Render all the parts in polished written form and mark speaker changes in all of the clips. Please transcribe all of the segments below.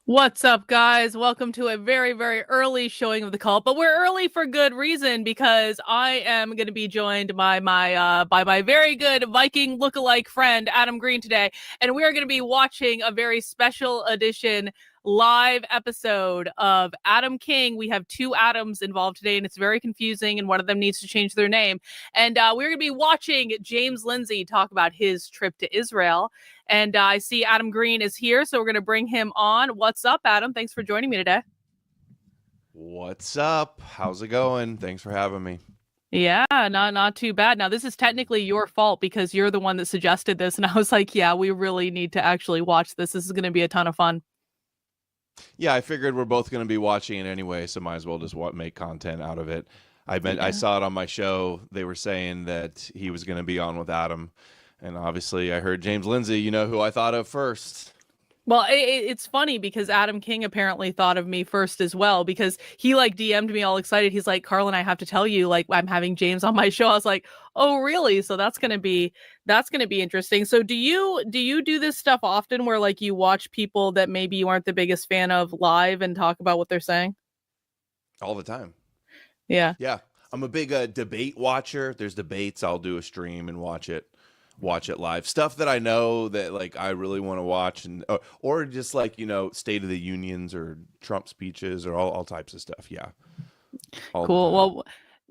Speaker 1: What's up, guys? Welcome to a very, very early showing of the cult, but we're early for good reason because I am going to be joined by my very good Viking lookalike friend Adam Green today, and we are going to be watching a very special edition live episode of Adam King. We have two Adams involved today, and it's very confusing, and one of them needs to change their name. And we're going to be watching James Lindsay talk about his trip to Israel. And I see Adam Green is here, so we're going to bring him on. What's up, Adam? Thanks for joining me today.
Speaker 2: What's up? How's it going? Thanks for having me.
Speaker 1: Yeah, not too bad. Now, this is technically your fault because you're the one that suggested this, and I was like, yeah, we really need to actually watch this. This is going to be a ton of fun.
Speaker 2: Yeah, I figured we're both going to be watching it anyway, so might as well just make content out of it. I saw it on my show. They were saying that he was going to be on with Adam, and obviously I heard James Lindsay. You know who I thought of first?
Speaker 1: Well, it's funny because Adam King apparently thought of me first as well because he like DM'd me all excited. He's like, Karlyn, I have to tell you, like, I'm having James on my show. I was like, oh, really? So that's gonna be interesting. So do you do this stuff often where like you watch people that maybe you aren't the biggest fan of live and talk about what they're saying?
Speaker 2: All the time.
Speaker 1: Yeah.
Speaker 2: Yeah, I'm a big debate watcher. If there's debates, I'll do a stream and watch it live. Stuff that I know that like I really want to watch, and or just like State of the Unions or Trump speeches or all types of stuff. Yeah, all the
Speaker 1: Cool.
Speaker 2: time.
Speaker 1: Well,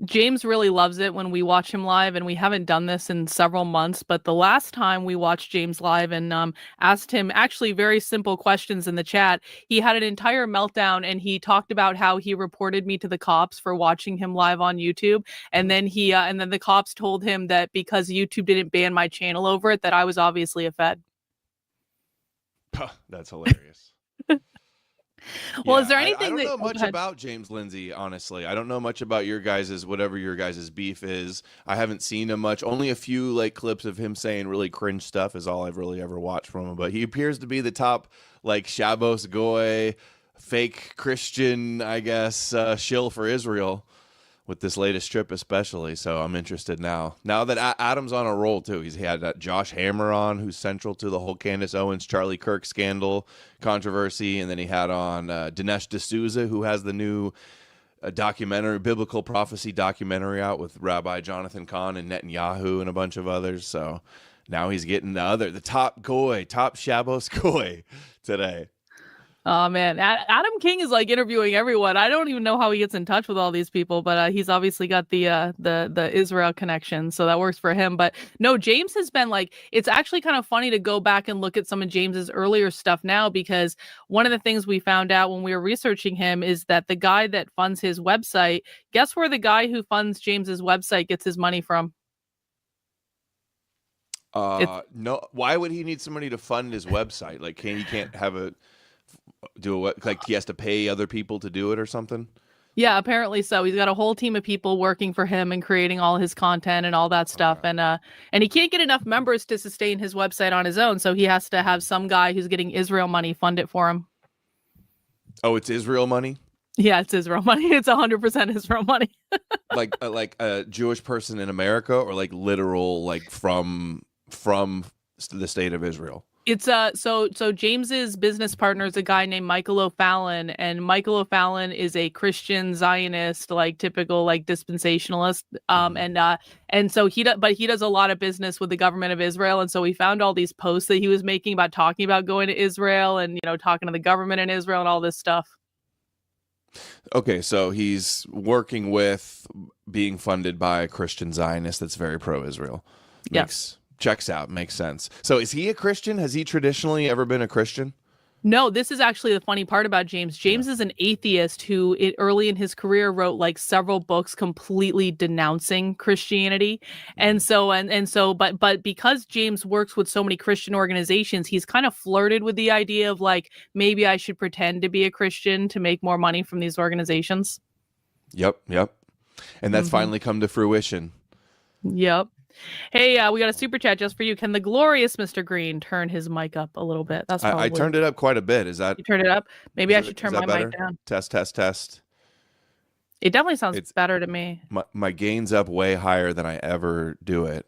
Speaker 1: James really loves it when we watch him live, and we haven't done this in several months. But the last time we watched James live and asked him actually very simple questions in the chat, he had an entire meltdown, and he talked about how he reported me to the cops for watching him live on YouTube, and then and then the cops told him that because YouTube didn't ban my channel over it, that I was obviously a fed.
Speaker 2: That's hilarious.
Speaker 1: Well, is
Speaker 2: Yeah,
Speaker 1: there
Speaker 2: I
Speaker 1: anything
Speaker 2: don't
Speaker 1: that
Speaker 2: know
Speaker 1: oh, go
Speaker 2: much
Speaker 1: ahead.
Speaker 2: about James Lindsay, honestly. I don't know much about your guys's whatever your guys's beef is. I haven't seen him much. Only a few like clips of him saying really cringe stuff is all I've really ever watched from him. But he appears to be the top like Shabbos goy, fake Christian, I guess, shill for Israel with this latest trip, especially. So I'm interested now. Now that Adam's on a roll too. He had Josh Hammer on, who's central to the whole Candace Owens, Charlie Kirk scandal controversy, and then he had on Dinesh D'Souza, who has the new documentary, biblical prophecy documentary out with Rabbi Jonathan Cahn and Netanyahu and a bunch of others. So now he's getting the top goy, top Shabbos goy today.
Speaker 1: Oh man, Adam King is like interviewing everyone. I don't even know how he gets in touch with all these people, but he's obviously got the Israel connection, so that works for him. But no, James has been like, it's actually kind of funny to go back and look at some of James's earlier stuff now, because one of the things we found out when we were researching him is that the guy that funds his website, guess where the guy who funds James's website gets his money from? It's
Speaker 2: No, why would he need somebody to fund his website? Like, he can't have a do a like he has to pay other people to do it or something?
Speaker 1: Yeah, apparently so. He's got a whole team of people working for him and creating all his content and all that stuff.
Speaker 2: Okay.
Speaker 1: And he can't get enough members to sustain his website on his own, so he has to have some guy who's getting Israel money fund it for him.
Speaker 2: Oh, it's Israel money?
Speaker 1: Yeah, it's Israel money. It's 100% Israel money.
Speaker 2: Like a Jewish person in America, or like literal like from the state of Israel?
Speaker 1: It's so James's business partner is a guy named Michael O'Fallon, and Michael O'Fallon is a Christian Zionist, like typical like dispensationalist.
Speaker 2: Mhm.
Speaker 1: And so he does a lot of business with the government of Israel, and so we found all these posts that he was making about talking about going to Israel and talking to the government in Israel and all this stuff.
Speaker 2: Okay, so he's working with being funded by a Christian Zionist that's very pro-Israel.
Speaker 1: Yes.
Speaker 2: Checks out, makes sense. So is he a Christian? Has he traditionally ever been a Christian?
Speaker 1: No, this is actually the funny part about James.
Speaker 2: Yeah.
Speaker 1: James is an atheist who early in his career wrote like several books completely denouncing Christianity.
Speaker 2: Mhm.
Speaker 1: But because James works with so many Christian organizations, he's kind of flirted with the idea of like, maybe I should pretend to be a Christian to make more money from these organizations.
Speaker 2: Yep. And that's
Speaker 1: Hmm.
Speaker 2: finally come to fruition.
Speaker 1: Yep. Hey, we got a super chat just for you. Can the glorious Mr. Green turn his mic up a little bit? That's
Speaker 2: I
Speaker 1: probably
Speaker 2: turned it up quite a bit. Is that
Speaker 1: you turned it up. Maybe
Speaker 2: is
Speaker 1: I
Speaker 2: it
Speaker 1: should
Speaker 2: is
Speaker 1: turn
Speaker 2: that
Speaker 1: my mic
Speaker 2: better?
Speaker 1: down.
Speaker 2: Test.
Speaker 1: It definitely sounds
Speaker 2: It's
Speaker 1: better to me.
Speaker 2: my gain's up way higher than I ever do it,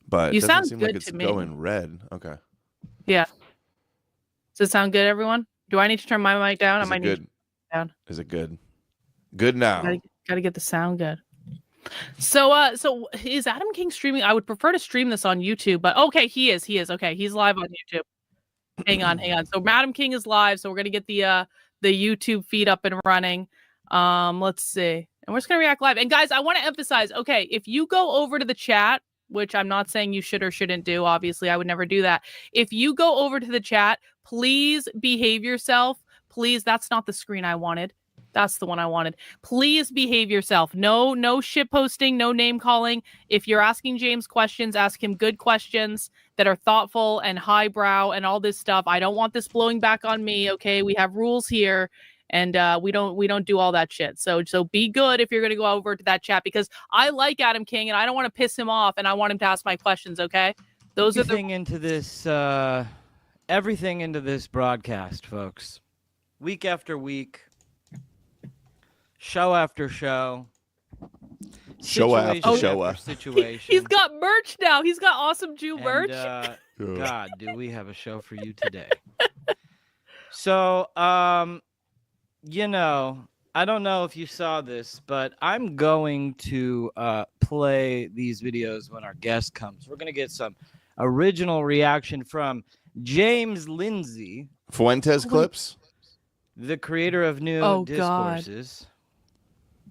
Speaker 2: but it
Speaker 1: You
Speaker 2: doesn't
Speaker 1: sound
Speaker 2: seem like
Speaker 1: good
Speaker 2: it's
Speaker 1: to me.
Speaker 2: going red. Okay.
Speaker 1: Yeah. Does it sound good, everyone? Do I need to turn my mic down? I
Speaker 2: Is
Speaker 1: might
Speaker 2: it
Speaker 1: need to
Speaker 2: good?
Speaker 1: turn it down.
Speaker 2: Is it good? Good now.
Speaker 1: Gotta get the sound good. So is Adam King streaming? I would prefer to stream this on YouTube, but okay, he is. Okay, he's live on YouTube. Hang on. So Adam King is live, so we're gonna get the YouTube feed up and running. Let's see. And we're just gonna react live. And guys, I want to emphasize, okay, if you go over to the chat, which I'm not saying you should or shouldn't do, obviously, I would never do that. If you go over to the chat, please behave yourself. Please, that's not the screen I wanted. That's the one I wanted. Please behave yourself. No shit posting, no name calling. If you're asking James questions, ask him good questions that are thoughtful and highbrow and all this stuff. I don't want this blowing back on me. Okay, we have rules here, and we don't do all that shit. So be good if you're gonna go over to that chat, because I like Adam King and I don't want to piss him off, and I want him to ask my questions. Okay, those are the
Speaker 3: into this everything into this broadcast, folks. Week after week. Show after show.
Speaker 2: Show after show.
Speaker 3: Situation.
Speaker 1: He's got merch now. He's got awesome Jew merch.
Speaker 3: God, do we have a show for you today? So, you know, I don't know if you saw this, but I'm going to play these videos when our guest comes. We're going to get some original reaction from James Lindsay.
Speaker 2: Fuentes clips?
Speaker 3: The creator of New Discourses.
Speaker 1: God.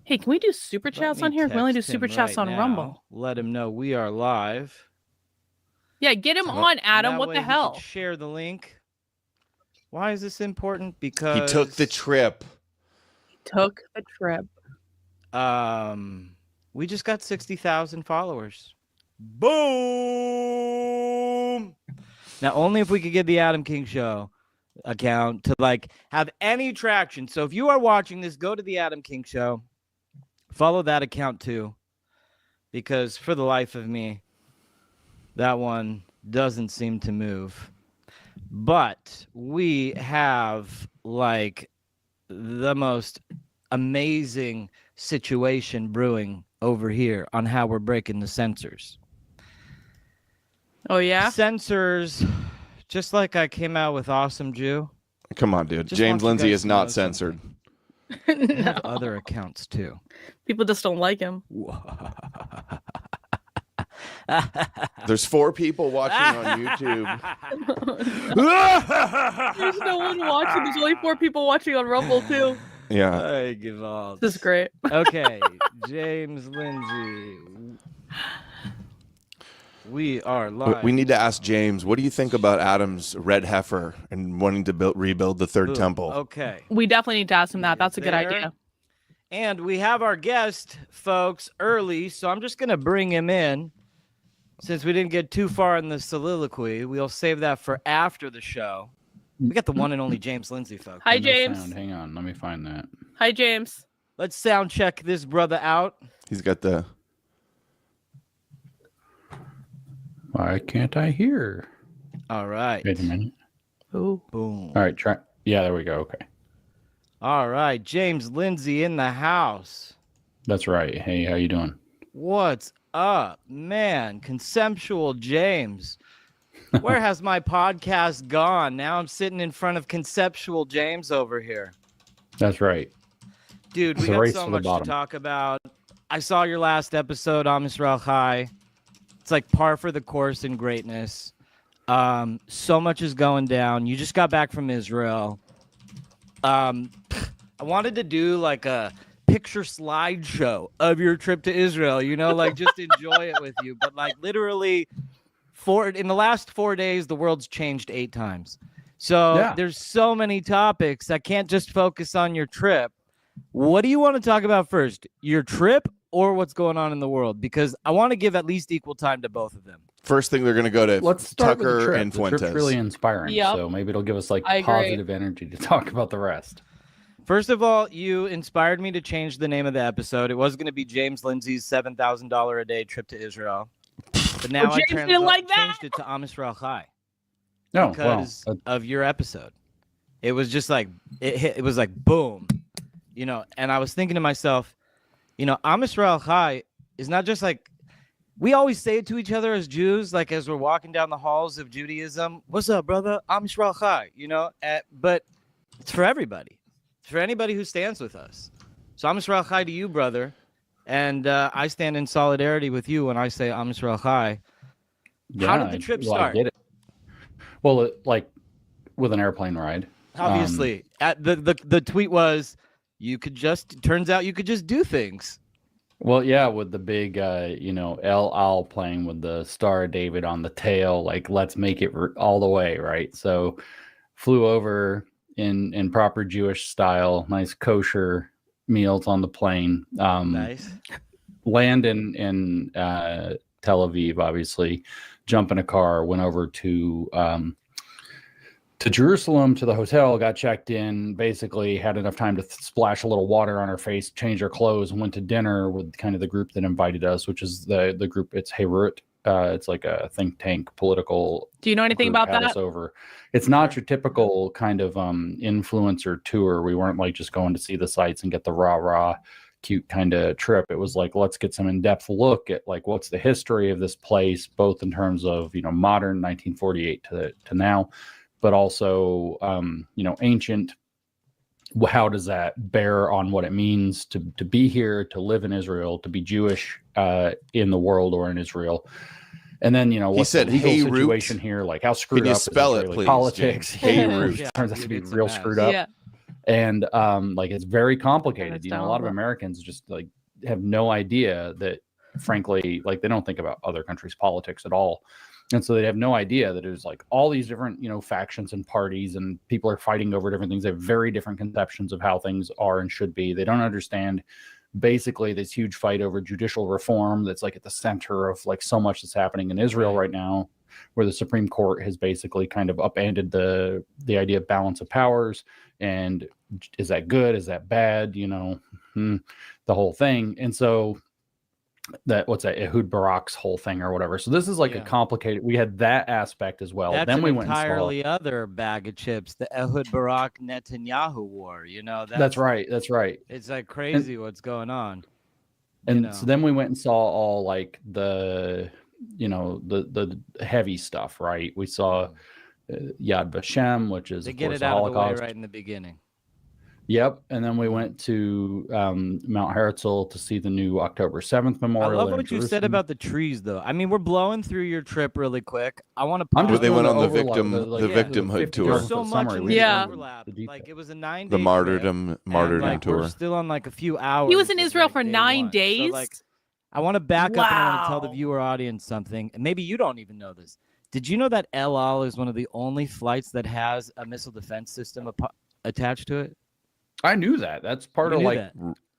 Speaker 1: Hey, can we do super chats on here? We only do super chats on Rumble.
Speaker 3: Let him know we are live.
Speaker 1: Yeah, get him on, Adam. What the hell?
Speaker 3: Share the link. Why is this important? Because
Speaker 2: he took the trip.
Speaker 3: We just got 60,000 followers. Boom! Now, only if we could get the Adam King Show account to like have any traction. So if you are watching this, go to the Adam King Show. Follow that account too, because for the life of me, that one doesn't seem to move. But we have like the most amazing situation brewing over here on how we're breaking the censors.
Speaker 1: Oh, yeah?
Speaker 3: Censors, just like I came out with Awesome Jew.
Speaker 2: Come on, dude. James Lindsay is not censored.
Speaker 3: I have other accounts too.
Speaker 1: People just don't like him.
Speaker 2: There's 4 people watching on YouTube.
Speaker 1: There's no one watching. There's only 4 people watching on Rumble too.
Speaker 2: Yeah.
Speaker 3: I give all.
Speaker 1: This is great.
Speaker 3: Okay, James Lindsay. We are live.
Speaker 2: We need to ask James, what do you think about Adam's red heifer and wanting to rebuild the third temple?
Speaker 3: Okay.
Speaker 1: We definitely need to ask him that. That's a good idea.
Speaker 3: And we have our guest, folks, early, so I'm just going to bring him in. Since we didn't get too far in the soliloquy, we'll save that for after the show. We got the one and only James Lindsay, folks.
Speaker 1: Hi, James.
Speaker 4: Hang on, let me find that.
Speaker 1: Hi, James.
Speaker 3: Let's sound check this brother out.
Speaker 2: He's got the...
Speaker 4: Why can't I hear?
Speaker 3: All right.
Speaker 4: Wait a minute.
Speaker 1: Ooh.
Speaker 3: Boom.
Speaker 4: All right, try. Yeah, there we go. Okay.
Speaker 3: All right, James Lindsay in the house.
Speaker 4: That's right. Hey, how you doing?
Speaker 3: What's up, man? Conceptual James. Where has my podcast gone? Now I'm sitting in front of Conceptual James over here.
Speaker 4: That's right.
Speaker 3: Dude, we got so much to talk about. I saw your last episode on Israel High. It's like par for the course in greatness. So much is going down. You just got back from Israel. I wanted to do like a picture slideshow of your trip to Israel, you know, like just enjoy it with you. But like literally in the last 4 days, the world's changed 8 times. So there's so many topics. I can't just focus on your trip. What do you want to talk about first? Your trip or what's going on in the world? Because I want to give at least equal time to both of them.
Speaker 2: First thing they're going to go to Tucker and Fuentes.
Speaker 4: The trip's really inspiring, so maybe it'll give us like positive energy to talk about the rest.
Speaker 3: First of all, you inspired me to change the name of the episode. It was going to be James Lindsay's $7,000 a day trip to Israel. But now I changed it to Am Yisrael Chai.
Speaker 4: No,
Speaker 3: because of your episode. It was just like, it was like, boom. You know, and I was thinking to myself, you know, Am Yisrael Chai is not just like, we always say it to each other as Jews, like as we're walking down the halls of Judaism. What's up, brother? Am Yisrael Chai, you know? But It's for everybody. It's for anybody who stands with us. So Am Yisrael Chai to you, brother. And I stand in solidarity with you when I say Am Yisrael Chai. How did the trip start?
Speaker 4: I get it. Well, like with an airplane ride.
Speaker 3: Obviously. The tweet was, turns out you could just do things.
Speaker 4: Well, yeah, with the big, El Al playing with the Star of David on the tail, like, let's make it all the way, right? So flew over in proper Jewish style, nice kosher meals on the plane.
Speaker 3: Nice.
Speaker 4: Land in Tel Aviv, obviously, jump in a car, went over to Jerusalem, to the hotel, got checked in, basically had enough time to splash a little water on our face, change our clothes, and went to dinner with kind of the group that invited us, which is the group, it's Heirut. It's like a think tank political.
Speaker 1: Do you know anything about that?
Speaker 4: Over. It's not your typical kind of influencer tour. We weren't like just going to see the sights and get the rah-rah cute kind of trip. It was like, let's get some in-depth look at like what's the history of this place, both in terms of, modern 1948 to now, but also, ancient. How does that bear on what it means to be here, to live in Israel, to be Jewish in the world or in Israel? And then, what's the legal situation here? Like, how screwed up is Israeli politics?
Speaker 2: Heirut.
Speaker 4: Turns out to be real screwed up.
Speaker 1: Yeah.
Speaker 4: And it's very complicated. A lot of Americans just like have no idea that, frankly, like they don't think about other countries' politics at all. And so they have no idea that there's like all these different, factions and parties, and people are fighting over different things. They have very different conceptions of how things are and should be. They don't understand basically this huge fight over judicial reform that's like at the center of like so much that's happening in Israel right now, where the Supreme Court has basically kind of upended the idea of balance of powers. And is that good? Is that bad? The whole thing. And so Ehud Barak's whole thing or whatever. So this is like a complicated. We had that aspect as well.
Speaker 3: That's
Speaker 4: then we
Speaker 3: an
Speaker 4: went
Speaker 3: entirely other bag of chips. The Ehud Barak Netanyahu war.
Speaker 4: That's right.
Speaker 3: It's like crazy what's going on.
Speaker 4: And so then we went and saw all like the heavy stuff. Right. We saw Yad Vashem, which is
Speaker 3: they get it out of the way right in the beginning.
Speaker 4: Yep, and then we went to Mount Herzl to see the new October 7th memorial.
Speaker 3: I love what you said about the trees, though. I mean, we're blowing through your trip really quick. I want to.
Speaker 2: They went on the victimhood tour.
Speaker 3: There's so much overlap. Like it was a 9-day.
Speaker 2: The martyrdom tour.
Speaker 3: We're still on like a few hours.
Speaker 1: He was in Israel for 9 days.
Speaker 3: So, like, I want to back up and I want to tell the viewer audience something. And maybe you don't even know this. Did you know that El Al is one of the only flights that has a missile defense system attached to it?
Speaker 4: I knew that. That's part of like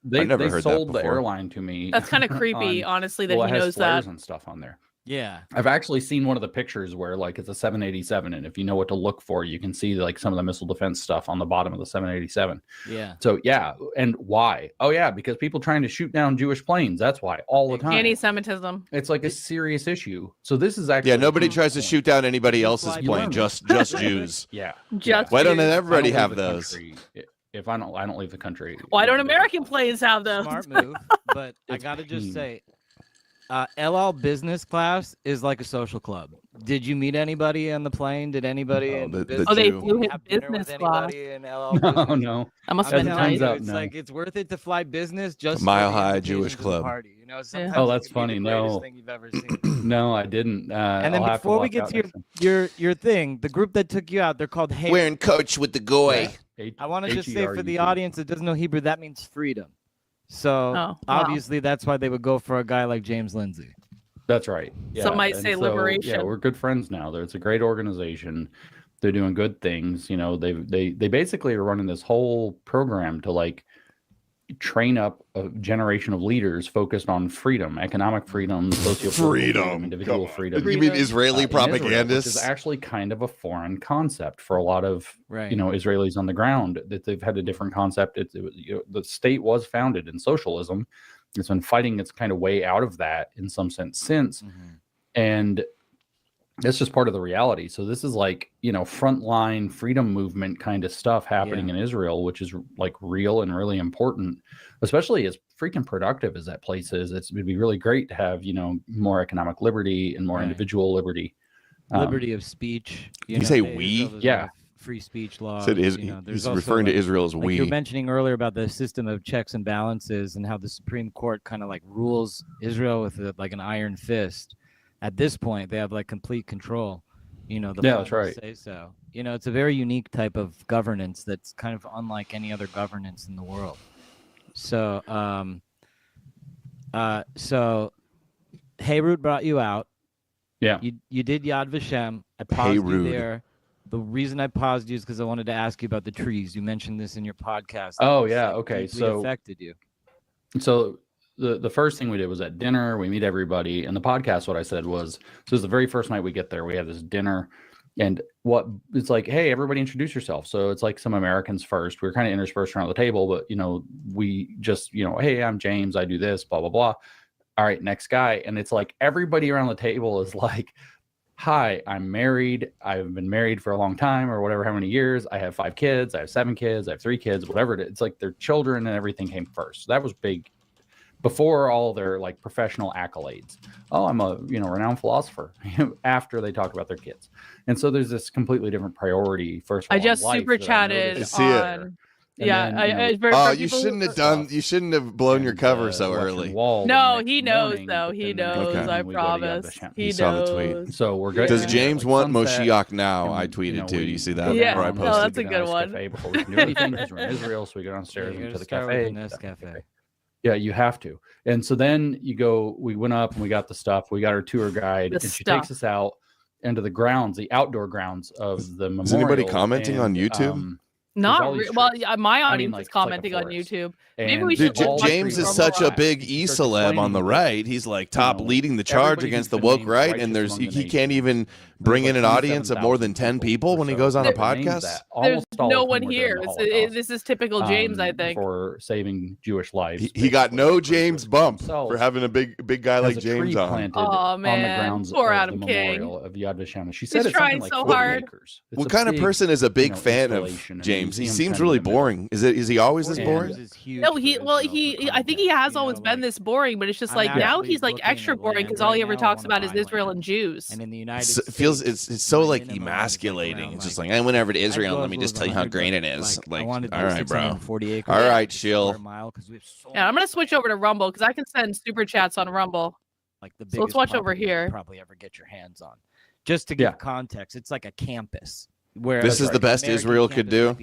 Speaker 4: they sold the airline to me.
Speaker 1: That's kind of creepy, honestly, that he knows that.
Speaker 4: And stuff on there.
Speaker 3: Yeah,
Speaker 4: I've actually seen one of the pictures where like it's a 787, and if you know what to look for, you can see like some of the missile defense stuff on the bottom of the 787.
Speaker 3: Yeah.
Speaker 4: So yeah, and why? Oh yeah, because people trying to shoot down Jewish planes. That's why all the time.
Speaker 1: Anti-Semitism.
Speaker 4: It's like a serious issue. So this is actually
Speaker 2: nobody tries to shoot down anybody else's plane. Just Jews.
Speaker 4: Yeah.
Speaker 2: Why don't everybody have those?
Speaker 4: If I don't leave the country.
Speaker 1: Why don't American planes have those?
Speaker 3: Smart move, but I gotta just say, El Al business class is like a social club. Did you meet anybody on the plane? Did anybody?
Speaker 1: They flew his business class.
Speaker 4: Oh no,
Speaker 1: that must have been nice.
Speaker 3: It's like it's worth it to fly business just
Speaker 2: Mile High Jewish Club.
Speaker 3: Party,
Speaker 4: Oh, that's funny.
Speaker 3: No, thing you've ever seen.
Speaker 4: No, I didn't.
Speaker 3: And then before we get to your thing, the group that took you out, they're called Hey.
Speaker 2: Wearing coach with the goy.
Speaker 3: I want to just say for the audience that doesn't know Hebrew, that means freedom. So obviously that's why they would go for a guy like James Lindsay.
Speaker 4: That's right. Yeah.
Speaker 1: Some might say liberation.
Speaker 4: Yeah, we're good friends now. It's a great organization. They're doing good things. They basically are running this whole program to like train up a generation of leaders focused on freedom, economic freedom, freedom, individual freedom.
Speaker 2: You mean Israeli propagandists?
Speaker 4: Which is actually kind of a foreign concept for a lot of Israelis on the ground. That they've had a different concept. The state was founded in socialism. It's been fighting its kind of way out of that in some sense since, and that's just part of the reality. So this is like, frontline freedom movement kind of stuff happening in Israel, which is like real and really important, especially as freaking productive as that place is. It would be really great to have, more economic liberty and more individual liberty.
Speaker 3: Liberty of speech.
Speaker 2: You say we?
Speaker 4: Yeah.
Speaker 3: free speech laws.
Speaker 2: He's referring to Israel as we.
Speaker 3: You were mentioning earlier about the system of checks and balances and how the Supreme Court kind of like rules Israel with like an iron fist. At this point, they have like complete control.
Speaker 4: That's right.
Speaker 3: Say so. It's a very unique type of governance that's kind of unlike any other governance in the world. So, Heyrut brought you out.
Speaker 4: Yeah.
Speaker 3: You did Yad Vashem. I paused you there. The reason I paused you is because I wanted to ask you about the trees. You mentioned this in your podcast.
Speaker 4: Oh, yeah. Okay. So
Speaker 3: affected you.
Speaker 4: So the first thing we did was at dinner. We meet everybody. And the podcast, what I said was, so it was the very first night we get there. We have this dinner. And it's like, hey, everybody introduce yourself. So it's like some Americans first. We were kind of interspersed around the table, but, we just, hey, I'm James. I do this, blah, blah, blah. All right, next guy. And it's like everybody around the table is like, hi, I'm married. I've been married for a long time or whatever, how many years. I have 5 kids. I have 7 kids. I have 3 kids, whatever it is. It's like their children and everything came first. So that was big before all their like professional accolades. Oh, I'm a, renowned philosopher after they talk about their kids. And so there's this completely different priority. First of all,
Speaker 1: I just super chatted on.
Speaker 2: You shouldn't have blown your cover so early.
Speaker 1: No, he knows though. He knows. Okay. I promise. He
Speaker 2: saw the tweet.
Speaker 4: So we're good.
Speaker 2: Does James want Moshiach now? I tweeted too. Do you see that?
Speaker 1: Yeah.
Speaker 2: I posted.
Speaker 1: No, that's a good one.
Speaker 4: Before we can do anything, because we're in Israel, so we go downstairs into the cafe. Yeah, you have to. And so then we went up and we got the stuff. We got our tour guide, and she takes us out into the grounds, the outdoor grounds of the memorial.
Speaker 2: Is anybody commenting on YouTube?
Speaker 1: My audience is commenting on YouTube. Maybe we should.
Speaker 2: James is such a big E-celeb on the right. He's like leading the charge against the woke right, and he can't even bring in an audience of more than 10 people when he goes on a podcast.
Speaker 1: There's no one here. This is typical James, I think.
Speaker 4: For saving Jewish lives.
Speaker 2: He got no James bump for having a big guy like James on.
Speaker 1: Oh man, poor Adam King.
Speaker 4: Of Yad Vashem. She said
Speaker 1: he's trying so hard.
Speaker 2: What kind of person is a big fan of James? He seems really boring. Is he always this boring?
Speaker 1: No, I think he has always been this boring, but it's just like now he's like extra boring because all he ever talks about is Israel and Jews.
Speaker 3: And in the United States,
Speaker 2: it's so like emasculating. It's just like I went over to Israel and let me just tell you how great it is. Like, all right, bro. All right, chill.
Speaker 1: Yeah, I'm gonna switch over to Rumble because I can send super chats on Rumble.
Speaker 3: Like the
Speaker 1: so let's watch over here.
Speaker 3: Probably ever get your hands on. Just to give context, it's like a campus where
Speaker 2: this is the best Israel could do.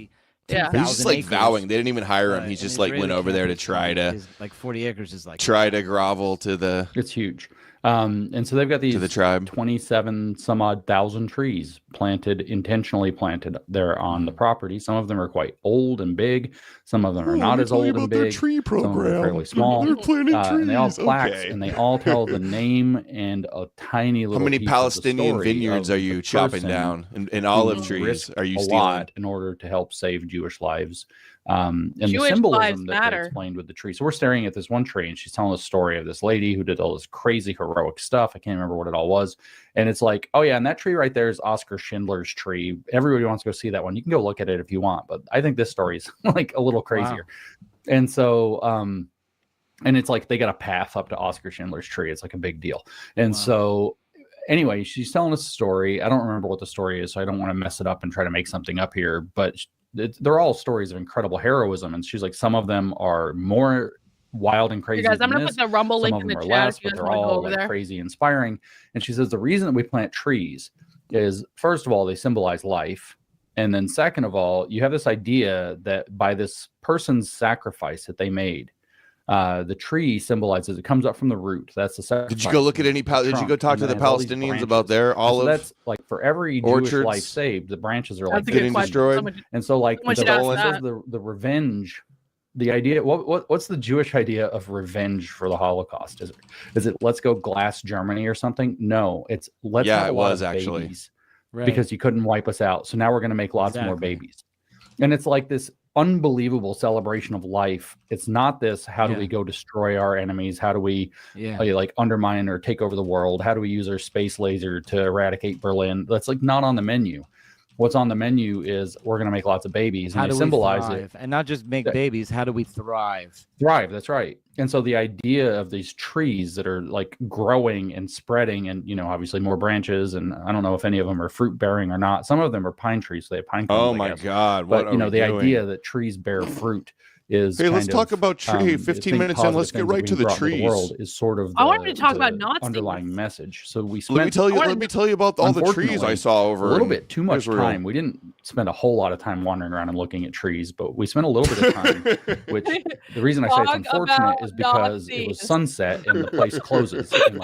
Speaker 1: Yeah,
Speaker 2: he's just like vowing. They didn't even hire him. He's just like went over there to try to
Speaker 3: like 40 acres is like
Speaker 2: try to grovel to the.
Speaker 4: It's huge. And so they've got these 27 some odd thousand trees intentionally planted there on the property. Some of them are quite old and big. Some of them are not as old and big.
Speaker 2: Their tree program.
Speaker 4: Some of them are fairly small.
Speaker 2: They're planting trees.
Speaker 4: And they all have plaques, and they all tell the name and a tiny little.
Speaker 2: How many Palestinian vineyards are you chopping down? And olive trees are you stealing?
Speaker 4: In order to help save Jewish lives. And Jewish the symbolism that they explained with the tree. So we're staring at this one tree, and she's telling the story of this lady who did all this crazy heroic stuff. I can't remember what it all was. And it's like, oh yeah, and that tree right there is Oscar Schindler's tree. Everybody wants to go see that one. You can go look at it if you want, but I think this story is like a little crazier. Wow. And so, and it's like they got a path up to Oscar Schindler's tree. It's like a big deal. And so anyway, she's telling us a story. I don't remember what the story is, so I don't want to mess it up and try to make something up here, but they're all stories of incredible heroism, and she's like, some of them are more wild and crazy.
Speaker 1: Hey guys, I'm gonna put the Rumble link in the chat.
Speaker 4: But they're all like crazy, inspiring. And she says the reason that we plant trees is, first of all, they symbolize life, and then second of all, you have this idea that by this person's sacrifice that they made, the tree symbolizes, it comes up from the root. That's the sacrifice.
Speaker 2: Did you go look at any? Did you go talk to the Palestinians about their olive?
Speaker 4: So that's like for every Jewish life saved, the branches are like
Speaker 2: getting destroyed.
Speaker 4: And so like the revenge, the idea. What's the Jewish idea of revenge for the Holocaust? Is it let's go glass Germany or something? No, it's let's have a lot of babies, because you couldn't wipe us out. So now we're going to make lots more babies, and it's like this unbelievable celebration of life. It's not this, how do we go destroy our enemies? How do we like undermine or take over the world? How do we use our space laser to eradicate Berlin? That's like not on the menu. What's on the menu is we're going to make lots of babies, and
Speaker 3: How
Speaker 4: they
Speaker 3: do we
Speaker 4: symbolize
Speaker 3: thrive?
Speaker 4: it.
Speaker 3: And not just make babies. How do we thrive?
Speaker 4: Thrive, that's right. And so the idea of these trees that are like growing and spreading, and obviously more branches, and I don't know if any of them are fruit bearing or not. Some of them are pine trees, so they have pine cones.
Speaker 2: Oh my God! What
Speaker 4: But the idea that trees bear fruit is
Speaker 2: hey, let's talk about tree. 15 minutes in, let's get right to the trees.
Speaker 4: The world is sort of
Speaker 1: I wanted to talk about Nazis.
Speaker 4: Underlying message. So we spent.
Speaker 2: Let me tell you about all the trees I saw over.
Speaker 4: A little bit too much time. We didn't spend a whole lot of time wandering around and looking at trees, but we spent a little bit of time. Which the reason I say it's unfortunate is because it was sunset and the place closes. And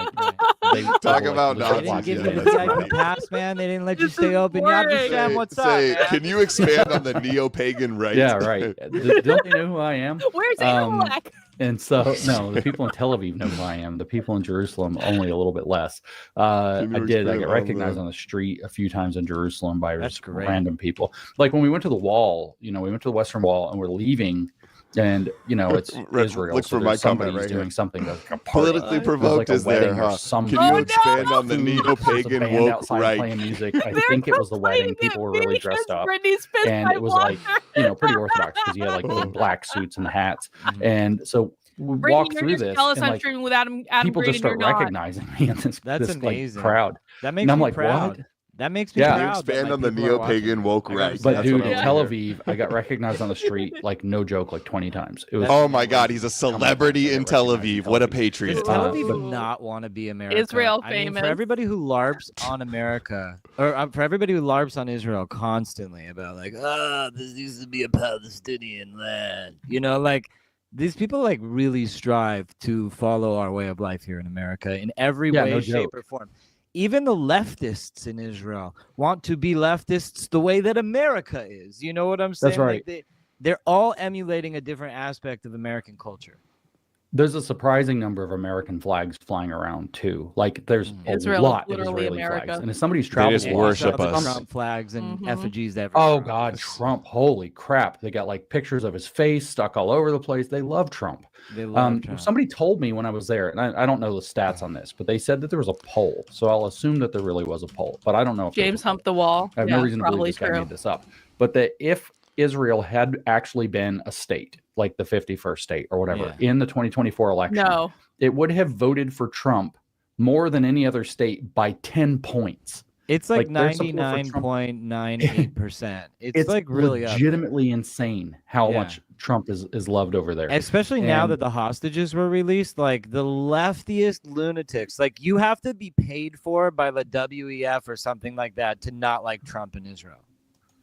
Speaker 2: they talk about
Speaker 3: Nazis. They didn't give you the VIP pass, man. They didn't let you stay open. Yad Vashem, what's up? Man?
Speaker 2: Can you expand on the neo-pagan rights?
Speaker 4: Yeah, right. Don't they know who I am?
Speaker 1: Where's Amalek?
Speaker 4: And so, no, the people in Tel Aviv know who I am. The people in Jerusalem, only a little bit less. I got recognized on the street a few times in Jerusalem by random people. Like when we went to the wall, we went to the Western Wall and we're leaving. And it's Israel.
Speaker 2: Look
Speaker 4: so
Speaker 2: for my comment
Speaker 4: right doing
Speaker 2: here.
Speaker 4: Something like a
Speaker 2: politically provoked is there. Huh? Can you expand on the neo-pagan woke right?
Speaker 4: Playing music. I think it was the wedding. People were really dressed up, and it was
Speaker 1: water.
Speaker 4: like pretty orthodox because you had like the black suits and the hats, and so we walked through this.
Speaker 1: Tell us I'm streaming with Adam
Speaker 4: people
Speaker 1: Green
Speaker 4: just start recognizing me in this
Speaker 3: amazing
Speaker 4: crowd.
Speaker 3: That makes me proud. What? That makes me proud.
Speaker 2: Expand on the neo-pagan woke right.
Speaker 4: But dude, in Tel Aviv, I got recognized on the street, like no joke, like 20 times. It was.
Speaker 2: Oh my God, he's a celebrity in Tel Aviv. What a patriot!
Speaker 3: Does Tel Aviv not want to be America?
Speaker 1: Israel famous.
Speaker 3: For everybody who LARPs on America, or for everybody who LARPs on Israel constantly about like, this used to be a Palestinian land. These people really strive to follow our way of life here in America in every way, shape, or form. Even the leftists in Israel want to be leftists the way that America is. You know what I'm saying?
Speaker 4: That's right.
Speaker 3: They're all emulating a different aspect of American culture.
Speaker 4: There's a surprising number of American flags flying around too. Like there's a lot of Israeli flags. And if somebody's traveled,
Speaker 2: they worship us.
Speaker 3: Trump flags and effigies that.
Speaker 4: Oh God, Trump! Holy crap! They got like pictures of his face stuck all over the place. They love Trump.
Speaker 3: They love Trump.
Speaker 4: Somebody told me when I was there, and I don't know the stats on this, but they said that there was a poll. So I'll assume that there really was a poll, but I don't know if
Speaker 1: James humped the wall.
Speaker 4: I have no reason to believe this guy made this up. But that if Israel had actually been a state, like the 51st state or whatever, in the 2024 election, it would have voted for Trump more than any other state by 10 points.
Speaker 3: It's like 99.98%. It's like really
Speaker 4: legitimately insane how much Trump is loved over there.
Speaker 3: Especially now that the hostages were released, like the leftiest lunatics, like you have to be paid for by the WEF or something like that to not like Trump in Israel.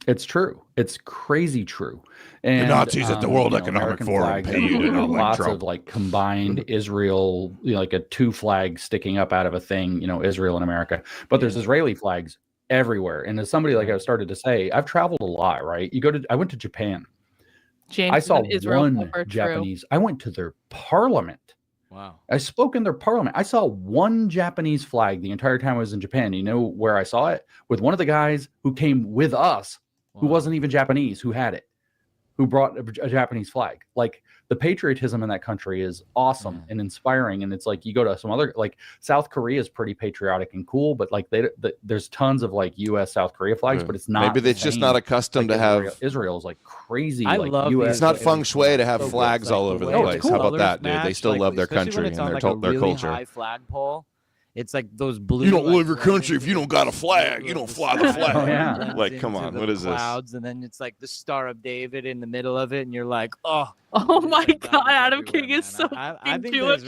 Speaker 4: It's true. It's crazy true. And
Speaker 2: the Nazis at the World Economic Forum pay you to not like
Speaker 4: lots
Speaker 2: Trump.
Speaker 4: of like combined Israel, like a two flag sticking up out of a thing, Israel and America. But there's Israeli flags everywhere. And as somebody like I started to say, I've traveled a lot, right? I went to Japan.
Speaker 1: James,
Speaker 4: I saw one Japanese. I went to their parliament.
Speaker 3: Wow.
Speaker 4: I spoke in their parliament. I saw one Japanese flag the entire time I was in Japan. You know where I saw it? With one of the guys who came with us, who wasn't even Japanese, who had it, who brought a Japanese flag. Like the patriotism in that country is awesome and inspiring. And it's like you go to some other, like South Korea is pretty patriotic and cool, but like there's tons of like U.S. South Korea flags, but it's not.
Speaker 2: Maybe they're just not accustomed to have.
Speaker 4: Israel is like crazy.
Speaker 3: I
Speaker 4: like
Speaker 3: love
Speaker 4: US,
Speaker 2: it's not feng shui to have flags all over the place. How about that, dude? They still love their country and their culture.
Speaker 3: High flagpole. It's like those blue.
Speaker 2: You don't love your country if you don't got a flag. You don't fly the flag.
Speaker 4: Oh, yeah.
Speaker 2: Like, come on, what is this?
Speaker 3: Clouds, and then it's like the Star of David in the middle of it, and you're like, oh
Speaker 1: my God, Adam King is so Jewish.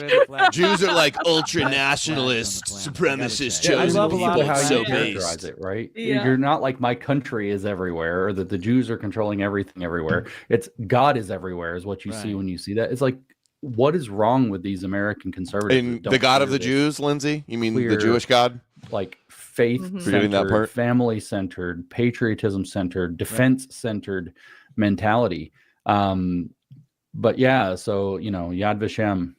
Speaker 2: Jews are like ultra nationalist, supremacist,
Speaker 4: chosen
Speaker 2: people.
Speaker 4: How
Speaker 2: so
Speaker 4: you characterize
Speaker 2: based.
Speaker 4: it, right?
Speaker 1: Yeah.
Speaker 4: You're not like my country is everywhere, or that the Jews are controlling everything everywhere. It's God is everywhere, is what you see when you see that. It's like, what is wrong with these American conservatives?
Speaker 2: And the God of the Jews, Lindsay? You mean the Jewish God?
Speaker 4: Like faith-centered, family-centered, patriotism-centered, defense-centered mentality. But yeah, so Yad Vashem,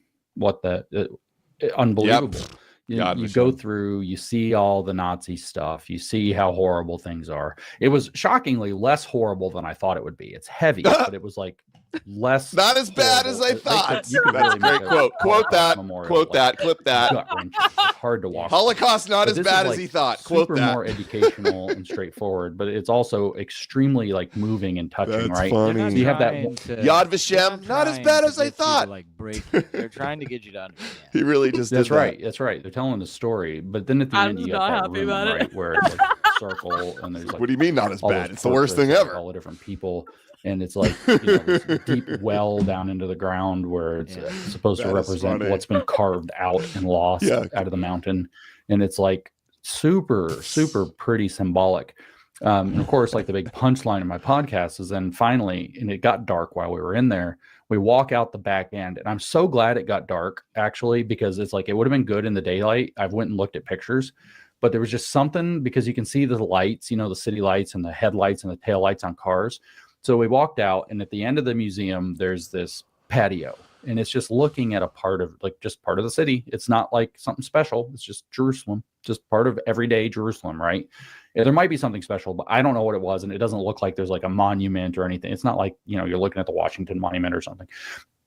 Speaker 4: unbelievable.
Speaker 2: Yep.
Speaker 4: You go through, you see all the Nazi stuff, you see how horrible things are. It was shockingly less horrible than I thought it would be. It's heavy, but it was like less.
Speaker 2: Not as bad as I thought. That's a great quote. Quote that. Quote that. Clip that.
Speaker 4: It's hard to watch.
Speaker 2: Holocaust not as bad as he thought. Quote that.
Speaker 4: More educational and straightforward, but it's also extremely like moving and touching.
Speaker 2: That's
Speaker 4: right?
Speaker 2: funny.
Speaker 4: So you have that
Speaker 2: Yad Vashem, not as bad as I thought.
Speaker 3: Like break you. They're trying to get you to understand.
Speaker 2: He really just.
Speaker 4: That's
Speaker 2: did
Speaker 4: right. That's right. They're telling the story, but then at the end you get that room, right, where it's like a circle and there's like.
Speaker 2: What do you mean not as bad? It's the worst thing ever.
Speaker 4: All the different people. And it's like this deep well down into the ground where it's supposed to represent what's been carved out and lost out of the mountain. And it's like super, super pretty symbolic. And of course, like the big punchline of my podcast is then finally, and it got dark while we were in there, we walk out the back end. And I'm so glad it got dark, actually, because it's like it would have been good in the daylight. I've went and looked at pictures. But there was just something, because you can see the lights, the city lights and the headlights and the tail lights on cars. So we walked out, and at the end of the museum, there's this patio, and it's just looking at a part of the city. It's not like something special. It's just Jerusalem, just part of everyday Jerusalem, right? There might be something special, but I don't know what it was, and it doesn't look like there's like a monument or anything. It's not like, you're looking at the Washington Monument or something.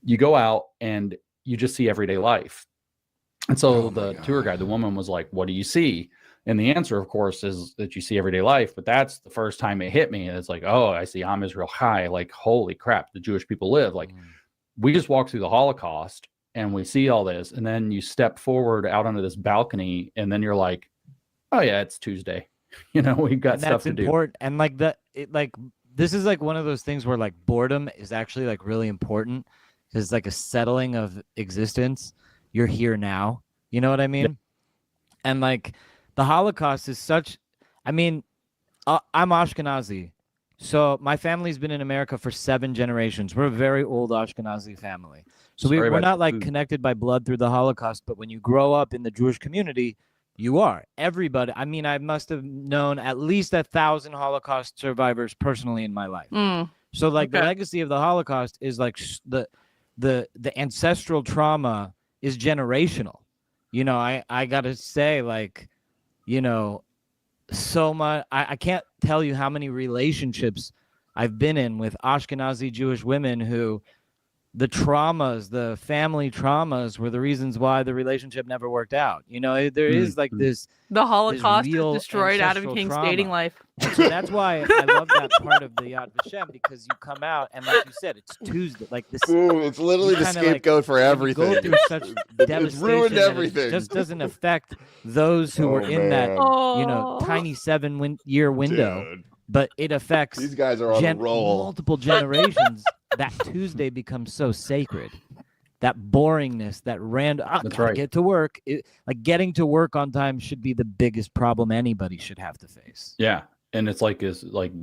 Speaker 4: You go out, and you just see everyday life. And so the tour guide, the woman was like, "What do you see?" And the answer, of course, is that you see everyday life. But that's the first time it hit me. And it's like, oh, I see Am Israel Chai. Like, holy crap, the Jewish people live. Like, we just walked through the Holocaust and we see all this. And then you step forward out onto this balcony, and then you're like, oh, yeah, it's Tuesday. We've got stuff to do. That's important.
Speaker 3: And this is like one of those things where like boredom is actually like really important, because it's like a settling of existence. You're here now. You know what I mean? Yep. And like, the Holocaust is such, I'm Ashkenazi. So my family's been in America for 7 generations. We're a very old Ashkenazi family. So we're not like connected by blood through the Holocaust, but when you grow up in the Jewish community, you are. Everybody. I mean, I must have known at least 1,000 Holocaust survivors personally in my life. So like the legacy of the Holocaust is like the ancestral trauma is generational. I got to say, like, so much. I can't tell you how many relationships I've been in with Ashkenazi Jewish women who the traumas, the family traumas, were the reasons why the relationship never worked out. There is like this.
Speaker 1: The Holocaust has destroyed Adam King's dating life.
Speaker 3: And so that's why I love that part of the Yad Vashem, because you come out and, like you said, it's Tuesday. Like this,
Speaker 2: it's literally the scapegoat for everything.
Speaker 3: Go through such devastation. It's ruined everything. It just doesn't affect those who were in that, tiny 7-year window. Dude. But it affects
Speaker 2: these guys are on a roll.
Speaker 3: Multiple generations. That Tuesday becomes so sacred. That boringness, that random. That's right. Get to work. Like getting to work on time should be the biggest problem anybody should have to face.
Speaker 4: Yeah, and it's like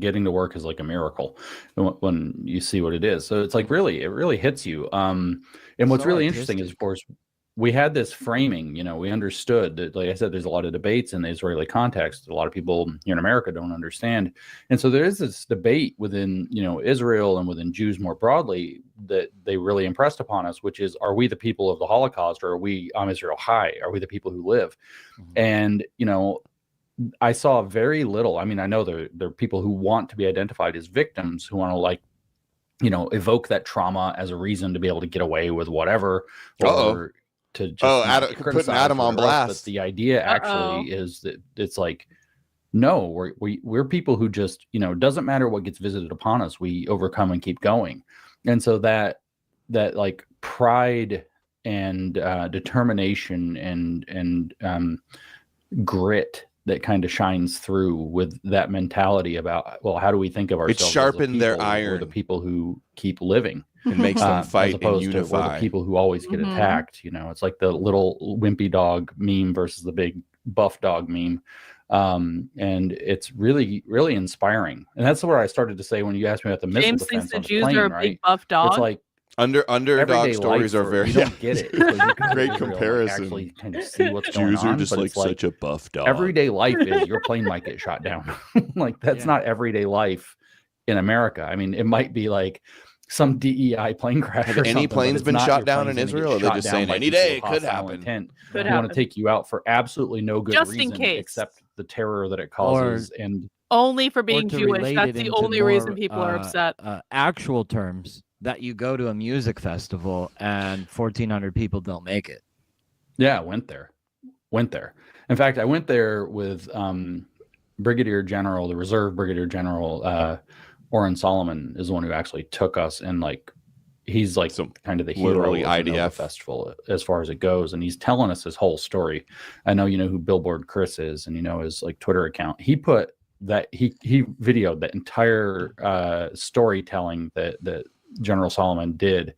Speaker 4: getting to work is like a miracle when you see what it is. So it's like it really hits you. And what's really interesting is, of course, we had this framing, we understood that, like I said, there's a lot of debates in the Israeli context. A lot of people here in America don't understand. And so there is this debate within, Israel and within Jews more broadly that they really impressed upon us, which is, are we the people of the Holocaust, or are we Am Israel Chai? Are we the people who live? Mm-hmm. And, I saw very little. I mean, I know there are people who want to be identified as victims, who want to evoke that trauma as a reason to be able to get away with whatever. Or to just
Speaker 2: putting Adam on blast.
Speaker 4: But the idea actually is that it's like, no, we're people who just, doesn't matter what gets visited upon us, we overcome and keep going. And so that like pride and determination and grit that kind of shines through with that mentality about, well, how do we think of ourselves?
Speaker 2: It sharpened their iron.
Speaker 4: We're the people who keep living.
Speaker 2: It makes them fight and unify.
Speaker 4: To we're the people who always get attacked. It's like the little wimpy dog meme versus the big buff dog meme. And it's really, really inspiring. And that's where I started to say, when you asked me about the missile defense
Speaker 1: thinks the
Speaker 4: on the
Speaker 1: Jews
Speaker 4: plane,
Speaker 1: are a big buff dog.
Speaker 4: It's like
Speaker 2: underdog stories are very.
Speaker 4: You don't get it.
Speaker 2: Great comparison.
Speaker 4: Actually, kind of see what's going on.
Speaker 2: Jews are just like such a buff dog.
Speaker 4: Everyday life is your plane might get shot down. Like that's not everyday life in America. I mean, it might be like some DEI plane crash.
Speaker 2: Have any planes been shot down in Israel? Or are they just saying any day it could happen?
Speaker 4: They want to take you out for absolutely no good reason except the terror that it causes, and
Speaker 1: only for being Jewish. That's the only reason people are upset.
Speaker 3: Actual terms, that you go to a music festival and 1,400 people don't make it.
Speaker 4: Yeah, I went there. In fact, I went there with Brigadier General, the Reserve Brigadier General, Orrin Solomon is the one who actually took us, and like he's like kind of the hero of the IDF festival as far as it goes, and he's telling us his whole story. I know you know who Billboard Chris is, and you know his like Twitter account. He put that he videoed that entire storytelling that General Solomon did.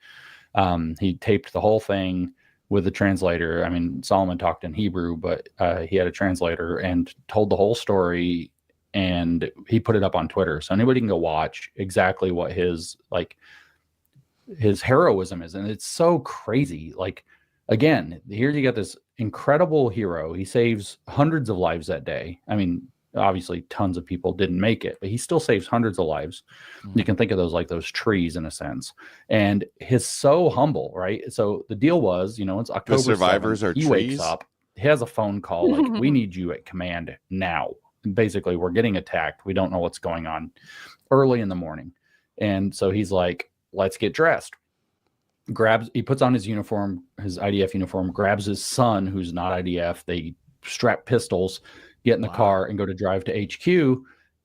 Speaker 4: He taped the whole thing with the translator. I mean, Solomon talked in Hebrew, but he had a translator and told the whole story, and he put it up on Twitter. So anybody can go watch exactly what his heroism is. And it's so crazy. Like, again, here you got this incredible hero. He saves hundreds of lives that day. I mean, obviously tons of people didn't make it, but he still saves hundreds of lives. You can think of those like those trees in a sense. And he's so humble, right? So the deal was, you know, it's October. The
Speaker 2: survivors 7th. Are
Speaker 4: he
Speaker 2: trees.
Speaker 4: Wakes up, he has a phone call like, we need you at command now. Basically, we're getting attacked. We don't know what's going on, early in the morning. And so he's like, let's get dressed. He puts on his uniform, his IDF uniform, grabs his son, who's not IDF. They strap pistols, get in the car, and go to drive to HQ.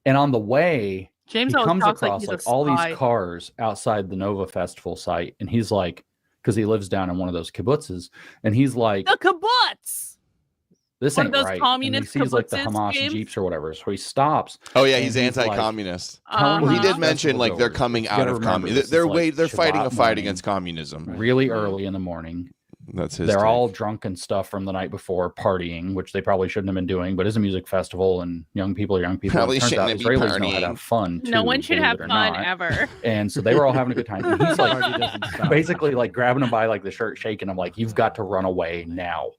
Speaker 4: And on the way,
Speaker 1: James
Speaker 4: he comes across
Speaker 1: like
Speaker 4: all these cars outside the Nova Festival site. And he's like, because he lives down in one of those kibbutzes, and he's like,
Speaker 1: the kibbutz.
Speaker 4: This
Speaker 1: one
Speaker 4: ain't
Speaker 1: of those
Speaker 4: right.
Speaker 1: communist
Speaker 4: and he sees like the
Speaker 1: kibbutzes,
Speaker 4: Hamas
Speaker 1: James?
Speaker 4: Jeeps or whatever. So he stops.
Speaker 2: Oh yeah, he's anti-communist.
Speaker 4: Like,
Speaker 2: well, he did mention like they're coming out of communism. They're fighting a fight against communism.
Speaker 4: Really early in the morning.
Speaker 2: That's his.
Speaker 4: They're all drunk and stuff from the night before, partying, which they probably shouldn't have been doing. But it's a music festival, and young people are young people.
Speaker 2: Probably
Speaker 4: it turns out
Speaker 2: shouldn't be
Speaker 4: Israelis know
Speaker 2: partying.
Speaker 4: how to have fun. Too,
Speaker 1: no one should have fun ever.
Speaker 4: And so they were all having a good time. And he's like, basically, like grabbing him by like the shirt, shaking him, like, "You've got to run away now.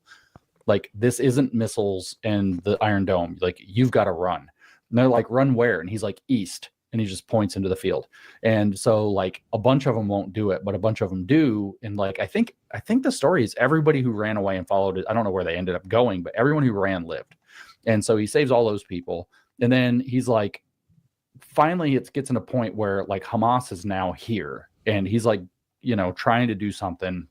Speaker 4: Like, this isn't missiles and the Iron Dome. Like, you've got to run." And they're like, "Run where?" And he's like, "East." And he just points into the field. And so like a bunch of them won't do it, but a bunch of them do. And like, I think the story is everybody who ran away and followed it. I don't know where they ended up going, but everyone who ran lived. And so he saves all those people. And then he's like, finally it gets in a point where like Hamas is now here, and he's like, you know, trying to do something.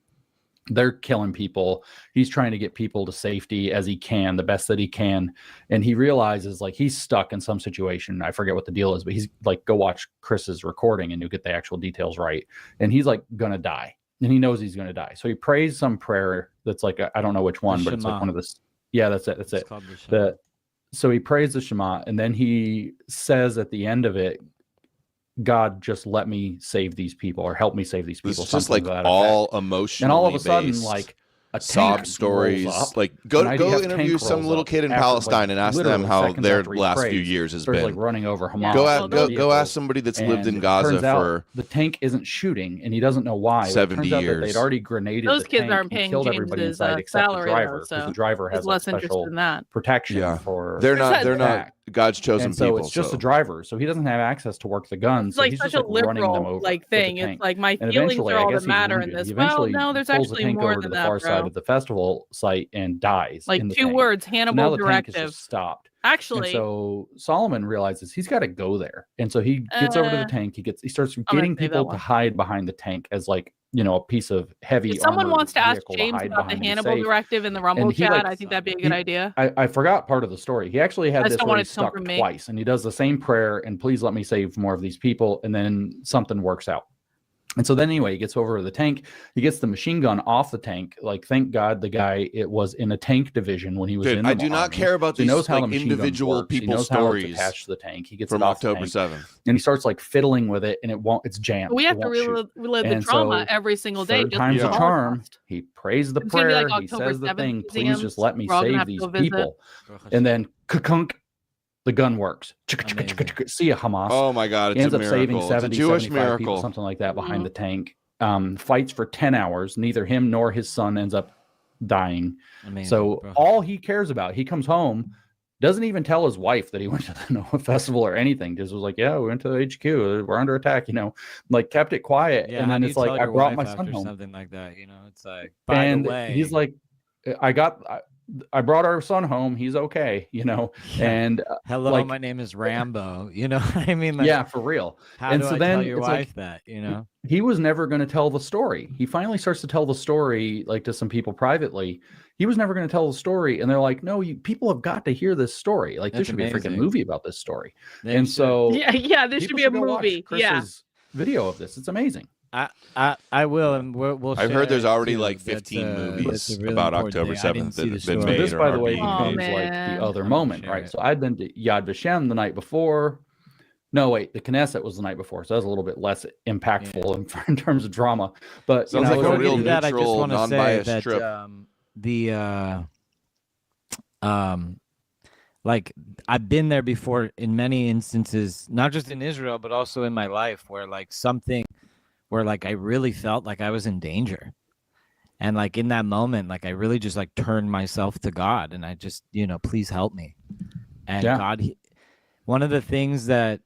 Speaker 4: They're killing people. He's trying to get people to safety as he can, the best that he can. And he realizes like he's stuck in some situation. I forget what the deal is, but he's like, go watch Chris's recording and you'll get the actual details right. And he's like going to die, and he knows he's going to die. So he prays some prayer that's like, I don't know which one, but it's like one of the, yeah, that's it. That's it. So he prays the Shema, and then he says at the end of it, "God, just let me save these people, or help me save these people."
Speaker 2: It's just like all emotional,
Speaker 4: and all of a sudden, like a
Speaker 2: sob stories. Like go interview some little kid in Palestine and ask them how their last few years has been.
Speaker 4: Like running over Hamas.
Speaker 2: Go ask somebody that's lived in Gaza for
Speaker 4: the tank isn't shooting, and he doesn't know why.
Speaker 2: 70 years.
Speaker 4: They'd already grenaded
Speaker 1: those
Speaker 4: the
Speaker 1: kids
Speaker 4: tank
Speaker 1: aren't paying
Speaker 4: killed everybody
Speaker 1: James's
Speaker 4: inside except
Speaker 1: salary,
Speaker 4: the driver,
Speaker 1: so
Speaker 4: the driver has
Speaker 1: less
Speaker 4: special
Speaker 1: in that.
Speaker 4: protection for.
Speaker 2: They're not God's chosen
Speaker 4: so
Speaker 2: people.
Speaker 4: It's just a driver, so he doesn't have access to work the guns.
Speaker 1: It's like
Speaker 4: he's
Speaker 1: such
Speaker 4: just
Speaker 1: a
Speaker 4: like running them
Speaker 1: liberal
Speaker 4: over
Speaker 1: like thing. It's like my feelings are all that matter in this. Well, no, there's actually more than that,
Speaker 4: far side of the festival site and dies.
Speaker 1: Like
Speaker 4: in the
Speaker 1: 2
Speaker 4: tank.
Speaker 1: words,
Speaker 4: So
Speaker 1: Hannibal
Speaker 4: now the
Speaker 1: directive.
Speaker 4: tank is just stopped.
Speaker 1: Actually,
Speaker 4: and so Solomon realizes he's got to go there, and so he gets over to the tank. He starts getting people to hide behind the tank as like, you know, a piece of heavy.
Speaker 1: If someone wants to ask
Speaker 4: to
Speaker 1: James about the Hannibal directive in the Rumble chat, I think that'd be a good idea.
Speaker 4: I forgot part of the story. He actually had this where he's stuck twice, and he does the same prayer, and please let me save more of these people, and then something works out. And so then anyway, he gets over to the tank. He gets the machine gun off the tank. Like, thank God the guy, it was in a tank division when he was in the
Speaker 2: I do not care about these
Speaker 4: knows how
Speaker 2: like individual people's stories.
Speaker 4: Attached to the tank. He gets
Speaker 2: from October 7th.
Speaker 4: And he starts like fiddling with it, and it's jammed.
Speaker 1: We have to relive the trauma every single day.
Speaker 4: Third time's a charm. He prays the prayer. He says the thing, please just let me save these people. And then kakunk. The gun works. See ya, Hamas.
Speaker 2: Oh my God! It's
Speaker 4: ends
Speaker 2: a
Speaker 4: up
Speaker 2: miracle.
Speaker 4: saving 70,
Speaker 2: it's a Jewish
Speaker 4: 75
Speaker 2: miracle.
Speaker 4: people, something like that, behind the tank. Fights for 10 hours. Neither him nor his son ends up dying. Amazing, so all he cares about, he comes home, doesn't even tell his wife that he went to the Noah festival or anything. Just was like, yeah, we went to the HQ. We're under attack. You know, like kept it quiet.
Speaker 3: Yeah,
Speaker 4: and then it's like, I brought my son home.
Speaker 3: Something like that. You know, it's like,
Speaker 4: by the way, he's like, I brought our son home. He's okay, you know. And
Speaker 3: hello,
Speaker 4: like,
Speaker 3: my name is Rambo. You know what I mean? Like,
Speaker 4: yeah, for real.
Speaker 3: How
Speaker 4: and
Speaker 3: do
Speaker 4: so
Speaker 3: I
Speaker 4: then
Speaker 3: tell your
Speaker 4: it's
Speaker 3: wife
Speaker 4: like,
Speaker 3: that? You know,
Speaker 4: he was never going to tell the story. He finally starts to tell the story, like to some people privately. He was never going to tell the story, and they're like, "No, people have got to hear this story. Like, there should be a freaking movie about this story." And so,
Speaker 1: yeah, there should be a movie.
Speaker 4: Chris's video of this. It's amazing.
Speaker 3: I will, and we'll.
Speaker 2: I've heard there's already like
Speaker 3: That's,
Speaker 2: 15 movies
Speaker 3: really
Speaker 2: about October
Speaker 3: thing.
Speaker 2: 7th that have been
Speaker 3: story.
Speaker 2: made.
Speaker 4: This, by the way,
Speaker 2: being
Speaker 4: becomes
Speaker 2: made.
Speaker 4: like the other moment, right? So I'd been to Yad Vashem the night before. No, wait, the Knesset was the night before, so that was a little bit less impactful in terms of drama. But
Speaker 2: sounds like a real
Speaker 3: that,
Speaker 2: neutral, non-biased trip.
Speaker 3: Like I've been there before in many instances, not just in Israel, but also in my life, where like something, where like I really felt like I was in danger, and like in that moment, like I really just like turned myself to God, and I just, please help me. And God, one of the things that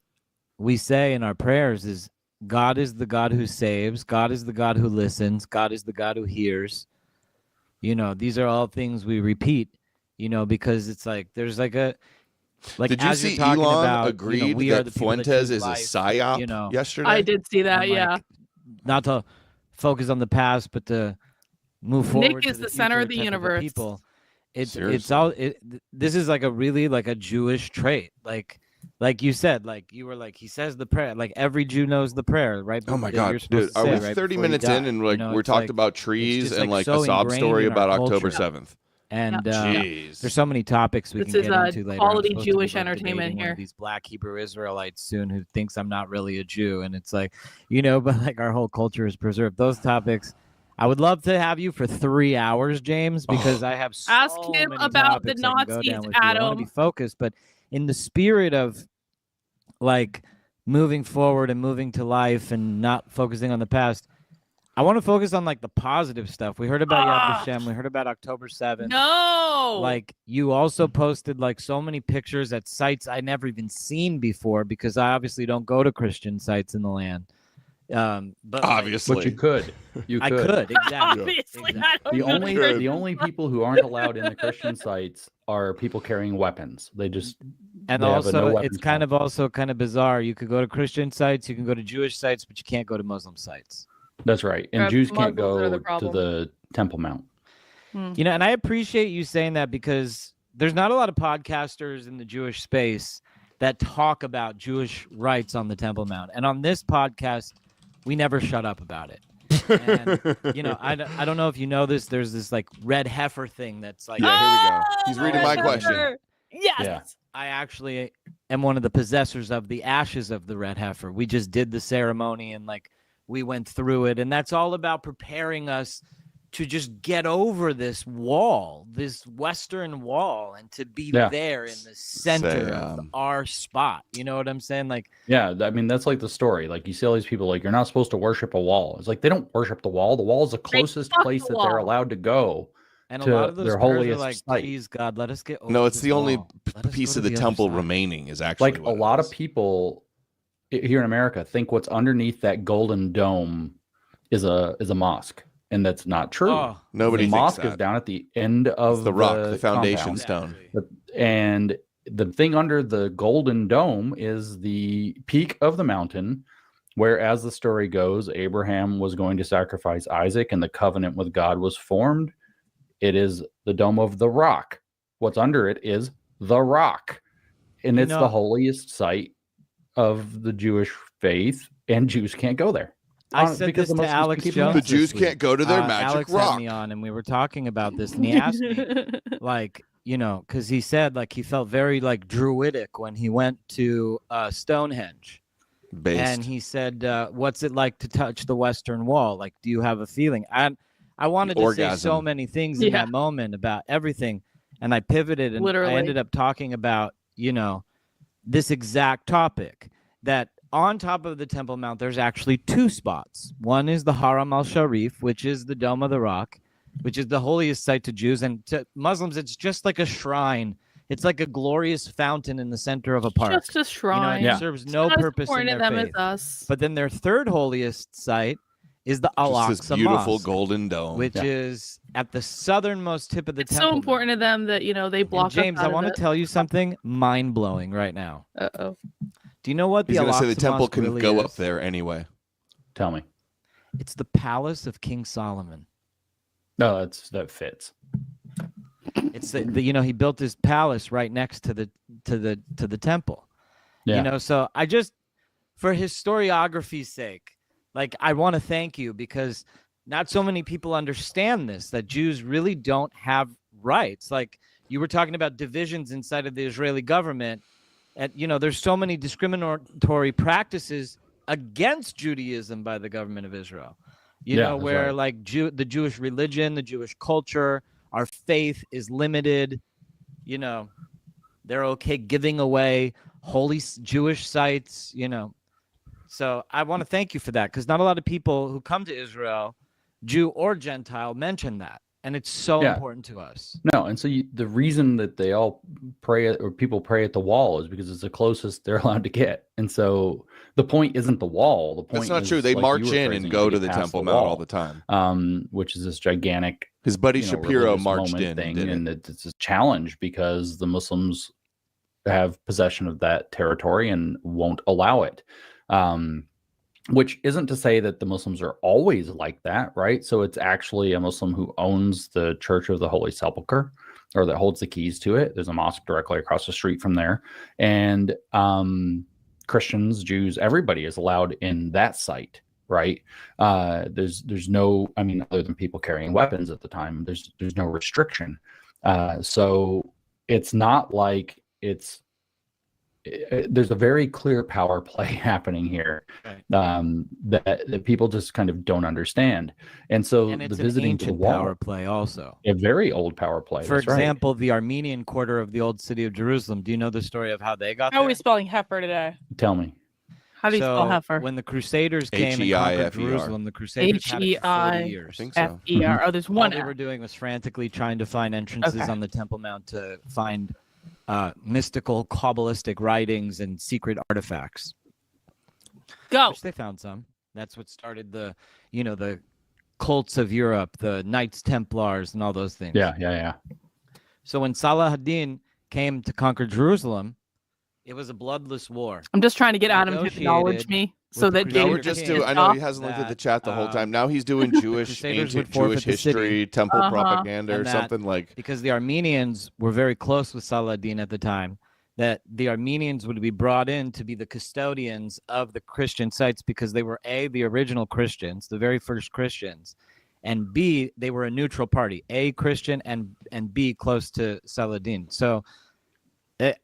Speaker 3: we say in our prayers is, God is the God who saves. God is the God who listens. God is the God who hears. These are all things we repeat, because it's like, there's like a, like,
Speaker 2: did you
Speaker 3: as
Speaker 2: see
Speaker 3: Elon
Speaker 2: about, agreed
Speaker 3: we
Speaker 2: that
Speaker 3: are
Speaker 2: Fuentes is a psyop yesterday?
Speaker 1: I did see that,
Speaker 3: like, not to focus on the past, but to move forward.
Speaker 1: Nick is the center of the universe.
Speaker 3: People. It's all, this is like a really like a Jewish trait. Like you said, like you were like, he says the prayer, like every Jew knows the prayer, right?
Speaker 2: Oh my God, dude! I was 30 minutes in, and like we're talking about trees and like a sob story about October 7th.
Speaker 3: And there's so many topics we can get into later.
Speaker 1: Quality Jewish entertainment here.
Speaker 3: One of these Black Hebrew Israelites soon who thinks I'm not really a Jew, and it's like, but like our whole culture is preserved. Those topics. I would love to have you for 3 hours, James, because I have so
Speaker 1: ask him
Speaker 3: many
Speaker 1: about the
Speaker 3: topics I can go
Speaker 1: Nazis,
Speaker 3: down with you. I want to
Speaker 1: Adam.
Speaker 3: be focused, but in the spirit of like moving forward and moving to life and not focusing on the past, I want to focus on like the positive stuff. We heard about Yad Vashem. We heard about October 7th.
Speaker 1: No.
Speaker 3: Like you also posted like so many pictures at sites I never even seen before, because I obviously don't go to Christian sites in the land. But
Speaker 2: obviously,
Speaker 4: but you could.
Speaker 3: I could exactly.
Speaker 1: Obviously,
Speaker 3: exactly.
Speaker 4: The only people who aren't allowed in the Christian sites are people carrying weapons. They just
Speaker 3: also it's kind of bizarre. You could go to Christian sites, you can go to Jewish sites, but you can't go to Muslim sites.
Speaker 4: That's right, and Jews can't go to the Temple Mount.
Speaker 3: And I appreciate you saying that, because there's not a lot of podcasters in the Jewish space that talk about Jewish rights on the Temple Mount, and on this podcast, we never shut up about it. And, I don't know if you know this. There's this like red heifer thing that's like.
Speaker 2: Yeah, here we go. He's reading my question.
Speaker 1: Yes.
Speaker 4: Yeah.
Speaker 3: I actually am one of the possessors of the ashes of the red heifer. We just did the ceremony and like we went through it, and that's all about preparing us to just get over this wall, this Western wall, and to be there in the center of our spot. You know what I'm saying? Like,
Speaker 4: yeah, I mean, that's like the story. Like, you see all these people like, you're not supposed to worship a wall. It's like, they don't worship the wall. The wall is the closest place that they're allowed to go.
Speaker 3: And
Speaker 4: to
Speaker 3: a lot of those
Speaker 4: their holiest
Speaker 3: are like,
Speaker 4: site.
Speaker 3: please, God, let us get over
Speaker 2: No, it's
Speaker 3: this
Speaker 2: the only
Speaker 3: wall. Let us
Speaker 2: piece
Speaker 3: go
Speaker 2: of
Speaker 3: to
Speaker 2: the
Speaker 3: other
Speaker 2: temple
Speaker 3: side.
Speaker 2: remaining is actually
Speaker 4: Like, a lot of people here in America think what's underneath that golden dome is a mosque. And that's not true.
Speaker 3: Oh,
Speaker 2: nobody
Speaker 4: the
Speaker 2: thinks
Speaker 4: mosque
Speaker 2: that.
Speaker 4: is down at the end of
Speaker 2: the rock, the foundation
Speaker 4: compound.
Speaker 2: stone.
Speaker 4: And the thing under the golden dome is the peak of the mountain, where, as the story goes, Abraham was going to sacrifice Isaac and the covenant with God was formed. It is the dome of the rock. What's under it is the rock. And it's the holiest site of the Jewish faith, and Jews can't go there.
Speaker 3: I said this to Alex Jones.
Speaker 2: The Jews can't go to their magic
Speaker 3: Alex
Speaker 2: rock.
Speaker 3: had me on, and we were talking about this, and he asked me, like, because he said like he felt very like druidic when he went to Stonehenge. And he said, what's it like to touch the Western Wall? Like, do you have a feeling? And I wanted to say so many things in that moment about everything, and I pivoted, and I ended up talking about this exact topic, that on top of the Temple Mount, there's actually two spots. One is the Haram al-Sharif, which is the Dome of the Rock, which is the holiest site to Jews. And to Muslims, it's just like a shrine. It's like a glorious fountain in the center of a park.
Speaker 1: Just a shrine.
Speaker 3: It serves no purpose in their faith.
Speaker 1: As us.
Speaker 3: But then their third holiest site is the
Speaker 2: Just
Speaker 3: Al-Aqsa
Speaker 2: this beautiful
Speaker 3: Mosque,
Speaker 2: golden dome,
Speaker 3: which is at the southernmost tip of the
Speaker 1: It's
Speaker 3: temple.
Speaker 1: so important to them that they block.
Speaker 3: James, I want to tell you something mind-blowing right now.
Speaker 1: Uh-oh.
Speaker 3: Do you know what
Speaker 2: he's
Speaker 3: the
Speaker 2: going to
Speaker 3: Al-Aqsa
Speaker 2: say the temple
Speaker 3: Mosque
Speaker 2: can
Speaker 3: really
Speaker 2: go
Speaker 3: is?
Speaker 2: up there anyway.
Speaker 4: Tell me.
Speaker 3: It's the palace of King Solomon.
Speaker 4: No, that fits.
Speaker 3: It's he built his palace right next to the temple.
Speaker 4: Yeah.
Speaker 3: So I just, for historiography's sake, like, I want to thank you, because not so many people understand this, that Jews really don't have rights. Like, you were talking about divisions inside of the Israeli government, and there's so many discriminatory practices against Judaism by the government of Israel. Where right. Like the Jewish religion, the Jewish culture, our faith is limited. They're okay giving away holy Jewish sites. So I want to thank you for that, because not a lot of people who come to Israel, Jew or Gentile, mention that. And it's so important to us.
Speaker 4: No, and so the reason that they all pray, or people pray at the wall, is because it's the closest they're allowed to get. And so the point isn't the wall. The point
Speaker 2: That's not
Speaker 4: is,
Speaker 2: true. They
Speaker 4: like
Speaker 2: march in and go to the Temple Mount all the time.
Speaker 4: Which is this gigantic.
Speaker 2: His buddy Shapiro marched in,
Speaker 4: and it's a challenge because the Muslims have possession of that territory and won't allow it. Which isn't to say that the Muslims are always like that, right? So it's actually a Muslim who owns the Church of the Holy Sepulchre, or that holds the keys to it. There's a mosque directly across the street from there. And Christians, Jews, everybody is allowed in that site, right? There's no, other than people carrying weapons at the time, there's no restriction. So it's not like there's a very clear power play happening here, that people just kind of don't understand. And so
Speaker 3: it's
Speaker 4: the visiting to the wall,
Speaker 3: power play also.
Speaker 4: A very old power play.
Speaker 3: For example, the Armenian quarter of the old city of Jerusalem. Do you know the story of how they got there?
Speaker 1: How are we spelling heifer today?
Speaker 4: Tell me.
Speaker 1: How do you spell heifer?
Speaker 3: When the Crusaders came and conquered Jerusalem, the Crusaders had it for 40 years.
Speaker 1: H-E-I-F-E-R. Oh, there's one.
Speaker 3: All they were doing was frantically trying to find entrances on the Temple Mount to find mystical Kabbalistic writings and secret artifacts. Which they found some. That's what started the cults of Europe, the Knights Templars, and all those things.
Speaker 4: Yeah.
Speaker 3: So when Salah ad-Din came to conquer Jerusalem, it was a bloodless war.
Speaker 1: I'm just trying to get Adam to acknowledge me so that
Speaker 2: I know he hasn't looked at the chat the whole time. Now he's doing ancient Jewish history, temple propaganda, or something like.
Speaker 3: Because the Armenians were very close with Salah ad-Din at the time, that the Armenians would be brought in to be the custodians of the Christian sites, because they were A, the original Christians, the very first Christians, and B, they were a neutral party, A, Christian, and B, close to Salah ad-Din. So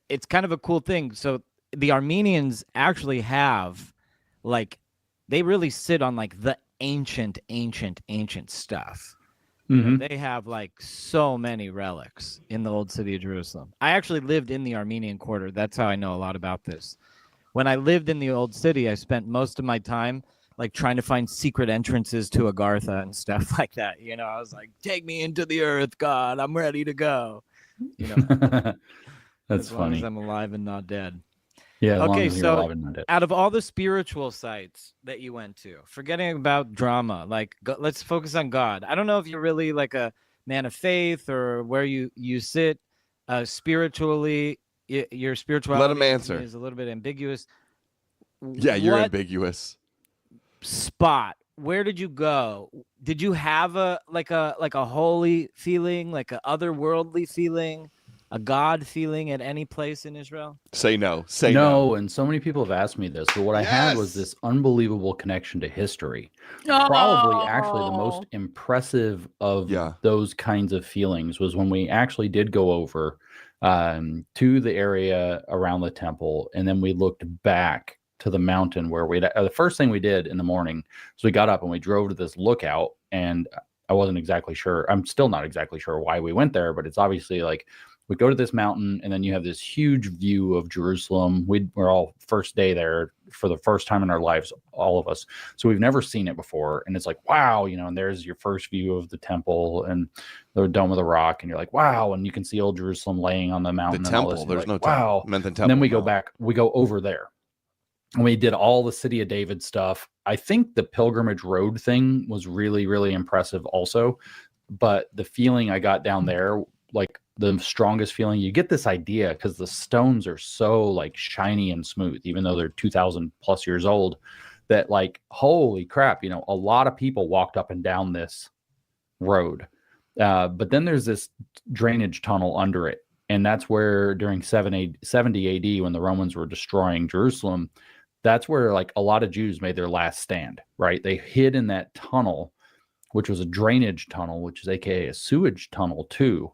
Speaker 3: it's kind of a cool thing. So the Armenians actually have, they really sit on the ancient stuff.
Speaker 4: Mm-hmm.
Speaker 3: They have so many relics in the old city of Jerusalem. I actually lived in the Armenian quarter. That's how I know a lot about this. When I lived in the old city, I spent most of my time trying to find secret entrances to Agartha and stuff like that. I was like, take me into the earth, God. I'm ready to go.
Speaker 4: That's
Speaker 3: as
Speaker 4: funny.
Speaker 3: long as I'm alive and not dead.
Speaker 4: Yeah.
Speaker 3: Okay, so out of all the spiritual sites that you went to, forgetting about drama, let's focus on God. I don't know if you're really a man of faith or where you sit spiritually. Your spirituality
Speaker 2: Let him answer.
Speaker 3: Is a little bit ambiguous.
Speaker 2: Yeah, you're ambiguous.
Speaker 3: Spot. Where did you go? Did you have a holy feeling, a otherworldly feeling? A God feeling at any place in Israel?
Speaker 2: Say no.
Speaker 4: No. And so many people have asked me this, but what I had was this unbelievable connection to history. Probably actually the most impressive of those kinds of feelings was when we actually did go over to the area around the temple, and then we looked back to the mountain where the first thing we did in the morning is we got up and we drove to this lookout, and I wasn't exactly sure. I'm still not exactly sure why we went there, but it's obviously we go to this mountain, and then you have this huge view of Jerusalem. We're all first day there for the first time in our lives, all of us. So we've never seen it before. And it's wow, and there's your first view of the temple and the Dome of the Rock. And you're wow. And you can see old Jerusalem laying on the mountain.
Speaker 2: The temple, there's no
Speaker 4: wow.
Speaker 2: Temple.
Speaker 4: And then we go back, we go over there. we did all the City of David stuff. I think the Pilgrimage Road thing was really, really impressive also. But the feeling I got down there, like the strongest feeling, you get this idea because the stones are so like shiny and smooth, even though they're 2,000 plus years old, that like, holy crap, a lot of people walked up and down this road. But then there's this drainage tunnel under it. And that's where during 70 AD, when the Romans were destroying Jerusalem, that's where like a lot of Jews made their last stand, right? They hid in that tunnel, which was a drainage tunnel, which is AKA a sewage tunnel too,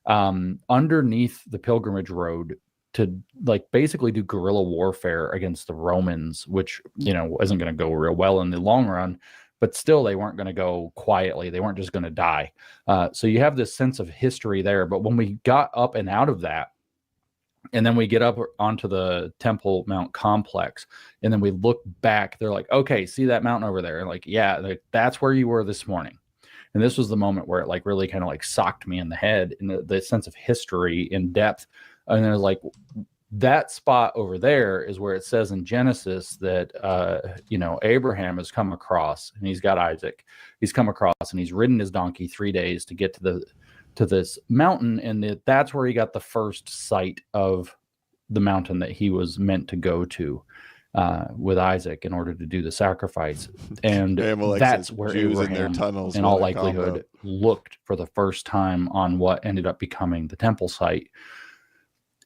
Speaker 4: underneath the Pilgrimage Road to like basically do guerrilla warfare against the Romans, which, isn't going to go real well in the long run, but still they weren't going to go quietly. They weren't just going to die. So you have this sense of history there. But when we got up and out of that, and then we get up onto the Temple Mount complex, and then we look back, they're like, okay, see that mountain over there? And like, yeah, that's where you were this morning. And this was the moment where it like really kind of like socked me in the head in the sense of history in depth. And it was like, that spot over there is where it says in Genesis that, Abraham has come across and he's got Isaac. He's come across and he's ridden his donkey 3 days to get to this mountain. And that's where he got the first sight of the mountain that he was meant to go to with Isaac in order to do the sacrifice. And that's where
Speaker 2: Jews
Speaker 4: Abraham,
Speaker 2: in their tunnels,
Speaker 4: in all likelihood, looked for the first time on what ended up becoming the temple site.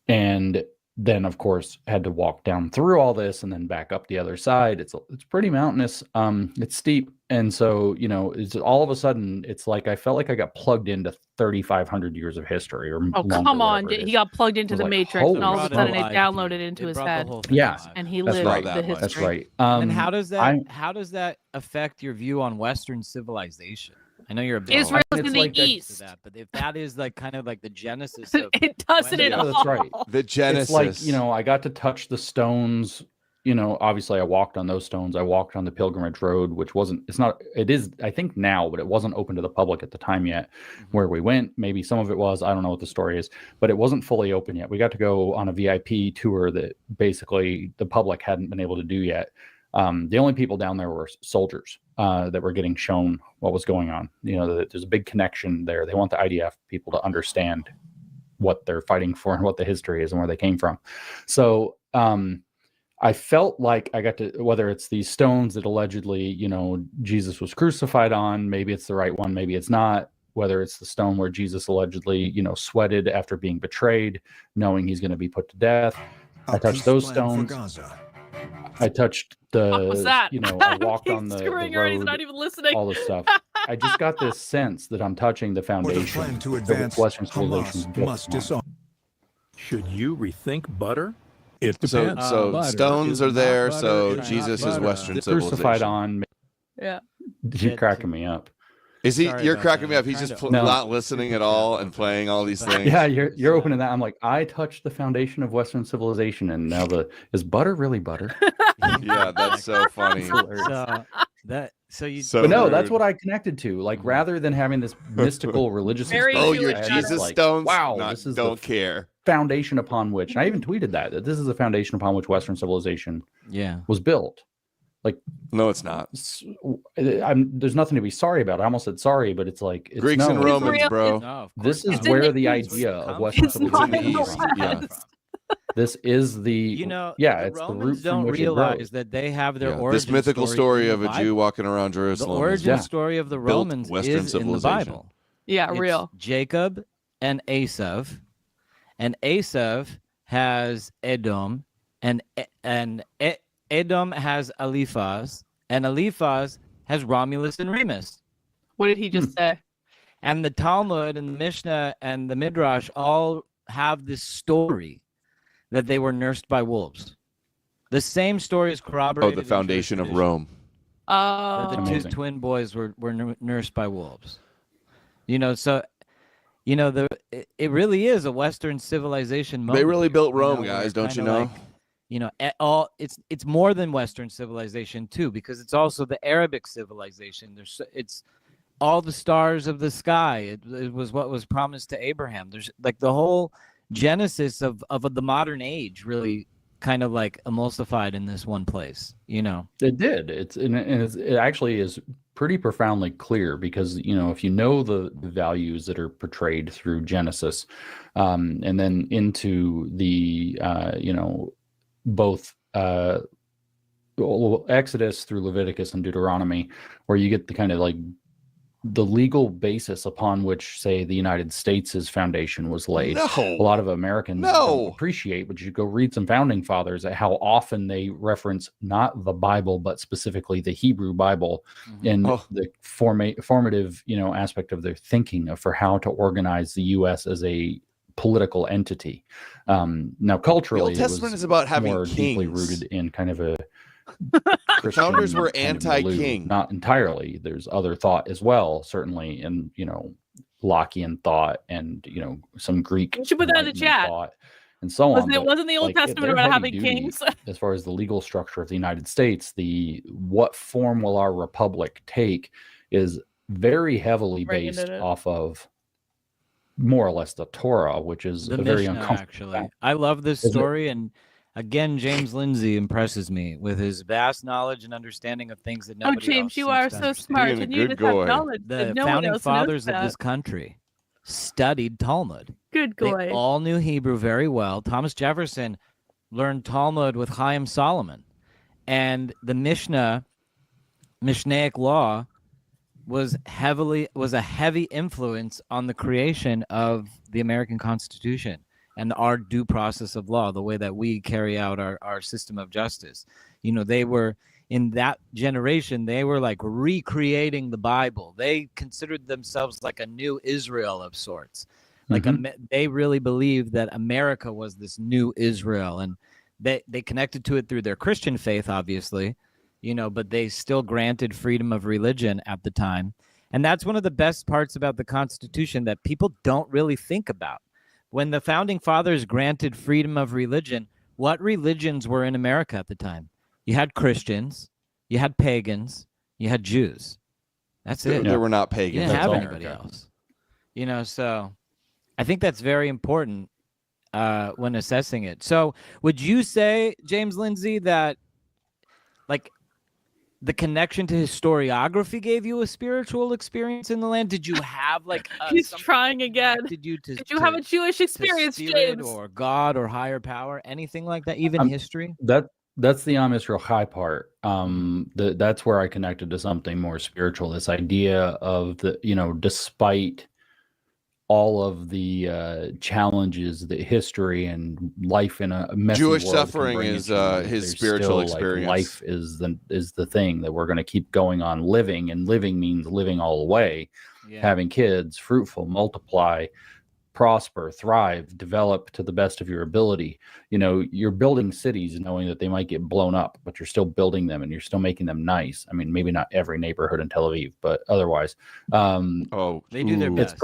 Speaker 4: And then, of course, had to walk down through all this and then back up the other side. It's pretty mountainous. It's steep. And so, it's all of a sudden, it's like I felt like I got plugged into 3,500 years of history. Or
Speaker 1: come on. He got plugged into the Matrix, and all of a sudden it downloaded into his head.
Speaker 4: Yeah.
Speaker 1: And he lived the history.
Speaker 4: That's right.
Speaker 3: And how does that affect your view on Western civilization? I know you're a big
Speaker 1: Israel's in the east,
Speaker 3: but if that is like kind of like the genesis of
Speaker 1: it doesn't at all.
Speaker 4: That's right.
Speaker 2: The genesis.
Speaker 4: It's like, I got to touch the stones. Obviously I walked on those stones. I walked on the Pilgrimage Road, which it is, I think now, but it wasn't open to the public at the time yet where we went. Maybe some of it was, I don't know what the story is, but it wasn't fully open yet. We got to go on a VIP tour that basically the public hadn't been able to do yet. The only people down there were soldiers that were getting shown what was going on. There's a big connection there. They want the IDF people to understand what they're fighting for and what the history is and where they came from. So I felt like I got to, whether it's these stones that allegedly, Jesus was crucified on, maybe it's the right one, maybe it's not. Whether it's the stone where Jesus allegedly, sweated after being betrayed, knowing he's going to be put to death. I touched those stones. I touched the,
Speaker 1: what was that?
Speaker 4: I walked on the road,
Speaker 1: he's not even listening.
Speaker 4: all this stuff. I just got this sense that I'm touching the foundation
Speaker 5: to advance
Speaker 4: Western civilization
Speaker 5: must disarm. Should you rethink butter? It
Speaker 2: So
Speaker 5: depends.
Speaker 2: stones are there, so Jesus is Western civilization.
Speaker 4: Crucified on.
Speaker 1: Yeah.
Speaker 4: You're cracking me up.
Speaker 2: Is he?
Speaker 3: Sorry
Speaker 2: You're
Speaker 3: about
Speaker 2: cracking
Speaker 3: that.
Speaker 2: me up. He's just not listening at all and playing all these things.
Speaker 4: Yeah, you're opening that. I'm like, I touched the foundation of Western civilization, and now is butter really butter?
Speaker 2: Yeah, that's so funny.
Speaker 4: But no, that's what I connected to. Like, rather than having this mystical religious
Speaker 2: Oh,
Speaker 1: Jewish.
Speaker 2: your
Speaker 1: I
Speaker 2: Jesus
Speaker 4: like,
Speaker 2: stones?
Speaker 4: wow,
Speaker 2: this is
Speaker 4: don't
Speaker 2: care.
Speaker 4: Foundation upon which, and I even tweeted that this is the foundation upon which Western civilization was built. Like,
Speaker 2: no, it's not.
Speaker 4: There's nothing to be sorry about. I almost said sorry, but it's like
Speaker 2: Greeks and Romans, bro.
Speaker 3: No,
Speaker 4: this is
Speaker 1: It's
Speaker 4: where
Speaker 1: in
Speaker 4: the
Speaker 1: the
Speaker 4: idea
Speaker 3: East.
Speaker 4: of Western
Speaker 1: It's not
Speaker 4: civilization
Speaker 1: in the
Speaker 4: comes from.
Speaker 2: Yeah.
Speaker 1: West.
Speaker 4: This is the
Speaker 3: the
Speaker 4: it's the root
Speaker 3: Romans
Speaker 4: from
Speaker 3: don't
Speaker 4: which it
Speaker 3: realize
Speaker 4: grows.
Speaker 3: that they have their
Speaker 2: Yeah.
Speaker 3: origin
Speaker 2: This mythical story of a
Speaker 3: Bible.
Speaker 2: Jew walking around
Speaker 3: The
Speaker 2: Jerusalem.
Speaker 3: origin
Speaker 2: is
Speaker 3: story of the
Speaker 2: built
Speaker 3: Romans
Speaker 2: Western
Speaker 3: is in the
Speaker 2: civilization.
Speaker 3: Bible.
Speaker 1: Yeah,
Speaker 3: It's
Speaker 1: real.
Speaker 3: Jacob and Esav, and Esav has Edom, and Edom has Eliphaz, and Eliphaz has Romulus and Remus.
Speaker 1: What did he just say?
Speaker 3: And the Talmud and the Mishnah and the Midrash all have this story that they were nursed by wolves. The same story is corroborated.
Speaker 2: the foundation
Speaker 3: in
Speaker 2: of
Speaker 3: Jewish tradition,
Speaker 2: Rome.
Speaker 3: that the two
Speaker 4: Amazing.
Speaker 3: twin boys were nursed by wolves. So it really is a Western civilization moment.
Speaker 2: They really
Speaker 3: here,
Speaker 2: built Rome,
Speaker 3: where
Speaker 2: guys,
Speaker 3: it's
Speaker 2: don't you
Speaker 3: kinda
Speaker 2: know?
Speaker 3: like, it's more than Western civilization too, because it's also the Arabic civilization. It's all the stars of the sky. It was what was promised to Abraham. There's like the whole genesis of the modern age really kind of like emulsified in this one place, you know.
Speaker 4: It did. It actually is pretty profoundly clear because, you know, if you know the values that are portrayed through Genesis, and then into the you know, both Exodus through Leviticus and Deuteronomy, where you get the kind of like the legal basis upon which, say, the United States' foundation was laid. A lot of Americans don't appreciate, but you go read some founding fathers at how often they reference not the Bible, but specifically the Hebrew Bible in the formative, you know, aspect of their thinking for how to organize the U.S. as a political entity. Now, culturally,
Speaker 2: the Old Testament is about having
Speaker 4: more
Speaker 2: kings.
Speaker 4: Deeply rooted in kind of a
Speaker 2: founders were anti-king.
Speaker 4: Not entirely. There's other thought as well, certainly, in, you know, Lockean thought and, you know, some Greek
Speaker 1: You should put that in the chat.
Speaker 4: thought and so on.
Speaker 1: Wasn't the Old Testament about having kings?
Speaker 4: As far as the legal structure of the United States, what form will our republic take is very heavily based off of more or less the Torah, which is
Speaker 3: the
Speaker 4: a very
Speaker 3: Mishnah,
Speaker 4: uncomfortable.
Speaker 3: Actually, I love this story, and again, James Lindsay impresses me with his vast knowledge and understanding of things that nobody
Speaker 1: James,
Speaker 3: else
Speaker 1: you are so smart, and you just have knowledge.
Speaker 3: The founding fathers of this country studied Talmud.
Speaker 1: Good boy.
Speaker 3: They all knew Hebrew very well. Thomas Jefferson learned Talmud with Chaim Solomon, and the Mishnaic law was a heavy influence on the creation of the American Constitution and our due process of law, the way that we carry out our system of justice. You know, they were in that generation, they were like recreating the Bible. They considered themselves like a new Israel of sorts. Like they really believed that America was this new Israel, and they connected to it through their Christian faith, obviously, you know, but they still granted freedom of religion at the time. And that's one of the best parts about the Constitution that people don't really think about. When the founding fathers granted freedom of religion, what religions were in America at the time? You had Christians, you had pagans, you had Jews. That's it.
Speaker 2: There were not pagans.
Speaker 3: You didn't have anybody else. You know, so I think that's very important when assessing it. So would you say, James Lindsay, that like the connection to historiography gave you a spiritual experience in the land? Did you have like
Speaker 1: he's trying again? Did you have a Jewish experience, James,
Speaker 3: or God or higher power, anything like that? Even history.
Speaker 4: That's the Am Yisrael Chai part. That's where I connected to something more spiritual. This idea of the, you know, despite all of the challenges that history and life in a messy
Speaker 2: Jewish
Speaker 4: world
Speaker 2: suffering is his spiritual experience.
Speaker 4: Like, life is the thing that we're going to keep going on living, and living means living all the way, having kids, fruitful, multiply, prosper, thrive, develop to the best of your ability. You know, you're building cities knowing that they might get blown up, but you're still building them and you're still making them nice. I mean, maybe not every neighborhood in Tel Aviv, but otherwise,
Speaker 3: they do their best.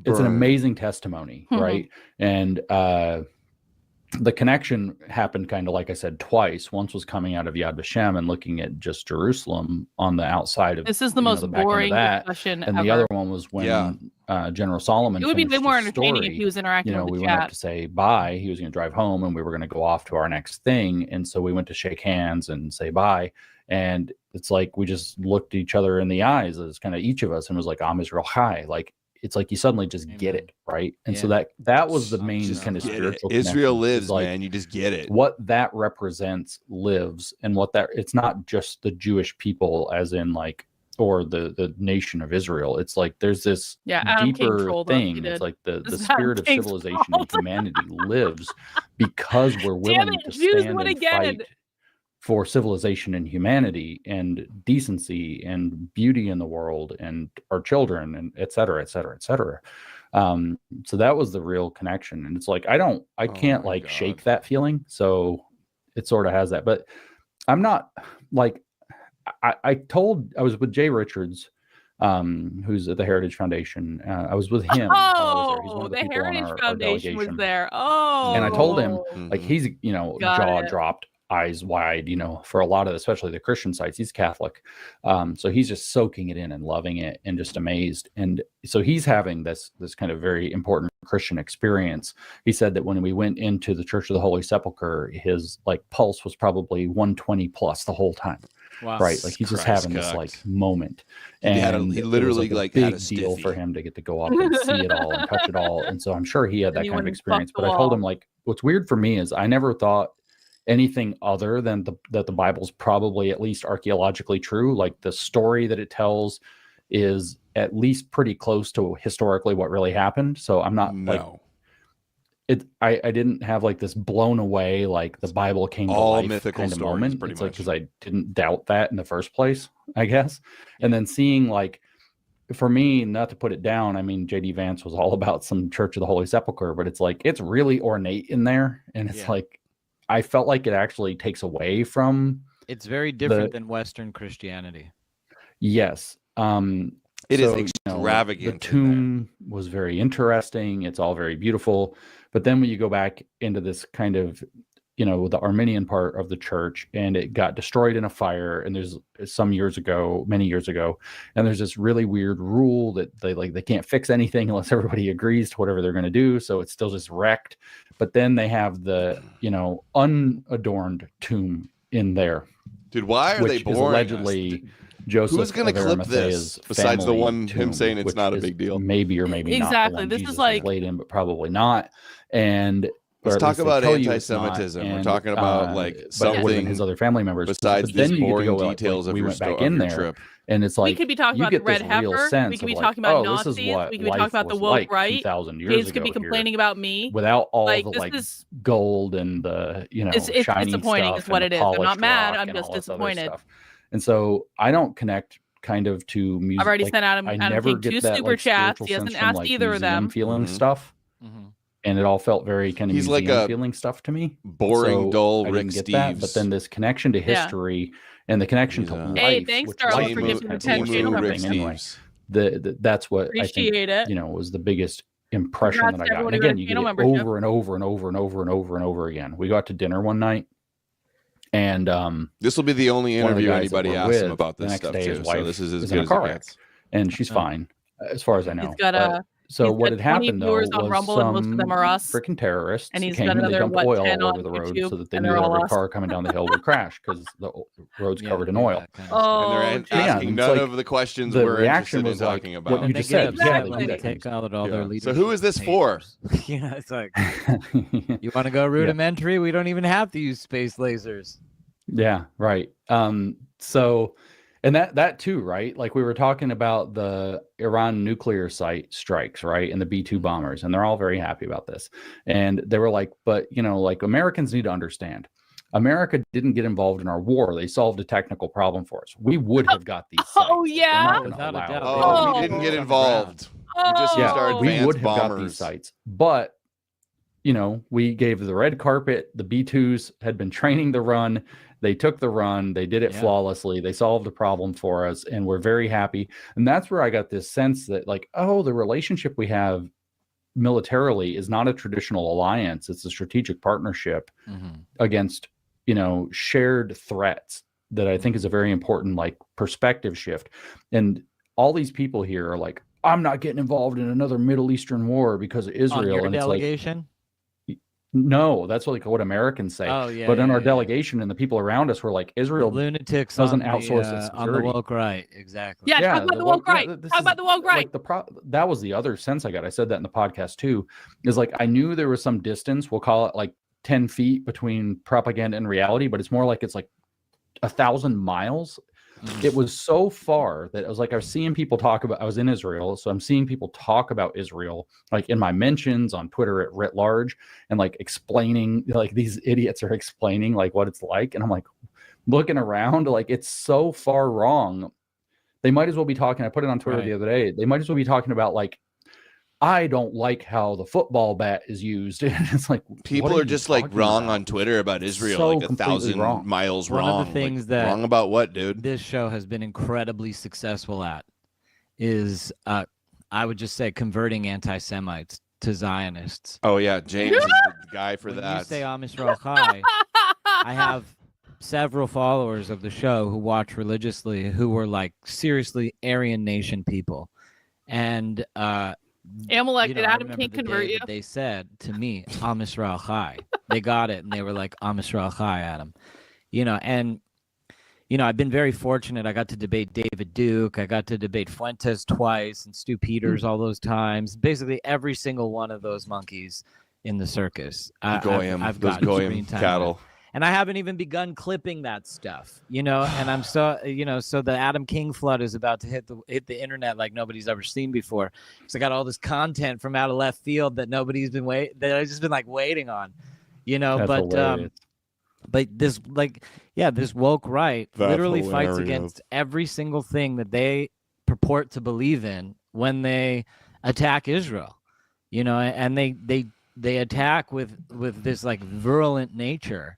Speaker 4: It's an amazing testimony, right? And the connection happened kind of, like I said, twice. Once was coming out of Yad Vashem and looking at just Jerusalem on the outside of.
Speaker 1: This is the most boring discussion
Speaker 4: and
Speaker 1: ever.
Speaker 4: the other one was when General Solomon.
Speaker 1: It would be way more entertaining if he was interacting with the
Speaker 4: we
Speaker 1: chat.
Speaker 4: went up to say bye. He was going to drive home, and we were going to go off to our next thing. And so we went to shake hands and say bye. And it's like we just looked each other in the eyes as kind of each of us, and was like, Am Yisrael Chai. Like, it's like you suddenly just get it, right? And so that was the main kind of spiritual.
Speaker 2: Israel lives, like, man. You just get it.
Speaker 4: What that represents lives, and what that, it's not just the Jewish people, as in like, or the nation of Israel. It's like there's this deeper thing. It's like the spirit of civilization and humanity lives because we're willing to stand and fight for civilization and humanity and decency and beauty in the world and our children and et cetera, et cetera, et cetera. So that was the real connection. And it's like, I can't shake that feeling. So it sort of has that, but I'm not like, I was with Jay Richards, who's at the Heritage Foundation. I was with him.
Speaker 1: The Heritage Foundation was there. Oh,
Speaker 4: and I told him, like, he's, jaw dropped. eyes wide, for a lot of, especially the Christian sites. He's Catholic. So he's just soaking it in and loving it and just amazed. And so he's having this kind of very important Christian experience. He said that when we went into the Church of the Holy Sepulchre, his pulse was probably 120 plus the whole time.
Speaker 3: Wow.
Speaker 4: Right. Like he's just having this moment. And
Speaker 2: he literally
Speaker 4: it was
Speaker 2: had
Speaker 4: big
Speaker 2: a
Speaker 4: deal
Speaker 2: stiffy
Speaker 4: for him to get to go up and see it all and touch it all. And so I'm sure he had that kind of experience. But I told him, what's weird for me is I never thought anything other than that the Bible's probably at least archaeologically true. Like the story that it tells is at least pretty close to historically what really happened. So I'm not I didn't have this blown away, the Bible came to
Speaker 2: all
Speaker 4: life
Speaker 2: mythical
Speaker 4: kind of
Speaker 2: stories,
Speaker 4: moment.
Speaker 2: pretty
Speaker 4: It's
Speaker 2: much.
Speaker 4: because I didn't doubt that in the first place, I guess. And then seeing for me, not to put it down, I mean, JD Vance was all about some Church of the Holy Sepulchre, but it's it's really ornate in there. And it's I felt like it actually takes away from.
Speaker 3: It's very different than Western Christianity.
Speaker 4: Yes.
Speaker 2: It is extravagant.
Speaker 4: The tomb was very interesting. It's all very beautiful. But then when you go back into this kind of, the Armenian part of the church, and it got destroyed in a fire, and there's many years ago, and there's this really weird rule that they can't fix anything unless everybody agrees to whatever they're going to do. So it's still just wrecked. But then they have the, unadorned tomb in there.
Speaker 2: Dude, why are they boring
Speaker 4: allegedly
Speaker 2: us?
Speaker 4: Joseph
Speaker 2: Who's going to clip this besides the one him saying it's not a big deal?
Speaker 4: Maybe or maybe
Speaker 1: exactly.
Speaker 4: not.
Speaker 1: This
Speaker 4: Jesus
Speaker 1: is
Speaker 4: laid in, but probably not. And
Speaker 2: let's talk about anti-Semitism. We're talking about something
Speaker 4: his other family members.
Speaker 2: Besides
Speaker 4: then
Speaker 2: these boring details of
Speaker 4: we
Speaker 2: your
Speaker 4: went back in there,
Speaker 2: trip.
Speaker 4: And it's
Speaker 1: we could be talking about the red heifer. We could be talking about Nazis. We could be talking about the woke right. James could be complaining about me
Speaker 4: without all the gold and the
Speaker 1: it's
Speaker 4: shiny
Speaker 1: disappointing.
Speaker 4: Stuff
Speaker 1: is what it is. I'm not mad. I'm
Speaker 4: just
Speaker 1: disappointed.
Speaker 4: And so I don't connect kind of to music.
Speaker 1: I've already sent Adam King 2 super chats. He hasn't asked either of them.
Speaker 4: Feeling stuff. And it all felt very kind of museum feeling stuff to me.
Speaker 2: Boring, dull Rick Steves.
Speaker 4: But then this connection to history and the connection to life.
Speaker 1: Hey, thanks, Darla, for giving attention.
Speaker 4: Anyway, that's what
Speaker 1: Appreciate
Speaker 4: I think was the biggest impression that I got. And again, you get it over and over and over and over and over and over again. We got to dinner one night, and
Speaker 2: this will be the only interview anybody asks him about this stuff too. So this is as good as it gets.
Speaker 4: And she's fine, as far as I know.
Speaker 1: He's got
Speaker 4: So what had happened though was
Speaker 1: on Rumble, and most of them are us.
Speaker 4: Freaking terrorists
Speaker 1: and he's
Speaker 4: came
Speaker 1: got
Speaker 4: and they
Speaker 1: another,
Speaker 4: dumped oil all over
Speaker 1: on
Speaker 4: the road
Speaker 1: YouTube,
Speaker 4: so that they
Speaker 1: and
Speaker 4: knew
Speaker 1: they're
Speaker 4: that
Speaker 1: all
Speaker 4: every
Speaker 1: us.
Speaker 4: car coming down the hill would crash because the road's covered in oil.
Speaker 1: Oh,
Speaker 2: and they're asking none of the questions
Speaker 4: the
Speaker 2: we're
Speaker 4: reaction
Speaker 2: interested
Speaker 4: was
Speaker 2: in talking about.
Speaker 4: What you just said.
Speaker 1: Exactly.
Speaker 3: Take out all their leaders.
Speaker 2: So who is this for?
Speaker 3: Yeah, it's you want to go rudimentary? We don't even have to use space lasers.
Speaker 4: Yeah, right. So, and that too, right? Like we were talking about the Iran nuclear site strikes, right? And the B-2 bombers, and they're all very happy about this. And they were like, but Americans need to understand. America didn't get involved in our war. They solved a technical problem for us. We would have got these sites.
Speaker 1: Oh, yeah?
Speaker 3: Without a doubt.
Speaker 2: We didn't get involved. We just used our advanced
Speaker 4: we would have
Speaker 2: bombers.
Speaker 4: got these sites. But, we gave the red carpet. The B-2s had been training the run. They took the run. They did it flawlessly. They solved the problem for us, and we're very happy. And that's where I got this sense that, the relationship we have militarily is not a traditional alliance. It's a strategic partnership against, shared threats that I think is a very important, perspective shift. And all these people here are like, I'm not getting involved in another Middle Eastern war because of Israel.
Speaker 3: On your
Speaker 4: and
Speaker 3: delegation?
Speaker 4: No, that's what Americans say.
Speaker 3: Oh, yeah,
Speaker 4: but in our delegation and the people around us were like, Israel
Speaker 3: lunatics
Speaker 4: doesn't
Speaker 3: on
Speaker 4: outsource its security.
Speaker 3: On the woke right, exactly.
Speaker 1: Yeah, talk about the woke right. Talk about the woke right.
Speaker 4: That was the other sense I got. I said that in the podcast too. Is I knew there was some distance. We'll call it 10 feet between propaganda and reality, but it's more like it's 1,000 miles. It was so far that I was seeing people talk about, I was in Israel. So I'm seeing people talk about Israel, in my mentions on Twitter at writ large, and explaining, these idiots are explaining what it's like. And I'm looking around, it's so far wrong. They might as well be talking. I put it on Twitter the other day. They might as well be talking about I don't like how the football bat is used. And it's
Speaker 2: people are just wrong on Twitter about Israel,
Speaker 4: so
Speaker 2: 1,000 miles wrong.
Speaker 3: One of the things that
Speaker 2: wrong about what, dude?
Speaker 3: This show has been incredibly successful at is, I would just say, converting anti-Semites to Zionists.
Speaker 2: Oh yeah, James is the guy for
Speaker 3: when
Speaker 2: that.
Speaker 3: You say Amish Rochai, I have several followers of the show who watch religiously who were like seriously Aryan Nation people, and
Speaker 1: Amalek, did
Speaker 3: I
Speaker 1: Adam
Speaker 3: remember
Speaker 1: King
Speaker 3: the
Speaker 1: convert
Speaker 3: day
Speaker 1: you?
Speaker 3: that they said to me, Am Yisrael Chai. They got it, and they were like, Am Yisrael Chai, Adam. And I've been very fortunate. I got to debate David Duke. I got to debate Fuentes twice and Stu Peters all those times. Basically, every single one of those monkeys in the circus. I've gotten screen time
Speaker 2: cattle.
Speaker 3: with. And I haven't even begun clipping that stuff, and I'm so the Adam King flood is about to hit the internet like nobody's ever seen before. So I got all this content from out of left field that nobody's been that I've just been like waiting on,
Speaker 4: That's hilarious.
Speaker 3: But this this woke right
Speaker 2: That's
Speaker 3: literally fights
Speaker 2: hilarious.
Speaker 3: against every single thing that they purport to believe in when they attack Israel, and they attack with this like virulent nature.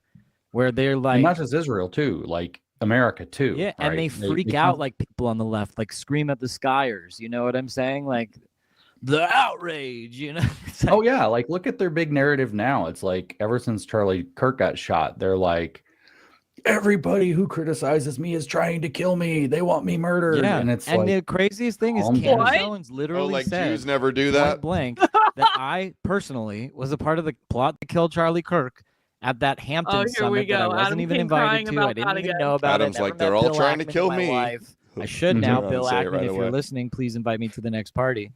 Speaker 3: Where they're like,
Speaker 4: and not just Israel too, like America too.
Speaker 3: Yeah,
Speaker 4: right?
Speaker 3: and they freak out like people on the left, like scream at the skiers. You know what I'm saying? Like the outrage. It's like,
Speaker 4: oh yeah, like look at their big narrative now. It's like ever since Charlie Kirk got shot, they're like, everybody who criticizes me is trying to kill me. They want me murdered.
Speaker 3: Yeah,
Speaker 4: and it's
Speaker 3: and
Speaker 4: like,
Speaker 3: the craziest thing is
Speaker 4: calm down.
Speaker 3: Candace Owens literally
Speaker 2: like
Speaker 3: said,
Speaker 2: Jews never do
Speaker 3: point
Speaker 2: that.
Speaker 3: blank, that I personally was a part of the plot to kill Charlie Kirk at that Hampton summit that I wasn't
Speaker 1: Adam
Speaker 3: even
Speaker 1: King
Speaker 3: invited to.
Speaker 1: crying
Speaker 3: I didn't
Speaker 1: about
Speaker 3: even
Speaker 1: that
Speaker 3: know about
Speaker 2: Adam's
Speaker 3: it. Never
Speaker 2: like, they're
Speaker 3: met
Speaker 2: all
Speaker 3: Bill
Speaker 2: trying to
Speaker 3: Ackman in
Speaker 2: kill
Speaker 3: my
Speaker 2: me.
Speaker 3: life. I should now,
Speaker 2: Mhm.
Speaker 3: Bill
Speaker 2: Say it
Speaker 3: Ackman.
Speaker 2: right
Speaker 3: If you're
Speaker 2: away.
Speaker 3: listening, please invite me to the next party.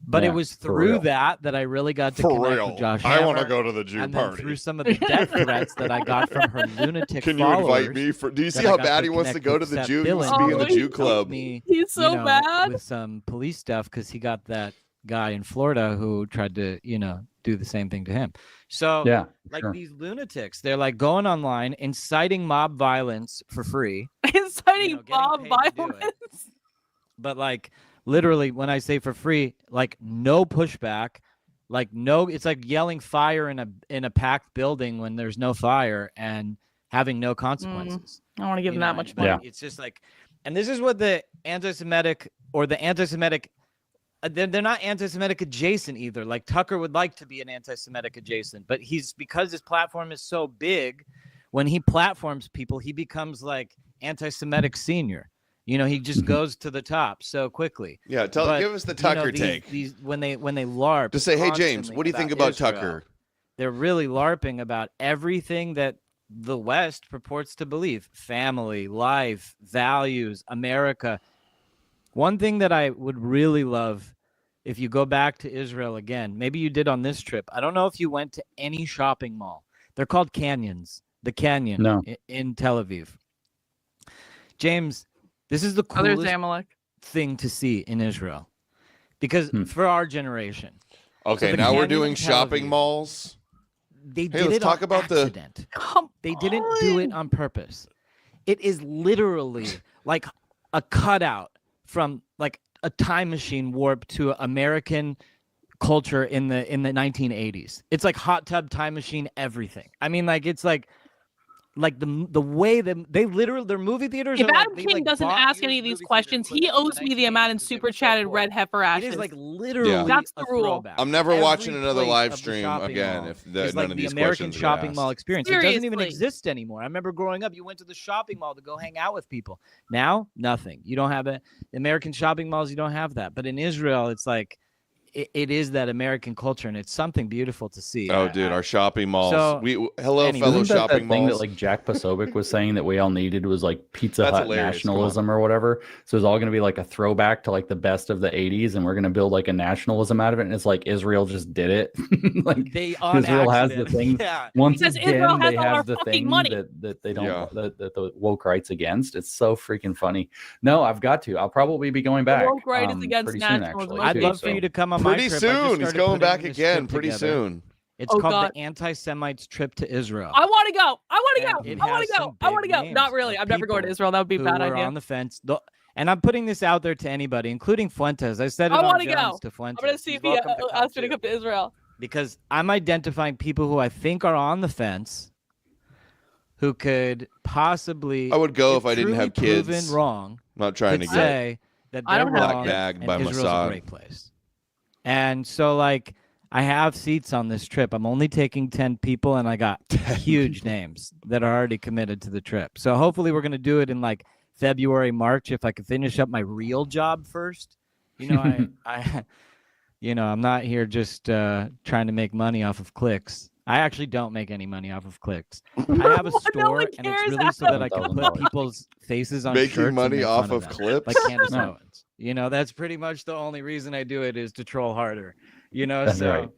Speaker 3: But
Speaker 4: Yeah,
Speaker 3: it was
Speaker 4: for
Speaker 3: through
Speaker 4: real.
Speaker 3: that I really got to
Speaker 2: For
Speaker 3: connect
Speaker 2: real.
Speaker 3: with Josh
Speaker 2: I want to
Speaker 3: Hammer,
Speaker 2: go to the Jew
Speaker 3: and then
Speaker 2: party.
Speaker 3: through some of the death threats that I got from her lunatic
Speaker 2: Can you
Speaker 3: followers.
Speaker 2: invite me? Do you see
Speaker 3: that I
Speaker 2: how
Speaker 3: got
Speaker 2: bad
Speaker 3: to
Speaker 2: he wants to
Speaker 3: connect
Speaker 2: go
Speaker 3: with
Speaker 2: to the
Speaker 3: Seth
Speaker 2: Jew? He wants
Speaker 3: Dillon,
Speaker 2: to be in the
Speaker 3: who
Speaker 2: Jew
Speaker 3: helped
Speaker 2: club.
Speaker 3: me,
Speaker 1: He's so bad.
Speaker 3: with some police stuff because he got that guy in Florida who tried to, do the same thing to him. So
Speaker 4: yeah,
Speaker 3: like
Speaker 4: sure.
Speaker 3: these lunatics, they're like going online, inciting mob violence for free.
Speaker 1: Inciting
Speaker 3: getting
Speaker 1: mob
Speaker 3: paid to do it.
Speaker 1: violence.
Speaker 3: But like literally when I say for free, like no pushback, like no, it's like yelling fire in a packed building when there's no fire and having no consequences.
Speaker 1: I don't want to give him that much
Speaker 3: and,
Speaker 1: money.
Speaker 3: like, it's just like, and this is what the anti-Semitic or the anti-Semitic, they're not anti-Semitic adjacent either. Like Tucker would like to be an anti-Semitic adjacent, but because his platform is so big, when he platforms people, he becomes like anti-Semitic senior. He just goes to the top so quickly.
Speaker 2: Yeah, give us the Tucker take.
Speaker 3: These when they LARP.
Speaker 2: To say, hey James, what do you think about
Speaker 3: Israel,
Speaker 2: Tucker?
Speaker 3: They're really LARPing about everything that the West purports to believe: family, life, values, America. One thing that I would really love, if you go back to Israel again, maybe you did on this trip. I don't know if you went to any shopping mall. They're called canyons. The Canyon in Tel Aviv. James, this is the coolest thing to see in Israel, because for our generation.
Speaker 2: Okay,
Speaker 3: so
Speaker 2: now we're
Speaker 3: Canyon
Speaker 2: doing
Speaker 3: in Tel
Speaker 2: shopping
Speaker 3: Aviv,
Speaker 2: malls.
Speaker 3: They
Speaker 2: Hey,
Speaker 3: did
Speaker 2: let's
Speaker 3: it
Speaker 2: talk
Speaker 3: on
Speaker 2: about
Speaker 3: accident. They didn't do it on purpose. It is literally like a cutout from like a time machine warped to American culture in the 1980s. It's like hot tub time machine everything. I mean, like it's like the way that their movie theaters
Speaker 1: If
Speaker 3: are
Speaker 1: Adam
Speaker 3: like,
Speaker 1: King doesn't ask any of these questions, he owes me the amount in super chat and red heifer
Speaker 3: It
Speaker 1: ashes.
Speaker 3: is like literally
Speaker 1: That's the
Speaker 3: a
Speaker 1: rule.
Speaker 3: throwback.
Speaker 2: I'm never
Speaker 3: Every
Speaker 2: watching another
Speaker 3: place
Speaker 2: live
Speaker 3: of the
Speaker 2: stream
Speaker 3: shopping
Speaker 2: again
Speaker 3: mall
Speaker 2: if
Speaker 3: is
Speaker 2: none
Speaker 3: like
Speaker 2: of
Speaker 3: the
Speaker 2: these
Speaker 3: American
Speaker 2: questions are
Speaker 3: shopping mall
Speaker 2: asked.
Speaker 3: experience. It doesn't even
Speaker 1: Seriously.
Speaker 3: exist anymore. I remember growing up, you went to the shopping mall to go hang out with people. Now, nothing. You don't have it. American shopping malls, you don't have that. But in Israel, it's like it is that American culture, and it's something beautiful to see.
Speaker 2: Oh, dude, our shopping malls.
Speaker 3: So,
Speaker 2: Hello,
Speaker 3: anyway.
Speaker 2: fellow
Speaker 4: Isn't that
Speaker 2: shopping
Speaker 4: thing that
Speaker 2: malls.
Speaker 4: like Jack Posobiec was saying that we all needed was like Pizza
Speaker 2: That's
Speaker 4: Hut
Speaker 2: hilarious.
Speaker 4: nationalism or whatever? So it's all going to be like a throwback to like the best of the 80s, and we're going to build like a nationalism out of it. And it's like Israel just did it. Like
Speaker 3: They on
Speaker 4: Israel has
Speaker 3: accident.
Speaker 4: the thing.
Speaker 3: Yeah.
Speaker 4: Once
Speaker 1: Because
Speaker 4: again,
Speaker 1: Israel has
Speaker 4: they
Speaker 1: all our
Speaker 4: have the
Speaker 1: fucking
Speaker 4: thing
Speaker 1: money.
Speaker 4: that they don't
Speaker 2: Yeah.
Speaker 4: that the woke rights against. It's so freaking funny. No, I've got to. I'll probably be going back.
Speaker 1: woke right is against
Speaker 4: pretty soon,
Speaker 1: nationalism.
Speaker 4: actually.
Speaker 3: I'd
Speaker 4: too,
Speaker 3: love for
Speaker 4: so.
Speaker 3: you to come on my
Speaker 2: Pretty
Speaker 3: trip. I just
Speaker 2: soon. He's
Speaker 3: started
Speaker 2: going back
Speaker 3: putting this
Speaker 2: again.
Speaker 3: trip
Speaker 2: Pretty
Speaker 3: together.
Speaker 2: soon.
Speaker 3: It's
Speaker 1: Oh,
Speaker 3: called
Speaker 1: God.
Speaker 3: the Anti-Semites Trip to Israel.
Speaker 1: I want to go. I want to
Speaker 3: And
Speaker 1: go.
Speaker 3: it
Speaker 1: I want
Speaker 3: has
Speaker 1: to go.
Speaker 3: some
Speaker 1: I want to
Speaker 3: big
Speaker 1: go.
Speaker 3: names
Speaker 1: Not really.
Speaker 3: of
Speaker 1: I'm never going to
Speaker 3: people
Speaker 1: Israel. That would be a
Speaker 3: who
Speaker 1: bad
Speaker 3: were
Speaker 1: idea.
Speaker 3: on the fence. And I'm putting this out there to anybody, including Fuentes. I said it
Speaker 1: I
Speaker 3: on
Speaker 1: want to
Speaker 3: Jones
Speaker 1: go.
Speaker 3: to Fuentes.
Speaker 1: I'm going to see
Speaker 3: He's
Speaker 1: if he
Speaker 3: welcome to come
Speaker 1: asks me to
Speaker 3: too.
Speaker 1: come to Israel.
Speaker 3: Because I'm identifying people who I think are on the fence, who could possibly,
Speaker 2: I would go if I didn't
Speaker 3: truly
Speaker 2: have kids.
Speaker 3: proven wrong,
Speaker 2: I'm not trying
Speaker 3: could
Speaker 2: to get
Speaker 3: say that
Speaker 1: I
Speaker 3: they're
Speaker 1: don't have
Speaker 3: wrong
Speaker 2: black bagged
Speaker 3: and
Speaker 2: by
Speaker 3: Israel's
Speaker 2: Mossad.
Speaker 3: a great place. And so, like, I have seats on this trip. I'm only taking 10 people, and I got huge names that are already committed to the trip. So hopefully we're going to do it in like February, March, if I could finish up my real job first. I I'm not here just trying to make money off of clicks. I actually don't make any money off of clicks. I have a store, and it's really so that I can put people's faces on shirts.
Speaker 2: Making money
Speaker 3: and
Speaker 2: off of clips?
Speaker 3: Like Candace Owens. That's pretty much the only reason I do it is to troll harder.
Speaker 4: That's
Speaker 3: so
Speaker 4: right.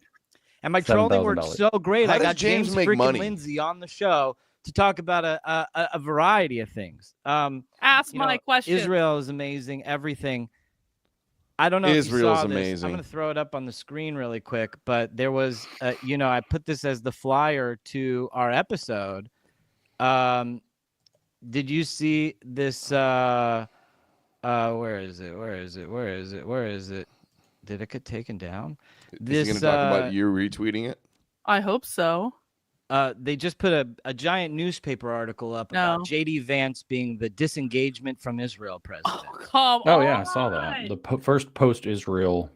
Speaker 3: And my trolling worked so great.
Speaker 2: How
Speaker 3: I got
Speaker 2: does James make
Speaker 3: freaking
Speaker 2: money?
Speaker 3: Lindsay on the show to talk about a variety of things.
Speaker 1: Ask my question.
Speaker 3: Israel is amazing. Everything. I don't know
Speaker 2: Israel's
Speaker 3: if you saw this.
Speaker 2: amazing.
Speaker 3: I'm going to throw it up on the screen really quick, but there was, I put this as the flyer to our episode. Did you see this? Where is it? Did it get taken down?
Speaker 2: Is he going to talk about you retweeting it?
Speaker 1: I hope so.
Speaker 3: They just put a giant newspaper article up about J.D. Vance being the disengagement from Israel president.
Speaker 1: Oh, come on.
Speaker 4: Yeah, I saw that. The first post-Israel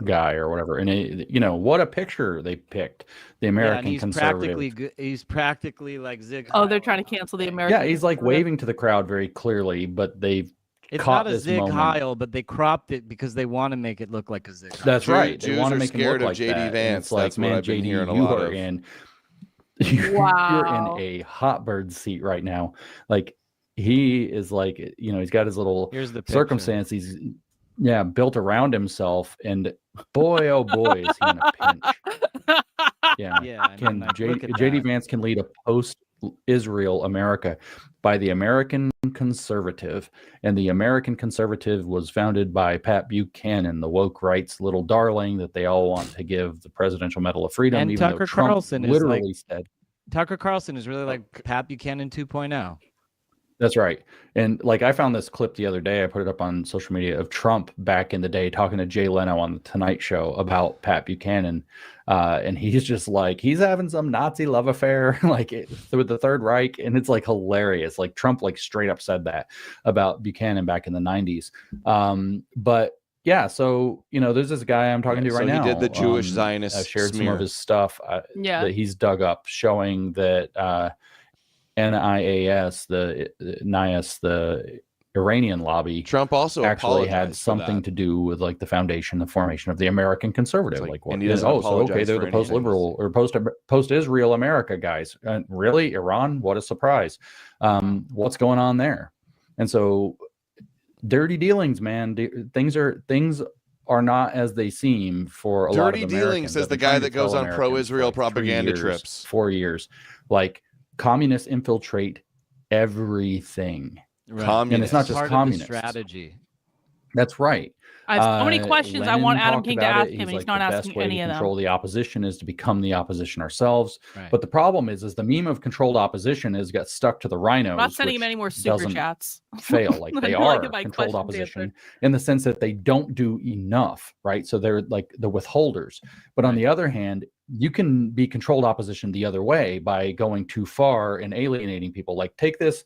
Speaker 4: guy or whatever. And, what a picture they picked. The American conservative.
Speaker 3: He's practically like Zig.
Speaker 1: Oh, they're trying to cancel the American.
Speaker 4: Yeah, he's like waving to the crowd very clearly, but they've
Speaker 3: It's
Speaker 4: caught
Speaker 3: not a
Speaker 4: this
Speaker 3: Zig
Speaker 4: moment.
Speaker 3: Heil, but they cropped it because they want to make it look like a Zig Heil.
Speaker 4: That's right. They
Speaker 2: Jews
Speaker 4: want to
Speaker 2: are
Speaker 4: make him
Speaker 2: scared
Speaker 4: look
Speaker 2: of
Speaker 4: like
Speaker 2: JD
Speaker 4: that.
Speaker 2: Vance.
Speaker 4: And it's like,
Speaker 2: That's what
Speaker 4: man,
Speaker 2: I've been
Speaker 4: JD,
Speaker 2: hearing a
Speaker 4: you
Speaker 2: lot
Speaker 4: are
Speaker 2: of.
Speaker 4: you're in a hot bird seat right now. Like he is like, he's got his little circumstance. He's built around himself, and boy, oh boy, is he in a pinch. JD Vance can lead a post-Israel America by the American Conservative, and the American Conservative was founded by Pat Buchanan, the woke rights little darling that they all want to give the Presidential Medal of Freedom.
Speaker 3: And
Speaker 4: even
Speaker 3: Tucker
Speaker 4: though Trump
Speaker 3: Carlson
Speaker 4: literally said,
Speaker 3: Tucker Carlson is really like Pat Buchanan 2.0.
Speaker 4: That's right. And like I found this clip the other day, I put it up on social media, of Trump back in the day talking to Jay Leno on the Tonight Show about Pat Buchanan. And he's just like, he's having some Nazi love affair with the Third Reich. And it's like hilarious. Like Trump like straight up said that about Buchanan back in the 90s. But yeah, so there's this guy I'm talking to right now.
Speaker 2: He did the Jewish Zionist
Speaker 4: I've shared
Speaker 2: smear.
Speaker 4: some of his stuff that he's dug up, showing that NIAS, the Iranian lobby,
Speaker 2: Trump also
Speaker 4: actually had something to do with like the formation of the American Conservative. Like what?
Speaker 2: They're
Speaker 4: the post-liberal or post-Israel America guys. Really, Iran? What a surprise! What's going on there? And so, dirty dealings, man. Things are not as they seem for a lot of Americans.
Speaker 2: Dirty dealings, says the guy that goes on pro-Israel propaganda trips.
Speaker 4: 4 years, like communists infiltrate everything.
Speaker 3: Right.
Speaker 4: And it's not just communist
Speaker 3: strategy.
Speaker 4: That's right.
Speaker 1: I have so many questions I want Adam King to ask him, and he's not asking any of them.
Speaker 4: The best way to control the opposition is to become the opposition ourselves.
Speaker 3: Right.
Speaker 4: But the problem is the meme of controlled opposition has got stuck to the rhinos.
Speaker 1: I'm not sending him any more super chats.
Speaker 4: Fail. Like they are controlled opposition in the sense that they don't do enough, right? So they're like the withholders. But on the other hand, you can be controlled opposition the other way by going too far and alienating people. Like take these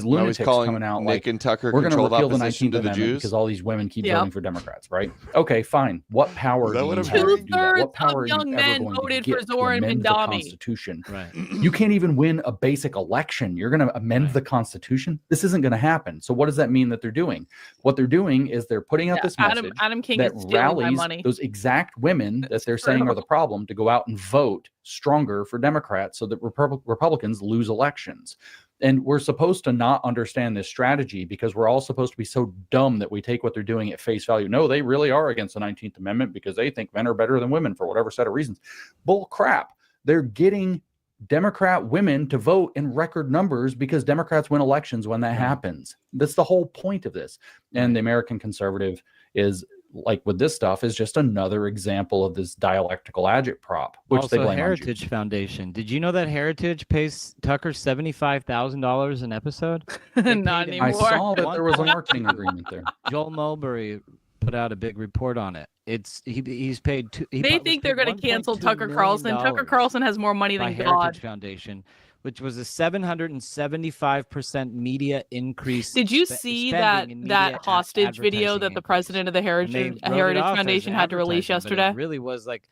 Speaker 4: lunatics coming out
Speaker 2: Nick and Tucker
Speaker 4: we're going to repeal the
Speaker 2: 19th
Speaker 4: Amendment
Speaker 2: Jews
Speaker 4: because all these women keep voting for Democrats, right? Okay, fine. What power do you have to do that? What power
Speaker 1: of young men voted for Zoran
Speaker 4: the
Speaker 1: Mandami.
Speaker 4: Constitution?
Speaker 3: Right.
Speaker 4: You can't even win a basic election. You're going to amend the Constitution? This isn't going to happen. So what does that mean that they're doing? What they're doing is they're putting out this message
Speaker 1: Adam King
Speaker 4: that
Speaker 1: is stealing my
Speaker 4: rallies
Speaker 1: money.
Speaker 4: those exact women that they're saying are the problem to go out and vote stronger for Democrats so that Republicans lose elections. And we're supposed to not understand this strategy because we're all supposed to be so dumb that we take what they're doing at face value. No, they really are against the 19th Amendment because they think men are better than women for whatever set of reasons. Bull crap. They're getting Democrat women to vote in record numbers because Democrats win elections when that happens. That's the whole point of this. And the American Conservative is, like with this stuff, is just another example of this dialectical agitprop, which
Speaker 3: also,
Speaker 4: they blame
Speaker 3: Heritage
Speaker 4: on Jews.
Speaker 3: Foundation. Did you know that Heritage pays Tucker $75,000 an episode?
Speaker 1: Not anymore.
Speaker 4: I saw that there was a marketing agreement there.
Speaker 3: Joel Mulberry put out a big report on it. He's paid.
Speaker 1: They think they're going to cancel Tucker Carlson. Tucker Carlson has more money than God.
Speaker 3: Heritage Foundation, which was a 775% media increase.
Speaker 1: Did you see that hostage video that the president of the Heritage Foundation had to release yesterday?
Speaker 3: It really was like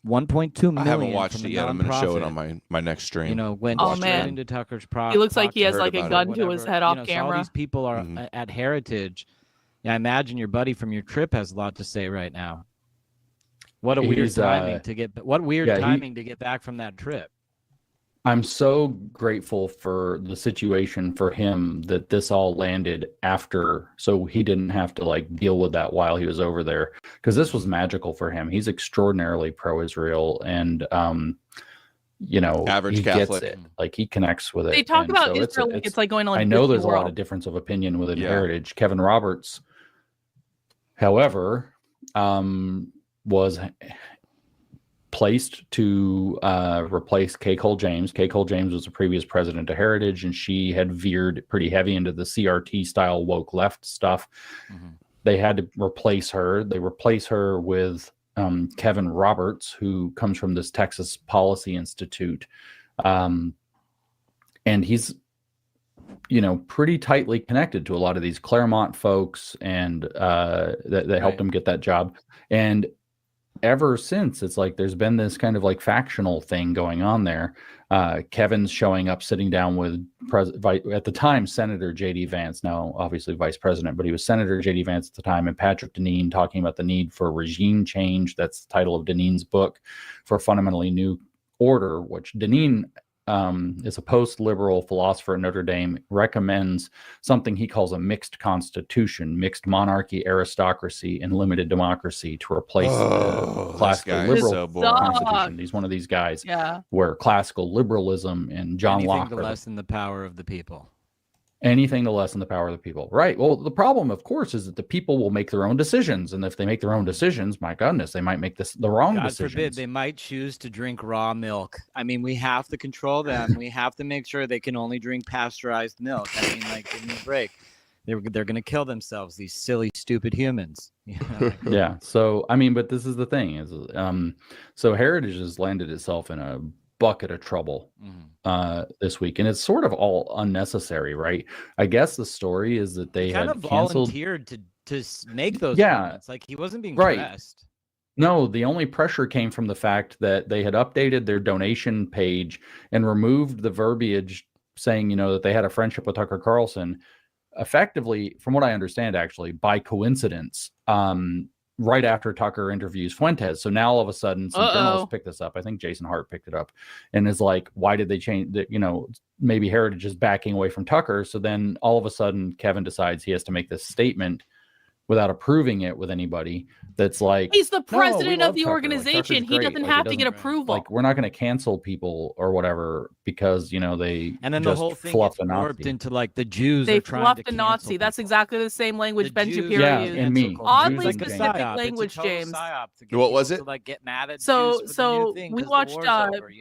Speaker 3: 1.2 million.
Speaker 2: I haven't watched
Speaker 3: from
Speaker 2: it
Speaker 3: a
Speaker 2: yet. I'm going to show it
Speaker 3: nonprofit,
Speaker 2: on my next stream.
Speaker 3: You know, went
Speaker 1: Oh,
Speaker 3: straight
Speaker 1: man.
Speaker 3: into Tucker's
Speaker 1: He looks like he has
Speaker 2: Heard
Speaker 1: like a
Speaker 2: about it.
Speaker 1: gun to his head off
Speaker 3: So all
Speaker 1: camera.
Speaker 3: these people are at Heritage. Yeah, I imagine your buddy from your trip has a lot to say right now. What a weird timing to get. What weird timing to get back from that trip.
Speaker 4: I'm so grateful for the situation for him that this all landed after, so he didn't have to like deal with that while he was over there, because this was magical for him. He's extraordinarily pro-Israel, and you know,
Speaker 2: Average
Speaker 4: he
Speaker 2: Catholic.
Speaker 4: gets it. Like he connects with it.
Speaker 1: They talk
Speaker 4: And
Speaker 1: about
Speaker 4: so
Speaker 1: Israel like it's like going to like
Speaker 4: I know
Speaker 1: Disney
Speaker 4: there's a lot
Speaker 1: World.
Speaker 4: of difference of opinion within Heritage. Kevin Roberts, however, was placed to replace Kay Cole James. Kay Cole James was the previous president of Heritage, and she had veered pretty heavy into the CRT style woke left stuff. They had to replace her. They replace her with Kevin Roberts, who comes from this Texas Policy Institute. And he's, you know, pretty tightly connected to a lot of these Claremont folks, and that helped him get that job. And ever since, it's like there's been this kind of like factional thing going on there. Kevin's showing up, sitting down with at the time Senator J.D. Vance, now obviously Vice President, but he was Senator J.D. Vance at the time, and Patrick Deneen, talking about the need for regime change. That's the title of Deneen's book, for a fundamentally new order, which Deneen is a post-liberal philosopher at Notre Dame, recommends something he calls a mixed constitution, mixed monarchy, aristocracy, and limited democracy to replace the classical liberal constitution. He's one of these guys where classical liberalism and John Locke
Speaker 3: to lessen the power of the people.
Speaker 4: Anything to lessen the power of the people. Right. Well, the problem, of course, is that the people will make their own decisions. And if they make their own decisions, my goodness, they might make the wrong decisions. God forbid,
Speaker 3: they might choose to drink raw milk. I mean, we have to control them. We have to make sure they can only drink pasteurized milk. I mean, like, give me a break. They're going to kill themselves, these silly, stupid humans.
Speaker 4: Yeah. So, I mean, but this is the thing. Is so Heritage has landed itself in a bucket of trouble this week, and it's sort of all unnecessary, right? I guess the story is that they had
Speaker 3: volunteered to make those comments. Like, he wasn't being pressed.
Speaker 4: No, the only pressure came from the fact that they had updated their donation page and removed the verbiage saying, you know, that they had a friendship with Tucker Carlson, effectively, from what I understand, actually by coincidence, right after Tucker interviews Fuentes. So now all of a sudden some journalists picked this up. I think Jason Hart picked it up and is like, why did they change that? You know, maybe Heritage is backing away from Tucker. So then all of a sudden Kevin decides he has to make this statement without approving it with anybody. That's like,
Speaker 1: he's the president of the organization. He doesn't have to get approval.
Speaker 4: Like, we're not going to cancel people or whatever because, you know, they
Speaker 3: and then the whole thing gets warped into like the Jews.
Speaker 1: They fluffed a Nazi. That's exactly the same language Ben Shapiro used.
Speaker 4: And me.
Speaker 1: Oddly specific language, James.
Speaker 2: What was it?
Speaker 3: Like, get mad at
Speaker 1: so we watched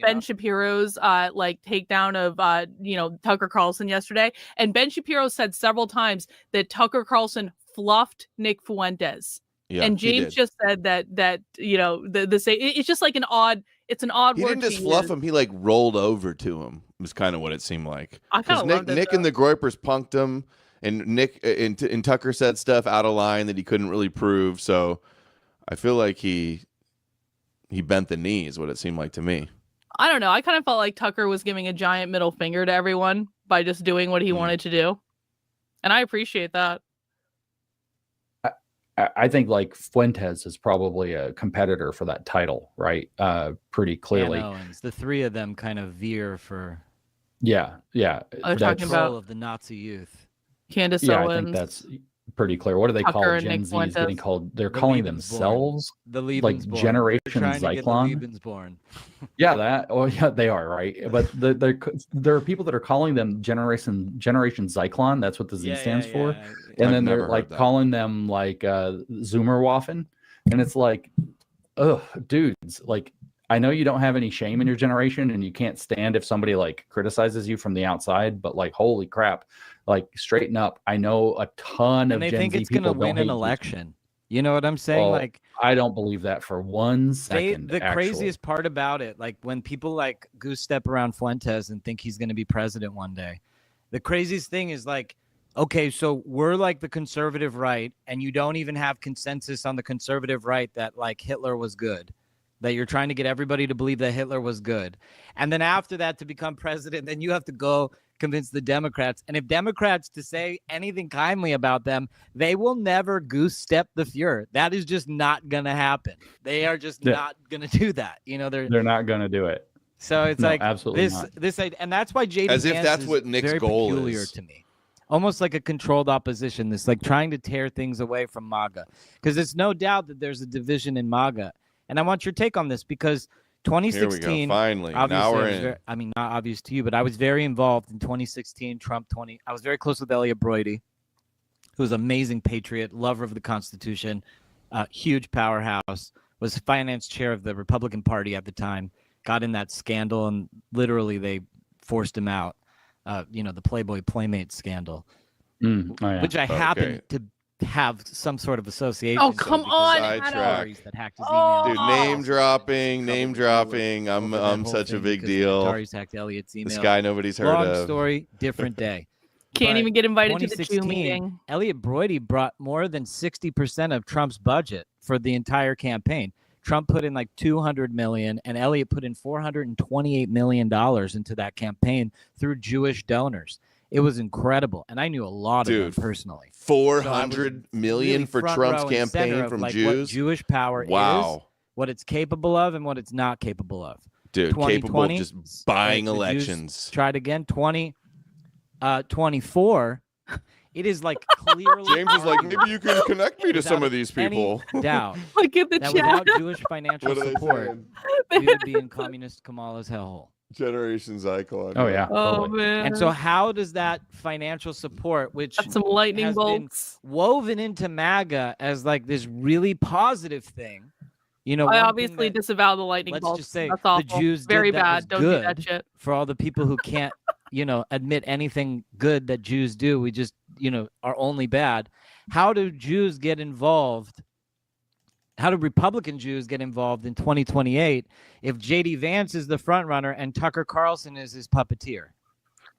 Speaker 1: Ben Shapiro's like takedown of you know, Tucker Carlson yesterday, and Ben Shapiro said several times that Tucker Carlson fluffed Nick Fuentes. Yeah, and James just said that you know, it's just like an odd word.
Speaker 2: He didn't just fluff him, he like rolled over to him. Was kind of what it seemed like.
Speaker 1: I kind of loved it.
Speaker 2: Nick and the Groypers punked him, and Nick and Tucker said stuff out of line that he couldn't really prove. So I feel like he bent the knee is what it seemed like to me.
Speaker 1: I don't know. I kind of felt like Tucker was giving a giant middle finger to everyone by just doing what he wanted to do. And I appreciate that.
Speaker 4: I think like Fuentes is probably a competitor for that title, right? Pretty clearly.
Speaker 3: Owens. The three of them kind of veer for
Speaker 4: they're
Speaker 1: talking about
Speaker 3: of the Nazi youth.
Speaker 1: Candace
Speaker 4: Owens.
Speaker 1: I
Speaker 4: think that's pretty clear. What do they call Gen Z is getting called? They're calling themselves like Generation
Speaker 3: Zyklon.
Speaker 4: Yeah, that. Oh, yeah, they are, right. But there are people that are calling them Generation Zyklon. That's what the Z stands for. And then they're like calling them like Zoomerwaffen, and it's like, ugh, dudes. Like, I know you don't have any shame in your generation, and you can't stand if somebody like criticizes you from the outside. But like, holy crap. Like, straighten up. I know a ton of Gen Z people.
Speaker 3: And they think it's going to win an election. You know what I'm saying?
Speaker 4: Well,
Speaker 3: like,
Speaker 4: I don't believe that for 1 second.
Speaker 3: The craziest part about it, like when people like goose step around Fuentes and think he's going to be president one day, the craziest thing is like, okay, so we're like the conservative right, and you don't even have consensus on the conservative right that like Hitler was good. that you're trying to get everybody to believe that Hitler was good. And then after that, to become president, then you have to go convince the Democrats. And if Democrats to say anything kindly about them, they will never goose step the Fuhrer. That is just not going to happen. They are just not going to do that. You know, they're
Speaker 4: not going to do it.
Speaker 3: So it's like
Speaker 4: absolutely
Speaker 3: this, and that's why JD
Speaker 2: as if
Speaker 3: Vance
Speaker 2: that's
Speaker 3: is
Speaker 2: what Nick's
Speaker 3: very
Speaker 2: goal
Speaker 3: peculiar
Speaker 2: is
Speaker 3: to me. Almost like a controlled opposition. This like trying to tear things away from MAGA, because there's no doubt that there's a division in MAGA. And I want your take on this because 2016.
Speaker 2: Here we go. Finally,
Speaker 3: now
Speaker 2: we're in.
Speaker 3: I mean, not obvious to you, but I was very involved in 2016 Trump 20. I was very close with Elliot Broidy, who was an amazing patriot, lover of the Constitution, huge powerhouse, was finance chair of the Republican Party at the time, got in that scandal, and literally they forced him out. The Playboy Playmate scandal, which I happen to have some sort of association.
Speaker 1: Oh, come on!
Speaker 3: That hacked his email.
Speaker 2: Dude, name dropping. I'm such a big deal.
Speaker 3: Atari's hacked Elliot's email.
Speaker 2: This guy nobody's heard
Speaker 3: Long
Speaker 2: of.
Speaker 3: story, different day.
Speaker 1: Can't even get invited to the
Speaker 3: 2016,
Speaker 1: Jew meeting.
Speaker 3: Elliot Broidy brought more than 60% of Trump's budget for the entire campaign. Trump put in like $200 million, and Elliot put in $428 million into that campaign through Jewish donors. It was incredible, and I knew a lot of them personally.
Speaker 2: 400 million for Trump's campaign from Jews.
Speaker 3: What Jewish power is, what it's capable of, and what it's not capable of.
Speaker 2: Dude, capable of just buying elections.
Speaker 3: Tried again. 2024. It is like clearly.
Speaker 2: James is like, maybe you can connect me to some of these people.
Speaker 3: Doubt.
Speaker 1: Look at the
Speaker 3: that
Speaker 1: chat.
Speaker 3: Without Jewish financial support, we would be in communist Kamala's hellhole.
Speaker 2: Generations icon.
Speaker 4: Oh yeah.
Speaker 1: Oh
Speaker 4: totally.
Speaker 1: man.
Speaker 3: And so, how does that financial support, which
Speaker 1: that's some lightning
Speaker 3: has
Speaker 1: bolts,
Speaker 3: been woven into MAGA as like this really positive thing? You know,
Speaker 1: I obviously disavow the lightning bolts.
Speaker 3: Let's just say
Speaker 1: that's awful.
Speaker 3: the Jews
Speaker 1: very
Speaker 3: did that
Speaker 1: bad.
Speaker 3: was
Speaker 1: Don't
Speaker 3: good
Speaker 1: do that shit.
Speaker 3: For all the people who can't, admit anything good that Jews do. We just, are only bad. How do Jews get involved? How do Republican Jews get involved in 2028 if JD Vance is the front runner and Tucker Carlson is his puppeteer?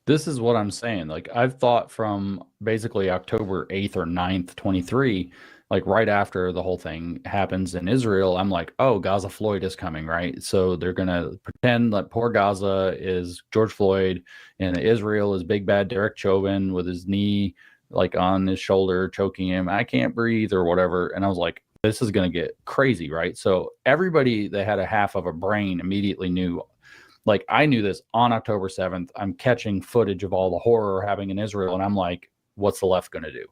Speaker 4: This is what I'm saying. Like, I've thought from basically October 8th or 9th, 23, like right after the whole thing happens in Israel, I'm like, oh, Gaza Floyd is coming, right? So they're going to pretend that poor Gaza is George Floyd and Israel is big bad Derek Chauvin with his knee like on his shoulder, choking him. I can't breathe or whatever. And I was like, this is going to get crazy, right? So everybody that had a half of a brain immediately knew, like I knew this on October 7th. I'm catching footage of all the horror happening in Israel. And I'm like, what's the left going to do?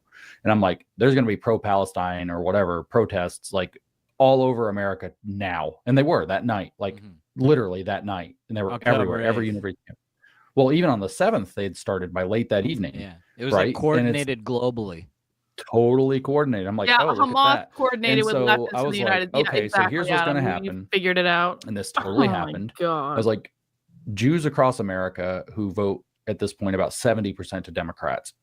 Speaker 4: And I'm like, there's going to be pro-Palestine or whatever protests like all over America now. And they were that night, like literally that night. And they were everywhere, every university. Well, even on the 7th, they'd started by late that evening.
Speaker 3: Yeah. It was like coordinated globally.
Speaker 4: Totally coordinated. I'm like,
Speaker 1: yeah,
Speaker 4: oh,
Speaker 1: Hamas coordinated with leftists in the United States.
Speaker 4: Okay,
Speaker 1: exactly,
Speaker 4: so here's what's going to happen.
Speaker 1: You figured it out.
Speaker 4: And this totally happened.
Speaker 1: God.
Speaker 4: I was like, Jews across America who vote at this point about 70% to Democrats.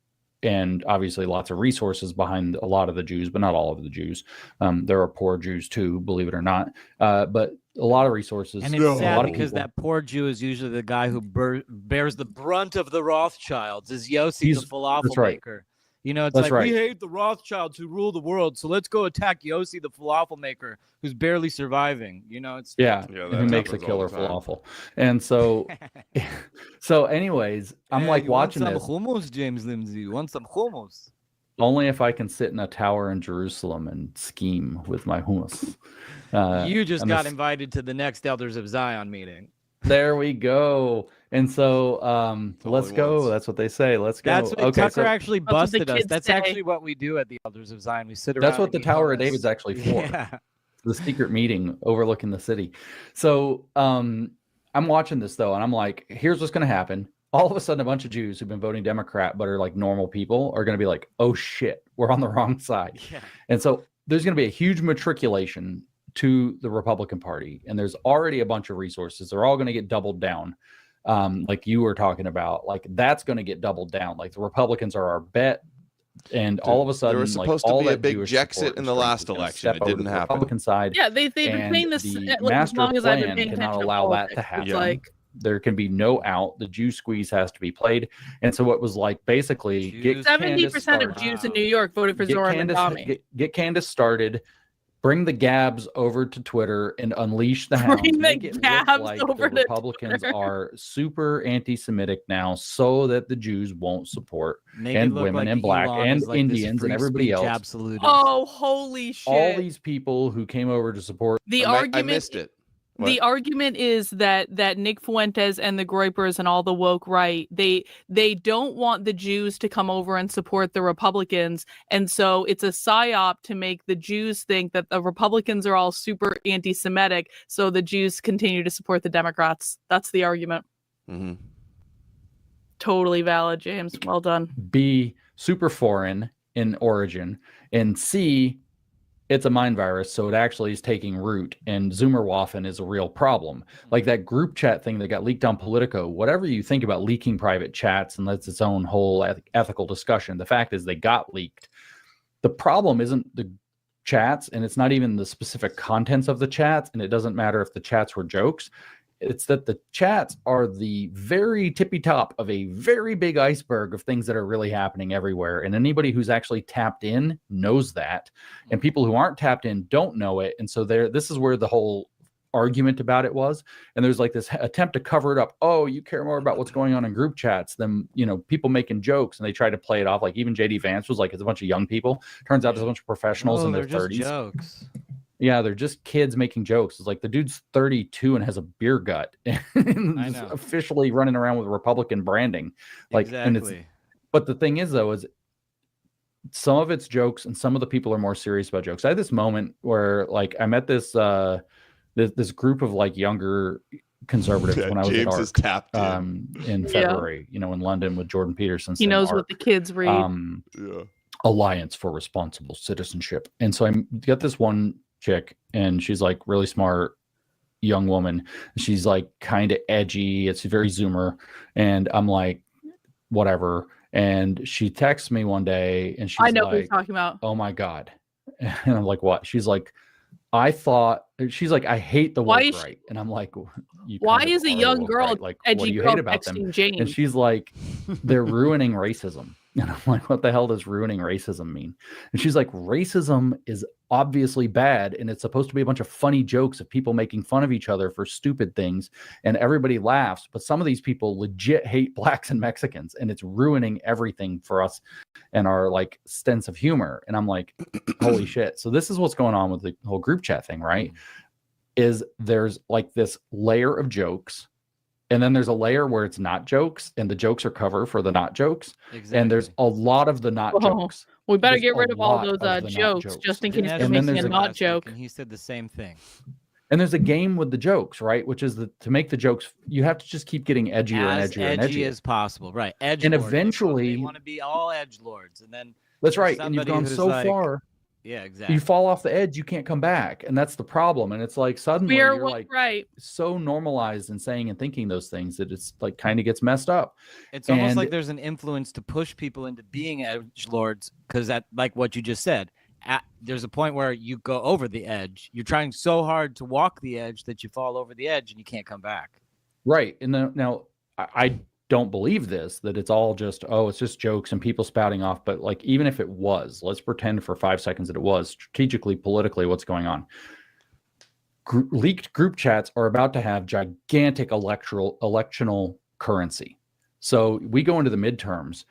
Speaker 4: And obviously lots of resources behind a lot of the Jews, but not all of the Jews. There are poor Jews too, believe it or not. But a lot of resources.
Speaker 3: And it's sad because that poor Jew is usually the guy who bears the brunt of the Rothschilds, is Yossi the falafel maker. It's like, we hate the Rothschilds who rule the world, so let's go attack Yossi the falafel maker who's barely surviving. It's
Speaker 4: who makes a killer falafel. And so anyways, I'm like watching this.
Speaker 3: Hummus, James Lindsay. You want some hummus?
Speaker 4: Only if I can sit in a tower in Jerusalem and scheme with my hummus.
Speaker 3: You just got invited to the next Elders of Zion meeting.
Speaker 4: There we go. And so let's go. That's what they say. Let's go.
Speaker 3: That's what Tucker actually busted us. That's actually what we do at the Elders of Zion. We sit around.
Speaker 4: That's what the Tower of David's actually for.
Speaker 3: Yeah.
Speaker 4: The secret meeting overlooking the city. So I'm watching this though, and I'm like, here's what's going to happen. All of a sudden, a bunch of Jews who've been voting Democrat but are like normal people are going to be like, oh shit, we're on the wrong side.
Speaker 3: Yeah.
Speaker 4: And so there's going to be a huge matriculation to the Republican Party. And there's already a bunch of resources. They're all going to get doubled down. Like you were talking about, like that's going to get doubled down. Like the Republicans are our bet. And all of a sudden,
Speaker 2: there was supposed to be a big Jexit in the last election. It didn't happen.
Speaker 4: Republican side.
Speaker 1: Yeah, they've been saying this as long as I've been paying attention.
Speaker 4: Cannot allow that to happen. There can be no out. The Jew squeeze has to be played. And so it was like basically
Speaker 1: 70% of Jews in New York voted for Zoran Mandami.
Speaker 4: Get Candace started. Bring the Gabs over to Twitter and unleash the hounds. Make it look like the Republicans are super anti-Semitic now, so that the Jews won't support and women
Speaker 3: like
Speaker 4: and black
Speaker 3: Elon
Speaker 4: and
Speaker 3: like
Speaker 4: Indians and everybody else.
Speaker 3: Absolutist.
Speaker 1: Oh, holy shit!
Speaker 4: All these people who came over to support
Speaker 2: I missed it. What?
Speaker 1: The argument is that Nick Fuentes and the Groypers and all the woke right, they don't want the Jews to come over and support the Republicans, and so it's a psyop to make the Jews think that the Republicans are all super anti-Semitic, so the Jews continue to support the Democrats. That's the argument.
Speaker 2: Mm-hmm.
Speaker 1: Totally valid, James. Well done.
Speaker 4: B, super foreign in origin, and C, it's a mind virus, so it actually is taking root, and Zoomerwaffen is a real problem. Like that group chat thing that got leaked on Politico, whatever you think about leaking private chats, and that's its own whole ethical discussion, the fact is they got leaked. The problem isn't the chats, and it's not even the specific contents of the chats, and it doesn't matter if the chats were jokes. It's that the chats are the very tippy top of a very big iceberg of things that are really happening everywhere. And anybody who's actually tapped in knows that. And people who aren't tapped in don't know it. And so this is where the whole argument about it was. And there's like this attempt to cover it up. Oh, you care more about what's going on in group chats than, people making jokes. And they try to play it off. Like even JD Vance was like, it's a bunch of young people. Turns out it's a bunch of professionals in their 30s.
Speaker 3: Jokes.
Speaker 4: Yeah, they're just kids making jokes. It's like the dude's 32 and has a beer gut and is officially running around with Republican branding. Like,
Speaker 3: exactly.
Speaker 4: But the thing is, though, is some of it's jokes and some of the people are more serious about jokes. I had this moment where, like, I met this this group of like younger conservatives when I was
Speaker 2: James
Speaker 4: at
Speaker 2: is tapped
Speaker 4: in February, in London with Jordan Peterson.
Speaker 1: He knows what the kids read.
Speaker 4: Alliance for Responsible Citizenship. And so I got this one chick, and she's like really smart young woman. She's like kind of edgy. It's very Zoomer, and I'm like, whatever. And she texts me one day, and she's
Speaker 1: I know
Speaker 4: like,
Speaker 1: what you're talking about.
Speaker 4: Oh my god. And I'm like, what? She's like, I hate the woke right. And I'm like,
Speaker 1: why is a young girl
Speaker 4: right? Like,
Speaker 1: edgy
Speaker 4: what do you
Speaker 1: girl
Speaker 4: hate about them?
Speaker 1: James?
Speaker 4: And she's like, they're ruining racism. And I'm like, what the hell does ruining racism mean? And she's like, racism is obviously bad, and it's supposed to be a bunch of funny jokes of people making fun of each other for stupid things, and everybody laughs. But some of these people legit hate blacks and Mexicans, and it's ruining everything for us and our like sense of humor. And I'm like, holy shit. So this is what's going on with the whole group chat thing, right? Is there's like this layer of jokes, and then there's a layer where it's not jokes, and the jokes are cover for the not jokes.
Speaker 3: Exactly.
Speaker 4: And there's a lot of the not jokes.
Speaker 1: We better get rid of all those jokes, just in case they're making a not joke.
Speaker 3: And he said the same thing.
Speaker 4: And there's a game with the jokes, right? Which is to make the jokes, you have to just keep getting edgier and edgier and edgier.
Speaker 3: As edgy as possible, right? Edge
Speaker 4: and
Speaker 3: lords.
Speaker 4: Eventually,
Speaker 3: they want to be all edge lords, and then
Speaker 4: that's right. And you've gone so far.
Speaker 3: Yeah, exactly.
Speaker 4: You fall off the edge, you can't come back, and that's the problem. And it's like suddenly you're like so normalized in saying and thinking those things that it's like kind of gets messed up.
Speaker 3: It's almost like there's an influence to push people into being edge lords, because that, like what you just said, there's a point where you go over the edge. You're trying so hard to walk the edge that you fall over the edge and you can't come back.
Speaker 4: Right. And now I don't believe that it's all just, it's just jokes and people spouting off. But like, even if it was, let's pretend for 5 seconds that it was strategically, politically, what's going on. Leaked group chats are about to have gigantic electional currency. So we go into the midterms,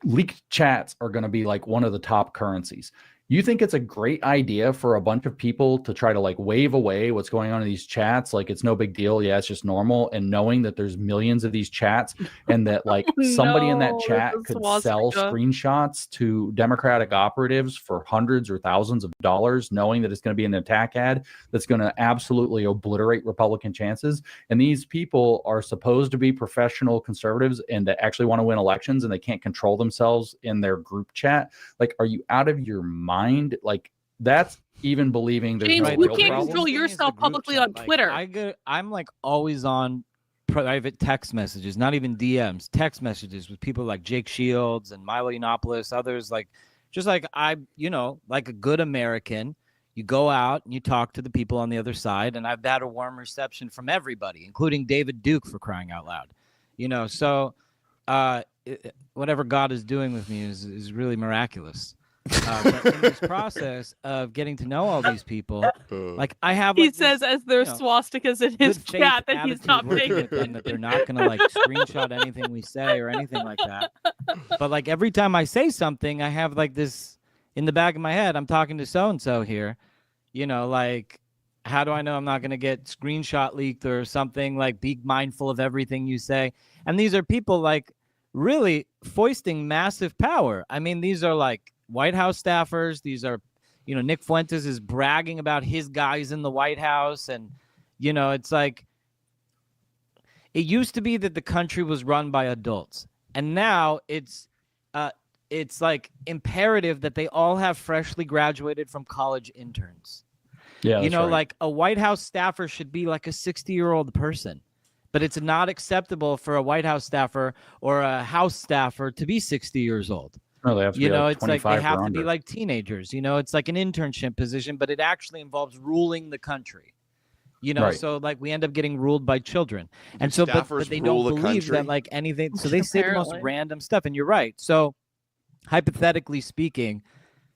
Speaker 4: leaked chats are going to be like one of the top currencies. You think it's a great idea for a bunch of people to try to like wave away what's going on in these chats? Like, it's no big deal. Yeah, it's just normal. And knowing that there's millions of these chats, and that like somebody in that chat could sell screenshots to Democratic operatives for hundreds or thousands of dollars, knowing that it's going to be an attack ad that's going to absolutely obliterate Republican chances. And these people are supposed to be professional conservatives and that actually want to win elections, and they can't control themselves in their group chat. Like, are you out of your mind? Like, that's even believing there's
Speaker 1: James,
Speaker 4: no
Speaker 1: you
Speaker 4: real
Speaker 1: can't
Speaker 4: problem.
Speaker 1: control yourself publicly on Twitter.
Speaker 3: I'm like always on private text messages, not even DMs, text messages with people like Jake Shields and Milo Yiannopoulos, others, like just like like a good American, you go out and you talk to the people on the other side, and I've had a warm reception from everybody, including David Duke, for crying out loud. So whatever God is doing with me is really miraculous. But in this process of getting to know all these people, like I have,
Speaker 1: He
Speaker 3: like,
Speaker 1: says
Speaker 3: this,
Speaker 1: as there's swastikas in his
Speaker 3: good faith
Speaker 1: chat that he's not
Speaker 3: attitude working
Speaker 1: paying
Speaker 3: with them, that they're not gonna like screenshot anything we say or anything like that. But like every time I say something, I have like this in the back of my head. I'm talking to so and so here, like, how do I know I'm not gonna get screenshot leaked or something? Like, be mindful of everything you say. And these are people like really foisting massive power. I mean, these are like White House staffers. These are, Nick Fuentes is bragging about his guys in the White House. And, it's like, it used to be that the country was run by adults. And now it's like imperative that they all have freshly graduated from college interns.
Speaker 4: Yeah, that's right.
Speaker 3: Like a White House staffer should be like a 60-year-old person. But it's not acceptable for a White House staffer or a House staffer to be 60 years old.
Speaker 4: No, they have to be like
Speaker 3: it's like they have to
Speaker 4: under.
Speaker 3: be like teenagers. It's like an internship position, but it actually involves ruling the country.
Speaker 4: Right.
Speaker 3: So like we end up getting ruled by children. And so, but they don't believe that like anything. So they say the most random stuff. And you're right. So hypothetically speaking,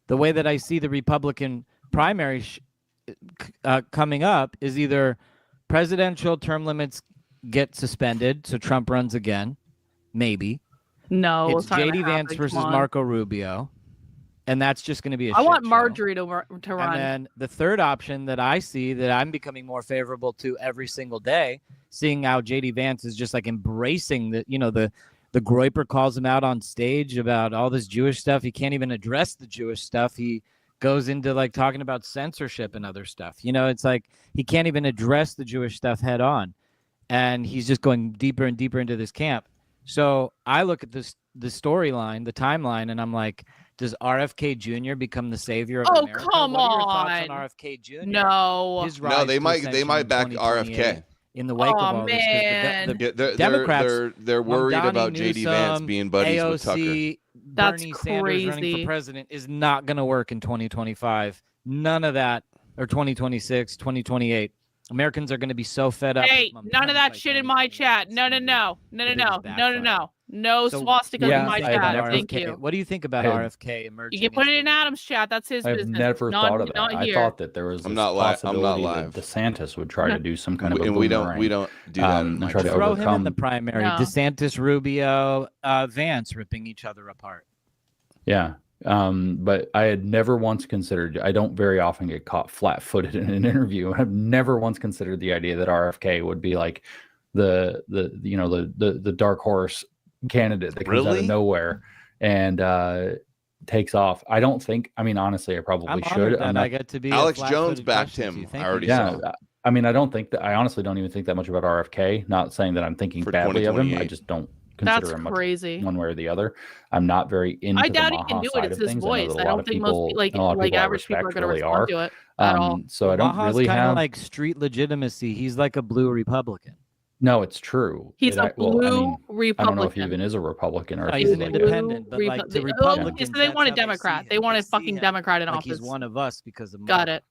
Speaker 3: the way that I see the Republican primary coming up is either presidential term limits get suspended, so Trump runs again, maybe.
Speaker 1: No,
Speaker 3: it's JD Vance versus Marco Rubio, and that's just going to be a
Speaker 1: I want
Speaker 3: shit
Speaker 1: Marjorie
Speaker 3: show.
Speaker 1: to run.
Speaker 3: And then the third option that I see that I'm becoming more favorable to every single day, seeing how JD Vance is just like embracing the Groyper calls him out on stage about all this Jewish stuff. He can't even address the Jewish stuff. He goes into like talking about censorship and other stuff. It's like he can't even address the Jewish stuff head on. And he's just going deeper and deeper into this camp. So I look at the storyline, the timeline, and I'm like, does RFK Jr. become the savior of America?
Speaker 1: Come
Speaker 3: what are your thoughts on RFK Jr.?
Speaker 1: No.
Speaker 3: His rise
Speaker 2: they might back RFK
Speaker 3: in the wake of all
Speaker 1: man.
Speaker 3: this. The Democrats,
Speaker 2: they're worried about
Speaker 3: Newsom,
Speaker 2: JD Vance being buddies
Speaker 3: AOC,
Speaker 2: with Tucker.
Speaker 1: That's
Speaker 3: Bernie
Speaker 1: crazy.
Speaker 3: Sanders running for president is not going to work in 2025. None of that, or 2026, 2028. Americans are going to be so fed up.
Speaker 1: Hey, none of that shit in my chat. No. No swastikas in my chat. Thank you.
Speaker 3: What do you think about RFK emerging?
Speaker 1: You can put it in Adam's chat. That's his business.
Speaker 4: I've never thought of that. I thought that there was
Speaker 2: I'm
Speaker 4: this
Speaker 2: not
Speaker 4: possibility
Speaker 2: live.
Speaker 4: that DeSantis would try to do some kind of a
Speaker 2: and we don't do that.
Speaker 4: and try to
Speaker 3: throw
Speaker 4: overcome.
Speaker 3: him in the primary. No. DeSantis, Rubio, Vance ripping each other apart.
Speaker 4: Yeah. But I had never once considered, I don't very often get caught flat-footed in an interview. I've never once considered the idea that RFK would be like the dark horse candidate that comes out of nowhere and takes off. I don't think, honestly, I probably should.
Speaker 3: I get to be
Speaker 2: Alex Jones backed him. I already saw.
Speaker 4: I honestly don't even think that much about RFK. Not saying that I'm thinking badly of him. I just don't consider him
Speaker 1: crazy.
Speaker 4: One way or the other. I'm not very into
Speaker 1: I doubt
Speaker 4: the
Speaker 1: he can do
Speaker 4: Maha
Speaker 1: it. It's
Speaker 4: side of
Speaker 1: his
Speaker 4: things.
Speaker 1: voice. I don't think most like average people are going to respond to it at all.
Speaker 4: So I don't
Speaker 3: Maha's
Speaker 4: really
Speaker 3: kind
Speaker 4: have
Speaker 3: of like street legitimacy. He's like a blue Republican.
Speaker 4: No, it's true.
Speaker 1: He's a blue Republican.
Speaker 4: I don't know if he even is a Republican or if
Speaker 3: he's an independent. But like the Republicans,
Speaker 1: so they want a Democrat. They want a fucking Democrat in office.
Speaker 3: He's one of us because of
Speaker 1: Got it.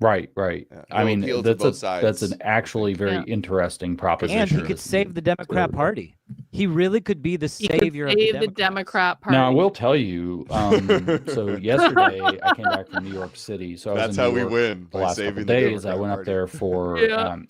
Speaker 4: Right.
Speaker 2: Yeah,
Speaker 4: that's an actually very interesting proposition.
Speaker 3: And he could save the Democrat Party. He really could be the savior of
Speaker 1: the Democrat Party.
Speaker 4: Now, I will tell you, so yesterday I came back from New York City. So
Speaker 2: that's
Speaker 4: I was
Speaker 2: how
Speaker 4: in New
Speaker 2: we
Speaker 4: York
Speaker 2: win.
Speaker 4: The last couple days, I went up there for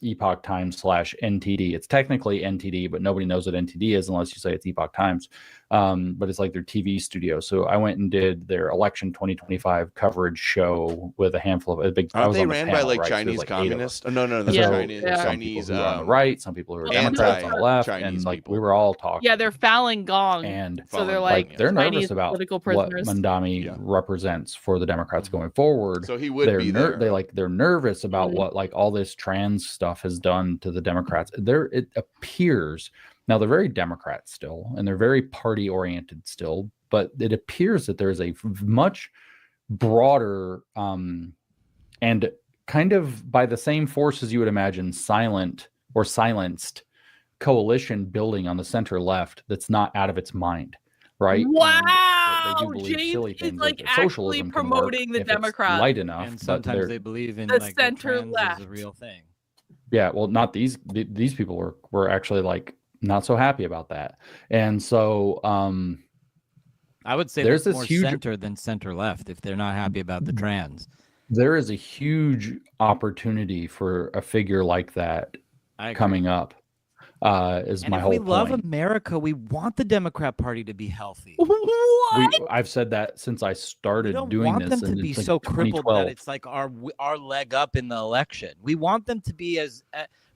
Speaker 4: Epoch Times /NTD. It's technically NTD, but nobody knows what NTD is unless you say it's Epoch Times. But it's like their TV studio. So I went and did their election 2025 coverage show with a handful of big.
Speaker 2: Aren't they ran by like Chinese communists? No, that's Chinese.
Speaker 4: Some people who are on the right, some people who are Democrats on the left, and like we were all talking.
Speaker 1: Yeah, they're Falun Gong,
Speaker 4: and
Speaker 1: so they're like
Speaker 4: they're
Speaker 1: Chinese
Speaker 4: nervous about
Speaker 1: what
Speaker 4: Mandami represents for the Democrats going forward.
Speaker 2: So he would be there.
Speaker 4: They're nervous about what like all this trans stuff has done to the Democrats. It appears. Now, they're very Democrat still, and they're very party-oriented still, but it appears that there's a much broader and kind of by the same forces you would imagine silent or silenced coalition building on the center left that's not out of its mind, right?
Speaker 1: Wow! James is like actually promoting the Democrats.
Speaker 4: Light enough,
Speaker 3: and sometimes they believe in
Speaker 1: the
Speaker 3: like
Speaker 1: center
Speaker 3: the
Speaker 1: left
Speaker 3: is a real thing.
Speaker 4: Yeah, well, not these people were actually like not so happy about that. And so
Speaker 3: I would say
Speaker 4: there's
Speaker 3: that's
Speaker 4: this
Speaker 3: more
Speaker 4: huge
Speaker 3: center than center left if they're not happy about the trans.
Speaker 4: There is a huge opportunity for a figure like that coming up. Is my whole point.
Speaker 3: We love America. We want the Democrat Party to be healthy.
Speaker 4: I've said that since I started doing this.
Speaker 3: We don't want them to be so crippled that it's like our leg up in the election. We want them to be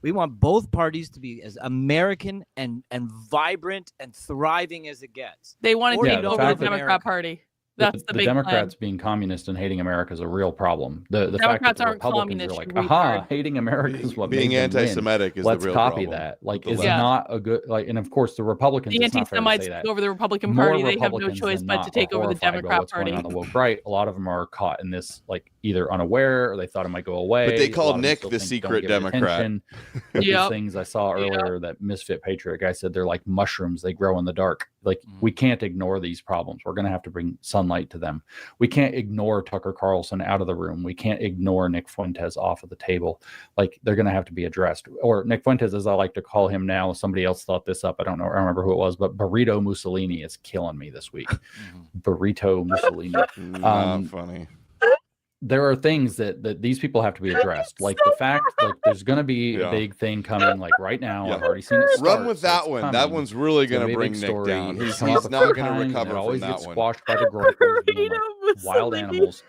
Speaker 3: we want both parties to be as American and vibrant and thriving as it gets.
Speaker 1: They want to take over the Democrat Party. That's the big
Speaker 4: Democrats
Speaker 1: plan.
Speaker 4: being communist and hating America is a real problem. The fact that the
Speaker 1: aren't
Speaker 4: Republicans are like, aha, hating America is what
Speaker 2: being
Speaker 4: made them
Speaker 2: anti-Semitic
Speaker 4: win.
Speaker 2: is
Speaker 4: Let's
Speaker 2: the real
Speaker 4: copy
Speaker 2: problem.
Speaker 4: that. Like, it's not a good and of course the Republicans.
Speaker 1: The anti-Semites take over the Republican Party. They have no choice but to take over the Democrat Party.
Speaker 4: On the woke right, a lot of them are caught in this, like either unaware or they thought it might go away.
Speaker 2: But they called Nick the secret Democrat.
Speaker 4: These things I saw earlier, that Misfit Patriot guy said they're like mushrooms. They grow in the dark. Like we can't ignore these problems. We're going to have to bring sunlight to them. We can't ignore Tucker Carlson out of the room. We can't ignore Nick Fuentes off of the table. Like they're going to have to be addressed. Or Nick Fuentes, as I like to call him now. Somebody else thought this up. I don't know. I don't remember who it was, but Burrito Mussolini is killing me this week. Burrito Mussolini.
Speaker 2: Funny.
Speaker 4: There are things that these people have to be addressed. Like the fact, like there's going to be a big thing coming. Like right now, I've already seen it start.
Speaker 2: Run with that one. That one's really going to bring Nick down. He's not going to recover from
Speaker 4: always
Speaker 2: that
Speaker 4: gets
Speaker 2: one.
Speaker 4: Squashed by the gropers, being like wild animals.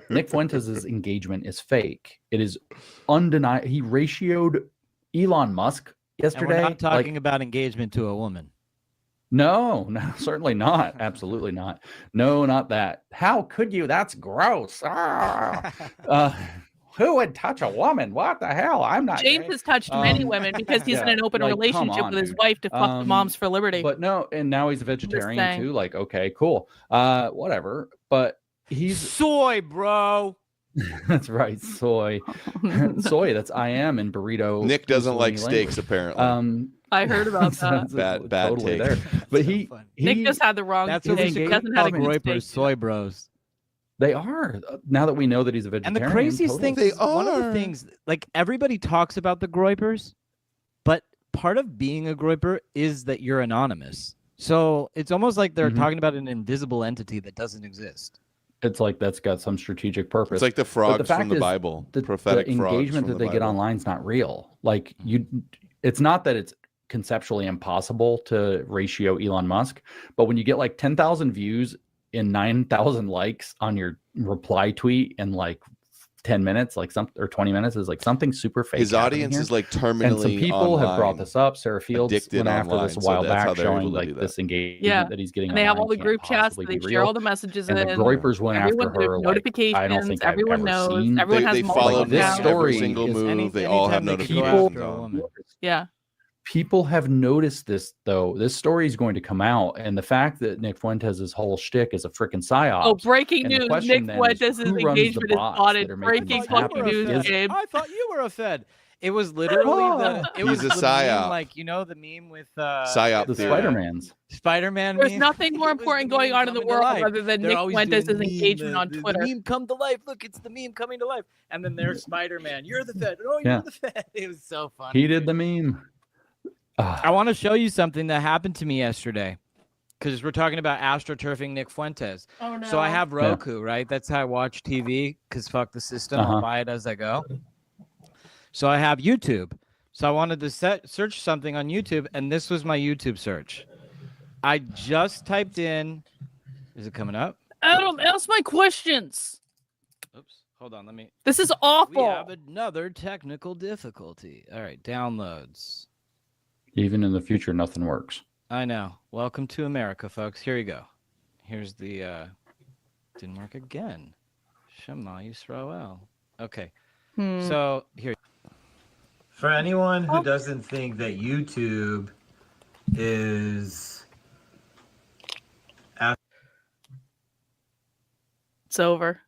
Speaker 4: Nick Fuentes' engagement is fake. It is undeniable. He ratioed Elon Musk yesterday.
Speaker 3: And we're not talking about engagement to a woman.
Speaker 4: No, certainly not. Absolutely not. No, not that. How could you? That's gross. Who would touch a woman? What the hell? I'm not.
Speaker 1: James has touched many women because he's in an open relationship with his wife to fuck the Moms for Liberty.
Speaker 4: But no, and now he's a vegetarian too. Like, okay, cool. Whatever. But he's
Speaker 3: soy, bro.
Speaker 4: That's right, soy. Soy. That's I am in burrito.
Speaker 2: Nick doesn't like steaks, apparently.
Speaker 1: I heard about that.
Speaker 2: bad
Speaker 4: totally
Speaker 2: take.
Speaker 4: there. But he
Speaker 1: Nick just had the wrong.
Speaker 3: That's what he doesn't have a good soy bros.
Speaker 4: They are, now that we know that he's a vegetarian.
Speaker 3: And the craziest thing is one of the things, like everybody talks about the groypers, but part of being a groyper is that you're anonymous. So it's almost like they're talking about an invisible entity that doesn't exist.
Speaker 4: It's like that's got some strategic purpose.
Speaker 2: It's like the frogs from the Bible.
Speaker 4: The
Speaker 2: prophetic
Speaker 4: engagement that they get online is not real. Like it's not that it's conceptually impossible to ratio Elon Musk, but when you get like 10,000 views and 9,000 likes on your reply tweet in like 10 minutes, like or 20 minutes, is like something super fake.
Speaker 2: His audience is like terminally.
Speaker 4: And some people have brought this up. Sarah Fields went after this a while back, showing like this engagement that he's getting.
Speaker 1: And they have all the group chats. They share all the messages.
Speaker 4: And the groypers went after her.
Speaker 1: Notifications.
Speaker 4: I don't think
Speaker 1: everyone
Speaker 4: I've ever
Speaker 1: knows.
Speaker 4: seen.
Speaker 1: Everyone has
Speaker 2: they follow
Speaker 4: this story.
Speaker 2: Every single move. They all have notifications on.
Speaker 1: Yeah.
Speaker 4: People have noticed this, though. This story is going to come out, and the fact that Nick Fuentes' whole shtick is a freaking psyop.
Speaker 1: Oh, breaking news! Nick Fuentes' engagement is spotted. Breaking fucking news, Gabe.
Speaker 3: I thought you were a Fed. It was literally
Speaker 2: He's a psyop.
Speaker 3: Meme, like the meme with
Speaker 2: psyop
Speaker 4: the Spider-Mans.
Speaker 3: Spider-Man.
Speaker 1: There's nothing more important going on in the world other than Nick Fuentes' engagement on Twitter.
Speaker 3: The meme come to life. Look, it's the meme coming to life. And then there's Spider-Man. You're the Fed. Oh, you're the Fed. It was so funny.
Speaker 4: He did the meme.
Speaker 3: I want to show you something that happened to me yesterday, because we're talking about astroturfing Nick Fuentes.
Speaker 1: Oh, no.
Speaker 3: So I have Roku, right? That's how I watch TV, because fuck the system. I'll buy it as I go. So I have YouTube. So I wanted to search something on YouTube, and this was my YouTube search. I just typed in. Is it coming up?
Speaker 1: Adam, ask my questions.
Speaker 3: Oops. Hold on. Let me.
Speaker 1: This is awful.
Speaker 3: We have another technical difficulty. All right. Downloads.
Speaker 4: Even in the future, nothing works.
Speaker 3: I know. Welcome to America, folks. Here you go. Here's the didn't work again. Shema Yisrael. Okay. So here.
Speaker 6: For anyone who doesn't think that YouTube is
Speaker 1: It's over.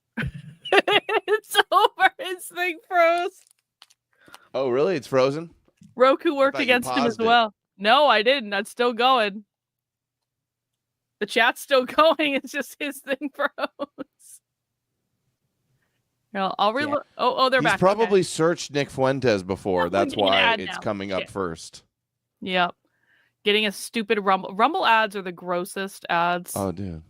Speaker 1: It's over. His thing froze.
Speaker 2: Oh, really? It's frozen?
Speaker 1: Roku worked against him as well. No, I didn't. That's still going. The chat's still going. It's just his thing froze. I'll reload. Oh, they're back.
Speaker 2: He's probably searched Nick Fuentes before. That's why it's coming up first.
Speaker 1: Yep. Getting a stupid Rumble. Rumble ads are the grossest ads.
Speaker 2: Oh, dude.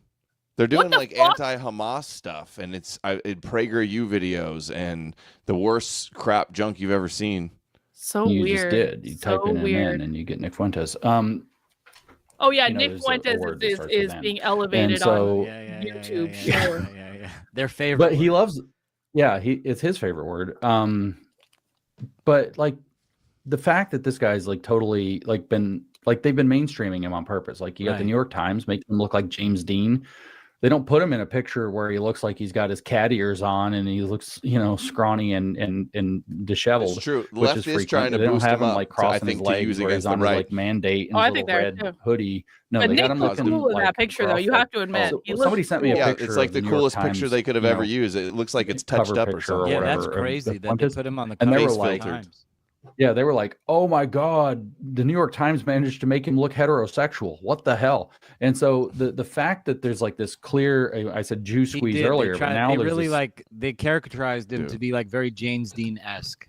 Speaker 2: They're doing like anti-Hamas stuff, and it's PragerU videos and the worst crap junk you've ever seen.
Speaker 1: So
Speaker 4: you
Speaker 1: weird.
Speaker 4: Just did. You type in weird. And you get Nick Fuentes.
Speaker 1: Oh yeah, Nick Fuentes is being elevated on YouTube.
Speaker 3: Yeah. Their favorite.
Speaker 4: But he loves. Yeah, it's his favorite word. But like the fact that this guy's like totally like they've been mainstreaming him on purpose. Like you got the New York Times making him look like James Dean. They don't put him in a picture where he looks like he's got his cat ears on and he looks, scrawny and disheveled.
Speaker 2: It's true.
Speaker 4: Which
Speaker 2: Left is trying to
Speaker 4: they don't
Speaker 2: boost
Speaker 4: have
Speaker 2: him
Speaker 4: him like crossing his legs where he's on his like mandate and his little red hoodie. No,
Speaker 1: but
Speaker 4: they got
Speaker 1: Nick
Speaker 4: him
Speaker 1: looks
Speaker 4: looking
Speaker 1: cool in
Speaker 4: like
Speaker 1: that picture, though. You have to admit.
Speaker 4: Somebody sent me a picture.
Speaker 2: It's like the coolest picture they could have ever used. It looks like it's touched up or something.
Speaker 3: Yeah, that's crazy that they put him on the cover.
Speaker 4: And they were like, yeah, they were like, oh my God, the New York Times managed to make him look heterosexual. What the hell? And so the fact that there's like this clear, I said Jew squeeze earlier, but now
Speaker 3: they really they characterized him to be like very James Dean-esque.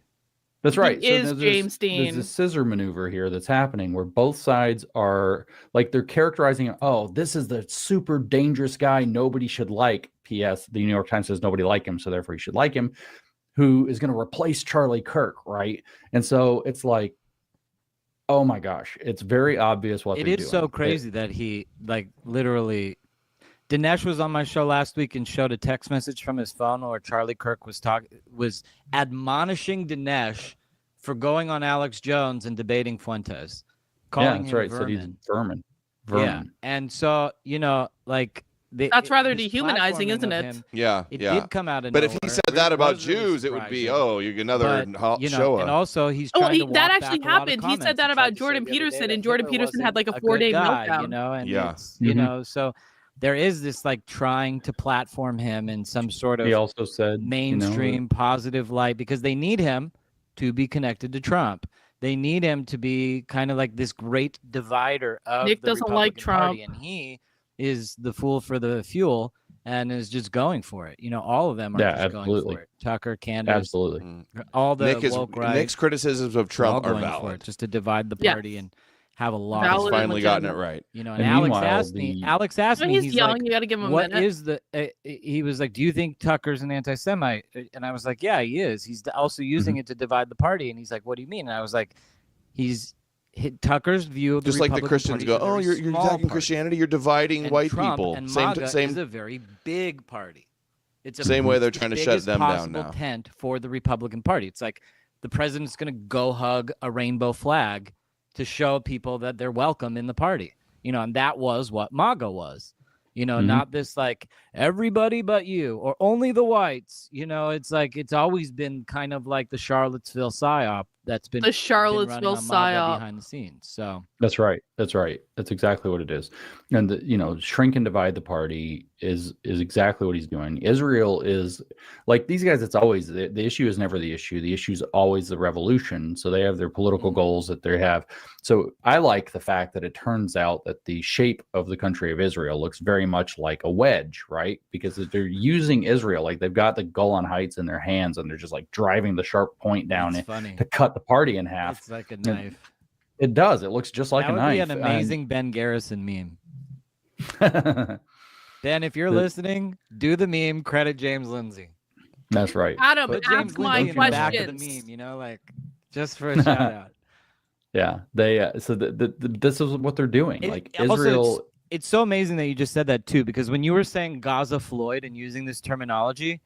Speaker 4: That's right.
Speaker 1: He is James Dean.
Speaker 4: There's a scissor maneuver here that's happening where both sides are like they're characterizing, oh, this is the super dangerous guy nobody should like. P.S. The New York Times says nobody like him, so therefore you should like him. Who is going to replace Charlie Kirk, right? And so it's like, oh my gosh, it's very obvious what they're doing.
Speaker 3: It is so crazy that he, like, literally, Dinesh was on my show last week and showed a text message from his phone where Charlie Kirk was admonishing Dinesh for going on Alex Jones and debating Fuentes, calling him vermin.
Speaker 4: So he's vermin.
Speaker 3: Yeah, and so
Speaker 1: that's rather dehumanizing, isn't it?
Speaker 3: Him,
Speaker 2: yeah,
Speaker 3: it did come out of
Speaker 2: But
Speaker 3: nowhere.
Speaker 2: if he said that about Jews, it would be, you're another show.
Speaker 3: And also, he's trying to walk
Speaker 1: that
Speaker 3: back
Speaker 1: actually
Speaker 3: a lot of
Speaker 1: happened. He said that about Jordan Peterson, and Jordan Peterson had like a 4-day meltdown.
Speaker 3: And so there is this like trying to platform him in some sort of
Speaker 4: he also said
Speaker 3: mainstream positive light because they need him to be connected to Trump. They need him to be kind of like this great divider of
Speaker 1: Nick
Speaker 3: the
Speaker 1: doesn't
Speaker 3: Republican
Speaker 1: like Trump,
Speaker 3: Party, and he is the fool for the fuel and is just going for it. All of them are just going for it. Tucker, Candace,
Speaker 4: absolutely.
Speaker 3: All the
Speaker 2: Nick's criticisms of Trump are
Speaker 3: valid
Speaker 2: for it,
Speaker 3: just to divide the party and have a lot.
Speaker 2: He's finally gotten it right.
Speaker 3: And Alex asked me,
Speaker 1: he's young. You got to give him a minute.
Speaker 3: What is the? He was like, "Do you think Tucker's an anti-Semite?" And I was like, "Yeah, he is. He's also using it to divide the party." And he's like, "What do you mean?" And I was like, Tucker's view of the
Speaker 2: just like the Christians go, "Oh, you're attacking Christianity. You're dividing white people."
Speaker 3: And MAGA is a very big party. It's
Speaker 2: same way they're trying to shut them down now.
Speaker 3: Tent for the Republican Party. It's like the president's going to go hug a rainbow flag to show people that they're welcome in the party. And that was what MAGA was. Not this like everybody but you or only the whites. It's like it's always been kind of like the Charlottesville psyop that's been
Speaker 1: the Charlottesville psyop
Speaker 3: behind the scenes. So
Speaker 4: that's right. That's exactly what it is. And shrink and divide the party is exactly what he's doing. Israel is like these guys. It's always the issue is never the issue. The issue is always the revolution. So they have their political goals that they have. So I like the fact that it turns out that the shape of the country of Israel looks very much like a wedge, right? Because they're using Israel, like they've got the Golan Heights in their hands and they're just like driving the sharp point down to cut the party in half.
Speaker 3: It's like a knife.
Speaker 4: It does. It looks just like a knife.
Speaker 3: That would be an amazing Ben Garrison meme. Ben, if you're listening, do the meme. Credit James Lindsay.
Speaker 4: That's right.
Speaker 1: Adam, ask my questions.
Speaker 3: The meme, like just for a shout out.
Speaker 4: Yeah, they. So this is what they're doing. Like Israel.
Speaker 3: Also, it's so amazing that you just said that too, because when you were saying Gaza Floyd and using this terminology,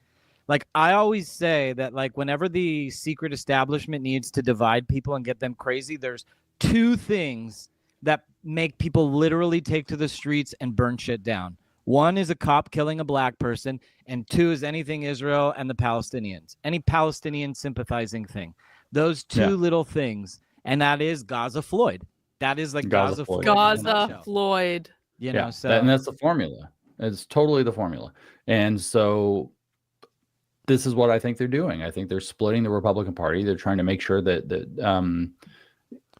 Speaker 3: like I always say that like whenever the secret establishment needs to divide people and get them crazy, there's two things that make people literally take to the streets and burn shit down. One is a cop killing a black person, and two is anything Israel and the Palestinians, any Palestinian sympathizing thing. Those two little things, and that is Gaza Floyd. That is like Gaza Floyd.
Speaker 1: Gaza Floyd.
Speaker 3: You know, so
Speaker 4: and that's the formula. It's totally the formula. And so this is what I think they're doing. I think they're splitting the Republican Party. They're trying to make sure that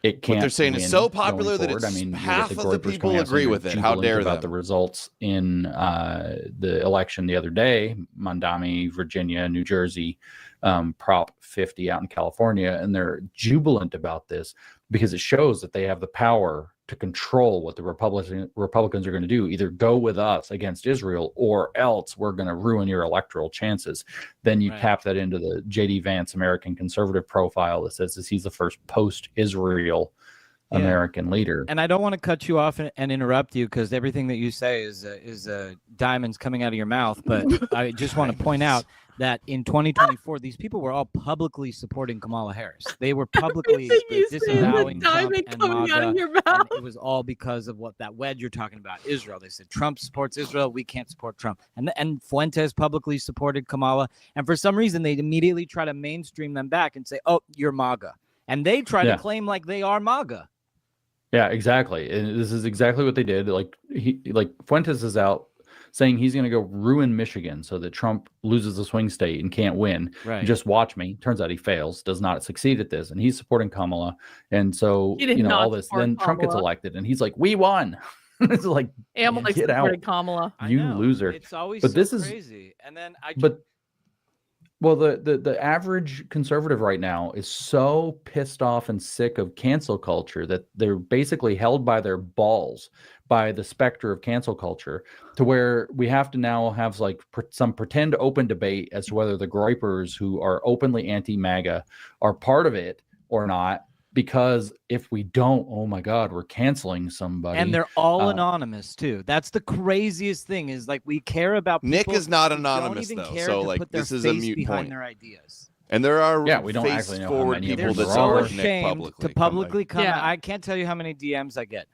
Speaker 4: it can't.
Speaker 2: What they're saying is so popular that it's half of the people agree with it. How dare them?
Speaker 4: About the results in the election the other day, Mondami, Virginia, New Jersey, Prop 50 out in California, and they're jubilant about this because it shows that they have the power to control what the Republicans are going to do. Either go with us against Israel, or else we're going to ruin your electoral chances. Then you tap that into the J.D. Vance American conservative profile that says he's the first post-Israel American leader.
Speaker 3: And I don't want to cut you off and interrupt you, because everything that you say is diamonds coming out of your mouth. But I just want to point out that in 2024, these people were all publicly supporting Kamala Harris. They were publicly disavowing Trump and MAGA, and it was all because of what that wedge you're talking about, Israel. They said Trump supports Israel, we can't support Trump. And Fuentes publicly supported Kamala, and for some reason they immediately try to mainstream them back and say, "Oh, you're MAGA," and they try to claim like they are MAGA.
Speaker 4: Yeah, exactly. And this is exactly what they did. Like Fuentes is out saying he's going to go ruin Michigan so that Trump loses the swing state and can't win.
Speaker 3: Right.
Speaker 4: Just watch me. Turns out he fails, does not succeed at this, and he's supporting Kamala. And so all this. Then Trump gets elected, and he's like, "We won." It's like, get out,
Speaker 1: Kamala.
Speaker 4: you loser.
Speaker 3: It's always
Speaker 4: but
Speaker 3: so
Speaker 4: this
Speaker 3: crazy.
Speaker 4: Is,
Speaker 3: and then
Speaker 4: well, the average conservative right now is so pissed off and sick of cancel culture that they're basically held by their balls by the specter of cancel culture, to where we have to now have like some pretend open debate as to whether the groypers who are openly anti-MAGA are part of it or not. Because if we don't, oh my God, we're canceling somebody.
Speaker 3: And they're all anonymous too. That's the craziest thing, is like we care about people.
Speaker 2: Nick is not anonymous
Speaker 3: don't even
Speaker 2: though,
Speaker 3: care
Speaker 2: so
Speaker 3: to
Speaker 2: like
Speaker 3: put their
Speaker 2: this is a
Speaker 3: face
Speaker 2: mute
Speaker 3: behind
Speaker 2: point.
Speaker 3: their ideas.
Speaker 2: And there are
Speaker 4: we don't actually know how many
Speaker 2: people
Speaker 3: They're
Speaker 2: that
Speaker 3: so
Speaker 2: support Nick
Speaker 3: ashamed to publicly come out.
Speaker 1: Yeah.
Speaker 3: I can't tell you how many DMs I get.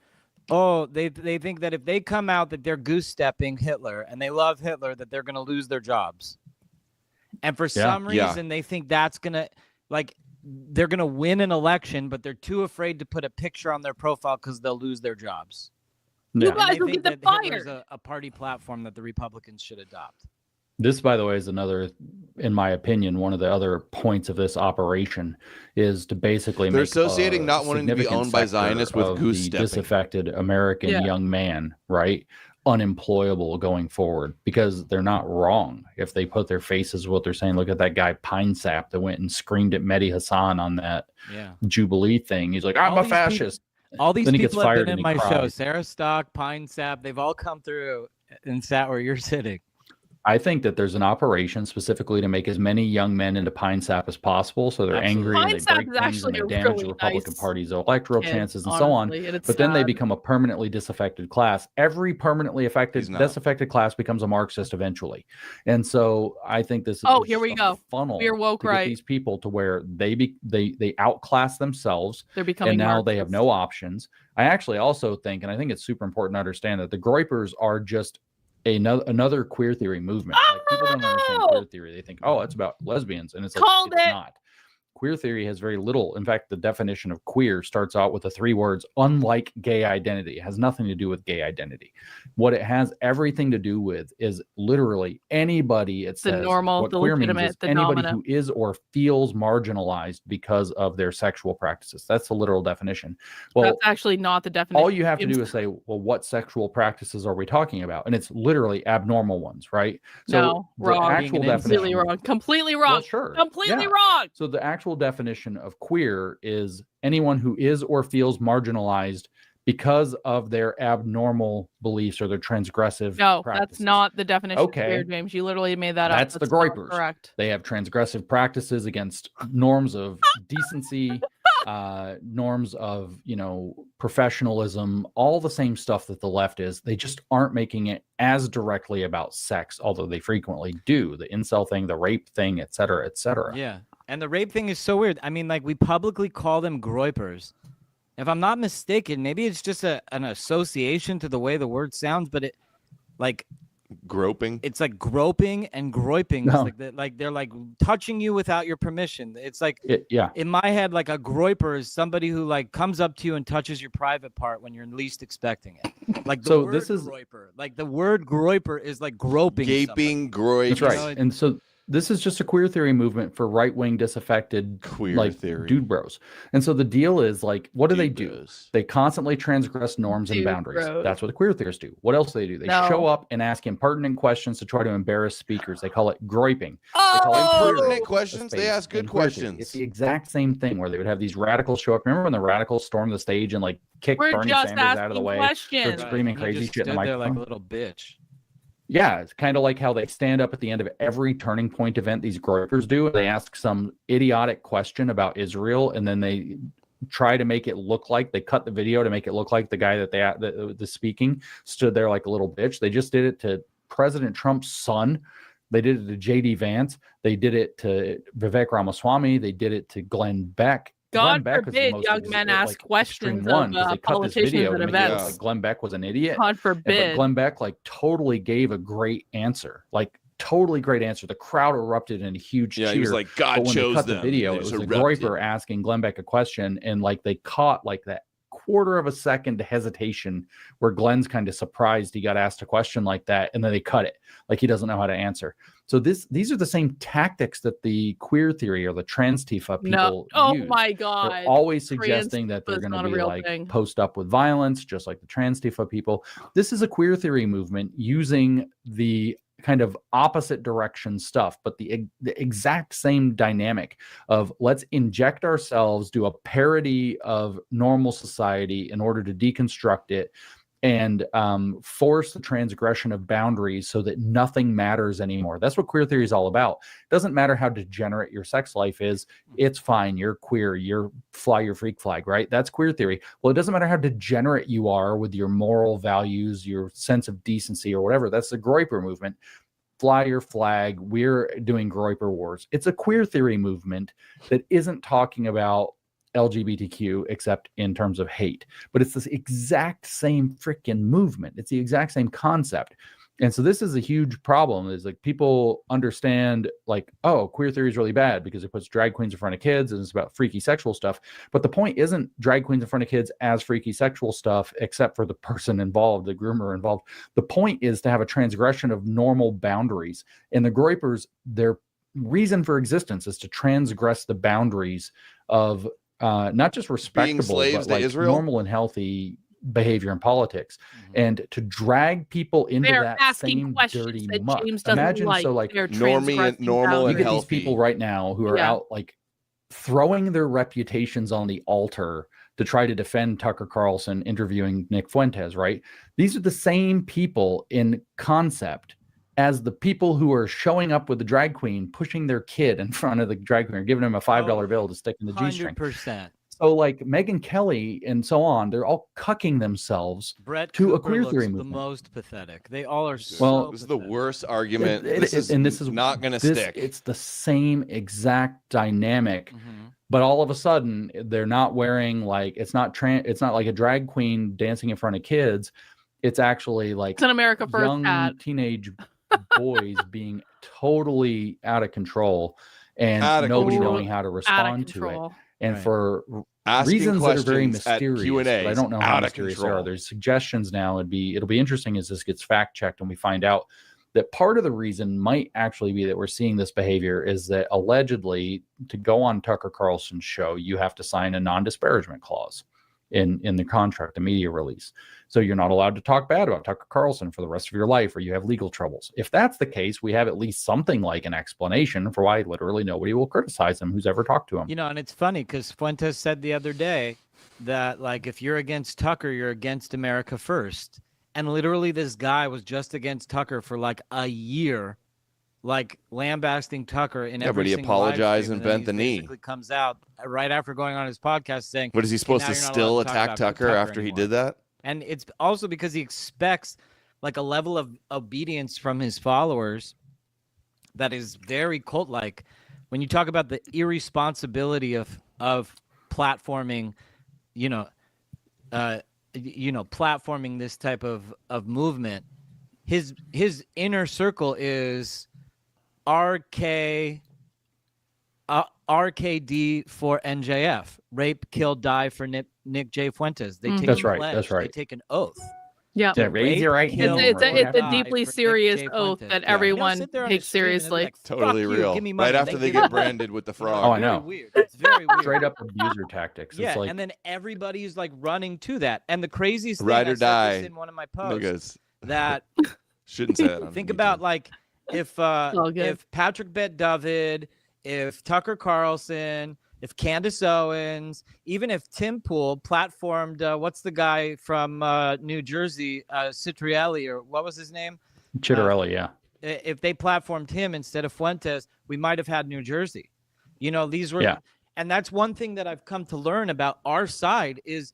Speaker 3: Oh, they think that if they come out that they're goose stepping Hitler and they love Hitler, that they're going to lose their jobs. And for some reason, they think that's going to, like, they're going to win an election, but they're too afraid to put a picture on their profile because they'll lose their jobs.
Speaker 1: You guys will get
Speaker 3: that
Speaker 1: fired.
Speaker 3: Hitler's a party platform that the Republicans should adopt.
Speaker 4: This, by the way, is another, in my opinion, one of the other points of this operation is to basically
Speaker 2: they're
Speaker 4: make
Speaker 2: associating not wanting to be owned by Zionists with goose stepping.
Speaker 4: Disaffected American young man, right? Unemployable going forward, because they're not wrong if they put their faces what they're saying. Look at that guy Pine Sap that went and screamed at Mehdi Hassan on that Jubilee thing. He's like, "I'm a fascist."
Speaker 3: All these
Speaker 4: then he
Speaker 3: people
Speaker 4: gets fired
Speaker 3: have been in my
Speaker 4: cried.
Speaker 3: show. Sarah Stock, Pine Sap, they've all come through and sat where you're sitting.
Speaker 4: I think that there's an operation specifically to make as many young men into Pine Sap as possible, so they're angry and they break things and they damage the Republican Party's electoral chances and so on. But then they become a permanently disaffected class. Every permanently disaffected class becomes a Marxist eventually. And so I think this is
Speaker 1: here we go.
Speaker 4: Funnel
Speaker 1: We're woke,
Speaker 4: to get these people to where they outclass themselves.
Speaker 1: They're becoming
Speaker 4: and now
Speaker 1: Marxists.
Speaker 4: they have no options. I actually also think, and I think it's super important to understand, that the groypers are just another queer theory movement. Like, people don't understand queer theory. They think, oh, it's about lesbians, and it's like it's not. Queer theory has very little. In fact, the definition of queer starts out with the 3 words, unlike gay identity. It has nothing to do with gay identity. What it has everything to do with is literally anybody. It says
Speaker 1: normal,
Speaker 4: what
Speaker 1: the
Speaker 4: queer means
Speaker 1: legitimate,
Speaker 4: is
Speaker 1: the
Speaker 4: anybody
Speaker 1: dominant.
Speaker 4: who is or feels marginalized because of their sexual practices. That's the literal definition. Well,
Speaker 1: that's actually not the definition.
Speaker 4: all you have to do is say, well, what sexual practices are we talking about? And it's literally abnormal ones, right? So
Speaker 1: no,
Speaker 4: the
Speaker 1: wrong.
Speaker 4: actual
Speaker 1: Completely
Speaker 4: definition,
Speaker 1: wrong. Completely wrong.
Speaker 4: well, sure.
Speaker 1: Completely
Speaker 4: Yeah.
Speaker 1: wrong.
Speaker 4: So the actual definition of queer is anyone who is or feels marginalized because of their abnormal beliefs or their transgressive practices.
Speaker 1: That's not the definition of queer, James. You literally made that up.
Speaker 4: That's the groypers.
Speaker 1: Correct.
Speaker 4: They have transgressive practices against norms of decency, norms of, professionalism, all the same stuff that the left is. They just aren't making it as directly about sex, although they frequently do. The incel thing, the rape thing, et cetera, et cetera.
Speaker 3: Yeah. And the rape thing is so weird. I mean, like, we publicly call them groypers. If I'm not mistaken, maybe it's just an association to the way the word sounds, but it, like,
Speaker 2: groping.
Speaker 3: It's like groping and groiping.
Speaker 4: No.
Speaker 3: Like they're like touching you without your permission. It's like
Speaker 4: yeah.
Speaker 3: In my head, like a groiper is somebody who like comes up to you and touches your private part when you're least expecting it. Like the word
Speaker 4: this is
Speaker 3: groiper. Like the word groiper is like groping.
Speaker 2: Gaping,
Speaker 3: somebody.
Speaker 2: groip.
Speaker 4: That's right. And so This is just a queer theory movement for right-wing disaffected
Speaker 2: Queer theory.
Speaker 4: dude bros. And so the deal is what do
Speaker 2: Dude
Speaker 4: they do?
Speaker 2: bros.
Speaker 4: They constantly transgress norms and
Speaker 1: Dude
Speaker 4: boundaries.
Speaker 1: bros.
Speaker 4: That's what the queer theorists do. What else do they do? They show up and ask impertinent questions to try to embarrass speakers. They call it groiping. They call it
Speaker 2: Impertinent questions. They ask good questions.
Speaker 4: It's the exact same thing where they would have these radicals show up. Remember when the radicals stormed the stage and kicked
Speaker 1: We're
Speaker 4: Bernie
Speaker 1: just
Speaker 4: Sanders out of the
Speaker 1: asking
Speaker 4: way,
Speaker 1: questions.
Speaker 4: started screaming crazy shit in the
Speaker 3: There
Speaker 4: microphone?
Speaker 3: like a little bitch.
Speaker 4: Yeah, it's kind of like how they stand up at the end of every Turning Point event these groypers do. They ask some idiotic question about Israel, and then they try to make it look like they cut the video to make it look like the guy that the speaking stood there like a little bitch. They just did it to President Trump's son. They did it to J.D. Vance. They did it to Vivek Ramaswamy. They did it to Glenn Beck.
Speaker 1: God
Speaker 4: Glenn Beck
Speaker 1: forbid young men ask questions of politicians at events.
Speaker 4: Glenn Beck was an idiot.
Speaker 1: God forbid.
Speaker 4: But Glenn Beck totally gave a great answer, totally great answer. The crowd erupted in a huge cheer.
Speaker 2: He was like, God
Speaker 4: when
Speaker 2: chose
Speaker 4: they cut
Speaker 2: them.
Speaker 4: the video. It was a groyper asking Glenn Beck a question, and they caught that quarter of a second hesitation where Glenn's kind of surprised he got asked a question like that, and then they cut it he doesn't know how to answer. So these are the same tactics that the queer theory or the trans Tifa people use.
Speaker 1: My God.
Speaker 4: They're always suggesting that they're going to be post up with violence, just like the trans Tifa people. This is a queer theory movement using the kind of opposite direction stuff, but the exact same dynamic of let's inject ourselves, do a parody of normal society in order to deconstruct it and force the transgression of boundaries so that nothing matters anymore. That's what queer theory is all about. It doesn't matter how degenerate your sex life is. It's fine. You're queer. You're fly your freak flag, right? That's queer theory. Well, it doesn't matter how degenerate you are with your moral values, your sense of decency or whatever. That's the groyper movement. Fly your flag. We're doing groyper wars. It's a queer theory movement that isn't talking about LGBTQ except in terms of hate, but it's this exact same freaking movement. It's the exact same concept. And so this is a huge problem is people understand oh, queer theory is really bad because it puts drag queens in front of kids and it's about freaky sexual stuff. But the point isn't drag queens in front of kids as freaky sexual stuff, except for the person involved, the groomer involved. The point is to have a transgression of normal boundaries. And the groypers, their reason for existence is to transgress the boundaries of not just respectable, but normal and healthy behavior in politics, and to drag people into that same dirty muck. Imagine normal and
Speaker 2: healthy.
Speaker 4: You get these people right now who are out throwing their reputations on the altar to try to defend Tucker Carlson interviewing Nick Fuentes, right? These are the same people in concept as the people who are showing up with the drag queen, pushing their kid in front of the drag queen, or giving him a $5 bill to stick in the G-string.
Speaker 3: 100%.
Speaker 4: So Megyn Kelly and so on, they're all cucking themselves to a queer theory movement.
Speaker 3: The most pathetic. They all are
Speaker 2: this is the worst argument. This is not going to stick.
Speaker 4: It's the same exact dynamic, but all of a sudden they're not wearing it's not like a drag queen dancing in front of kids. It's actually
Speaker 1: it's an America First
Speaker 4: young
Speaker 1: hat.
Speaker 4: Teenage boys being totally out of control and nobody knowing how to respond to it. And for reasons that are very mysterious, but I don't know how mysterious they are. There's suggestions now. It'll be interesting as this gets fact checked and we find out that part of the reason might actually be that we're seeing this behavior is that allegedly to go on Tucker Carlson's show, you have to sign a non-disparagement clause in the contract, a media release. So you're not allowed to talk bad about Tucker Carlson for the rest of your life, or you have legal troubles. If that's the case, we have at least something like an explanation for why literally nobody will criticize him who's ever talked to him.
Speaker 3: And it's funny because Fuentes said the other day that if you're against Tucker, you're against America First. And literally this guy was just against Tucker for a year, lambasting Tucker in every
Speaker 2: but he
Speaker 3: single
Speaker 2: apologized and bent the knee.
Speaker 3: Basically comes out right after going on his podcast saying,
Speaker 2: "What is he supposed to still attack Tucker after he did that?"
Speaker 3: And it's also because he expects a level of obedience from his followers that is very cult-like. When you talk about the irresponsibility of platforming, platforming this type of movement, his inner circle is RKD for NJF, rape, kill, die for Nick J. Fuentes. They take
Speaker 4: That's right.
Speaker 3: They take an oath.
Speaker 1: Yeah.
Speaker 4: Raise your right hand.
Speaker 1: It's a deeply serious oath that everyone takes seriously.
Speaker 3: Like,
Speaker 2: Totally real.
Speaker 3: Give me money.
Speaker 2: Right after they get branded with the frog.
Speaker 4: Oh, I know.
Speaker 3: Weird. It's very weird.
Speaker 4: Straight up abuser tactics.
Speaker 3: Yeah,
Speaker 4: It's like,
Speaker 3: and then everybody's like running to that. And the craziest thing,
Speaker 2: Ride or
Speaker 3: I said
Speaker 2: die.
Speaker 3: this in one of my posts,
Speaker 2: Niggas.
Speaker 3: that
Speaker 2: Shouldn't say that. On
Speaker 3: think
Speaker 2: YouTube.
Speaker 3: about like if Patrick Bet-David, if Tucker Carlson, if Candace Owens, even if Tim Pool platformed, what's the guy from New Jersey, Citrielli, or what was his name?
Speaker 4: Chitterelli, yeah.
Speaker 3: If they platformed him instead of Fuentes, we might have had New Jersey. You know, these were, and that's one thing that I've come to learn about our side is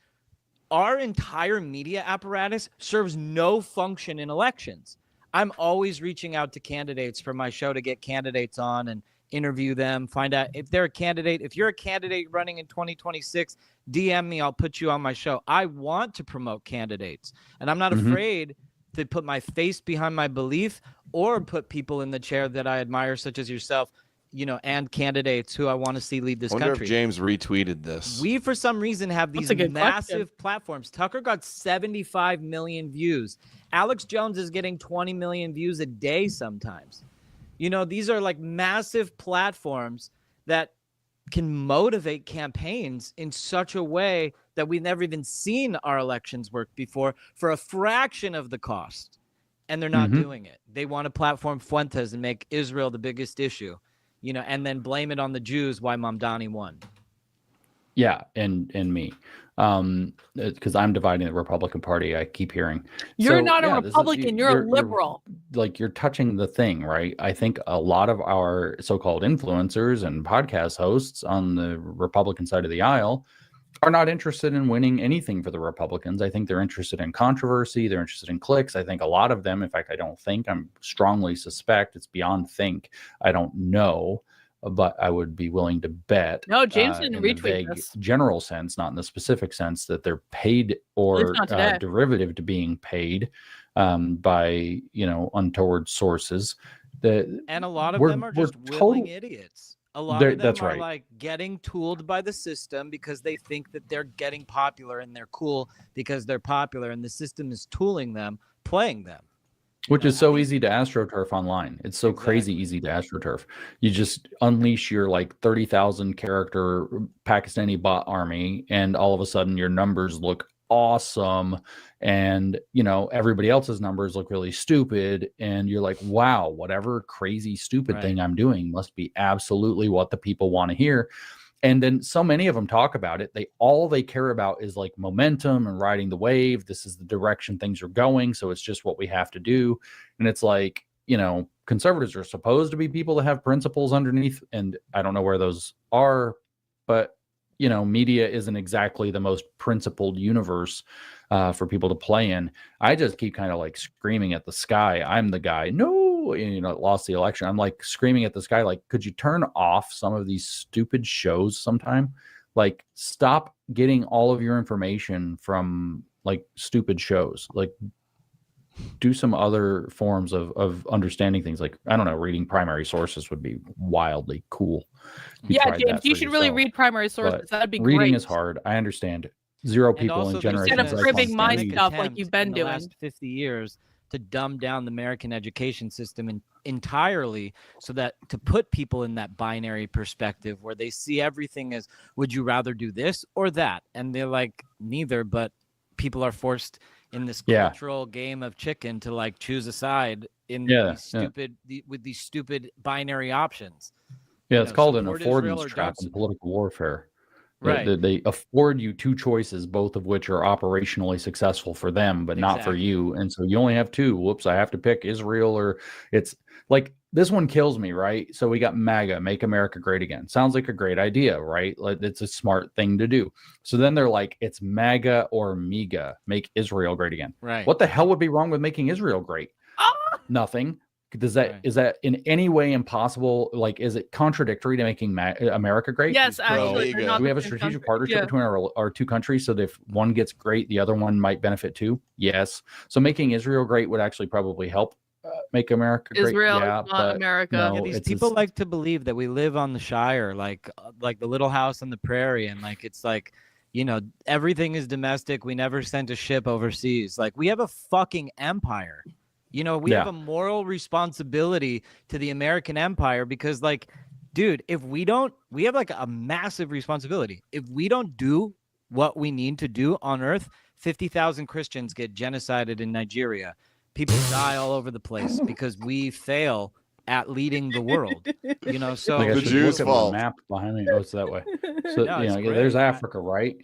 Speaker 3: our entire media apparatus serves no function in elections. I'm always reaching out to candidates for my show to get candidates on and interview them, find out if they're a candidate. If you're a candidate running in 2026, DM me, I'll put you on my show. I want to promote candidates, and I'm not afraid to put my face behind my belief or put people in the chair that I admire, such as yourself, you know, and candidates who I want to see lead this country.
Speaker 2: I wonder if James retweeted this.
Speaker 3: We, for some reason, have these massive platforms. Tucker got 75 million views. Alex Jones is getting 20 million views a day sometimes. You know, these are like massive platforms that can motivate campaigns in such a way that we've never even seen our elections work before for a fraction of the cost. And they're not doing it. They want to platform Fuentes and make Israel the biggest issue, you know, and then blame it on the Jews why Mamdani won.
Speaker 4: Yeah, and me. Because I'm dividing the Republican Party, I keep hearing.
Speaker 1: You're not a Republican, you're a liberal.
Speaker 4: You're touching the thing, right? I think a lot of our so-called influencers and podcast hosts on the Republican side of the aisle are not interested in winning anything for the Republicans. I think they're interested in controversy. They're interested in clicks. I think a lot of them, in fact, I'm strongly suspect, it's beyond think, I don't know, but I would be willing to bet.
Speaker 1: No, James didn't retweet
Speaker 4: vague
Speaker 1: this.
Speaker 4: General sense, not in the specific sense that they're paid or derivative to being paid by, you know, untoward sources.
Speaker 3: And a lot of them are just willing idiots. A lot of them are like getting tooled by the system because they think that they're getting popular and they're cool because they're popular, and the system is tooling them, playing them.
Speaker 4: Which is so easy to AstroTurf online. It's so crazy easy to AstroTurf. You just unleash your like 30,000 character Pakistani bot army, and all of a sudden your numbers look awesome, and you know everybody else's numbers look really stupid, and you're like, wow, whatever crazy stupid thing I'm doing must be absolutely what the people want to hear. And then so many of them talk about it. All they care about is like momentum and riding the wave. This is the direction things are going, so it's just what we have to do. And it's like, you know, conservatives are supposed to be people that have principles underneath, and I don't know where those are, but you know, media isn't exactly the most principled universe for people to play in. I just keep kind of like screaming at the sky. I'm the guy. No, you know, lost the election. I'm like screaming at the sky. Like, could you turn off some of these stupid shows sometime? Like, stop getting all of your information from like stupid shows. Like, do some other forms of understanding things. Like, I don't know, reading primary sources would be wildly cool.
Speaker 1: Yeah, James, you should really read primary sources. That'd be great.
Speaker 4: Reading is hard. I understand. Zero people in generations.
Speaker 1: Instead of cribbing my stuff like you've been doing.
Speaker 3: The last 50 years to dumb down the American education system entirely, so that to put people in that binary perspective where they see everything as, would you rather do this or that? And they're like, neither, but people are forced in this cultural game of chicken to like choose a side in with these stupid binary options.
Speaker 4: Yeah, it's called an affordance trap in political warfare.
Speaker 3: Right.
Speaker 4: They afford you two choices, both of which are operationally successful for them, but not for you. And so you only have two. Whoops, I have to pick Israel, or it's like, this one kills me, right? So we got MAGA, Make America Great Again. Sounds like a great idea, right? Like, it's a smart thing to do. So then they're like, it's MAGA or MEGA, Make Israel Great Again.
Speaker 3: Right.
Speaker 4: What the hell would be wrong with making Israel great? Nothing. Is that in any way impossible? Like, is it contradictory to making America great?
Speaker 1: Yes, actually.
Speaker 4: Do we have a strategic partnership between our two countries so that if one gets great, the other one might benefit too? Yes. So making Israel great would actually probably help make America great.
Speaker 1: Israel, not America.
Speaker 4: No,
Speaker 3: yeah, these people like to believe that we live on the Shire, like the Little House on the Prairie, and like it's like everything is domestic. We never sent a ship overseas. Like, we have a fucking empire. We have a moral responsibility to the American empire because, like, dude, we have like a massive responsibility. If we don't do what we need to do on Earth, 50,000 Christians get genocided in Nigeria. People die all over the place because we fail at leading the world. So
Speaker 2: the Jews' fault.
Speaker 4: Map behind me. Oh, it's that way. So
Speaker 3: No,
Speaker 4: there's Africa, right?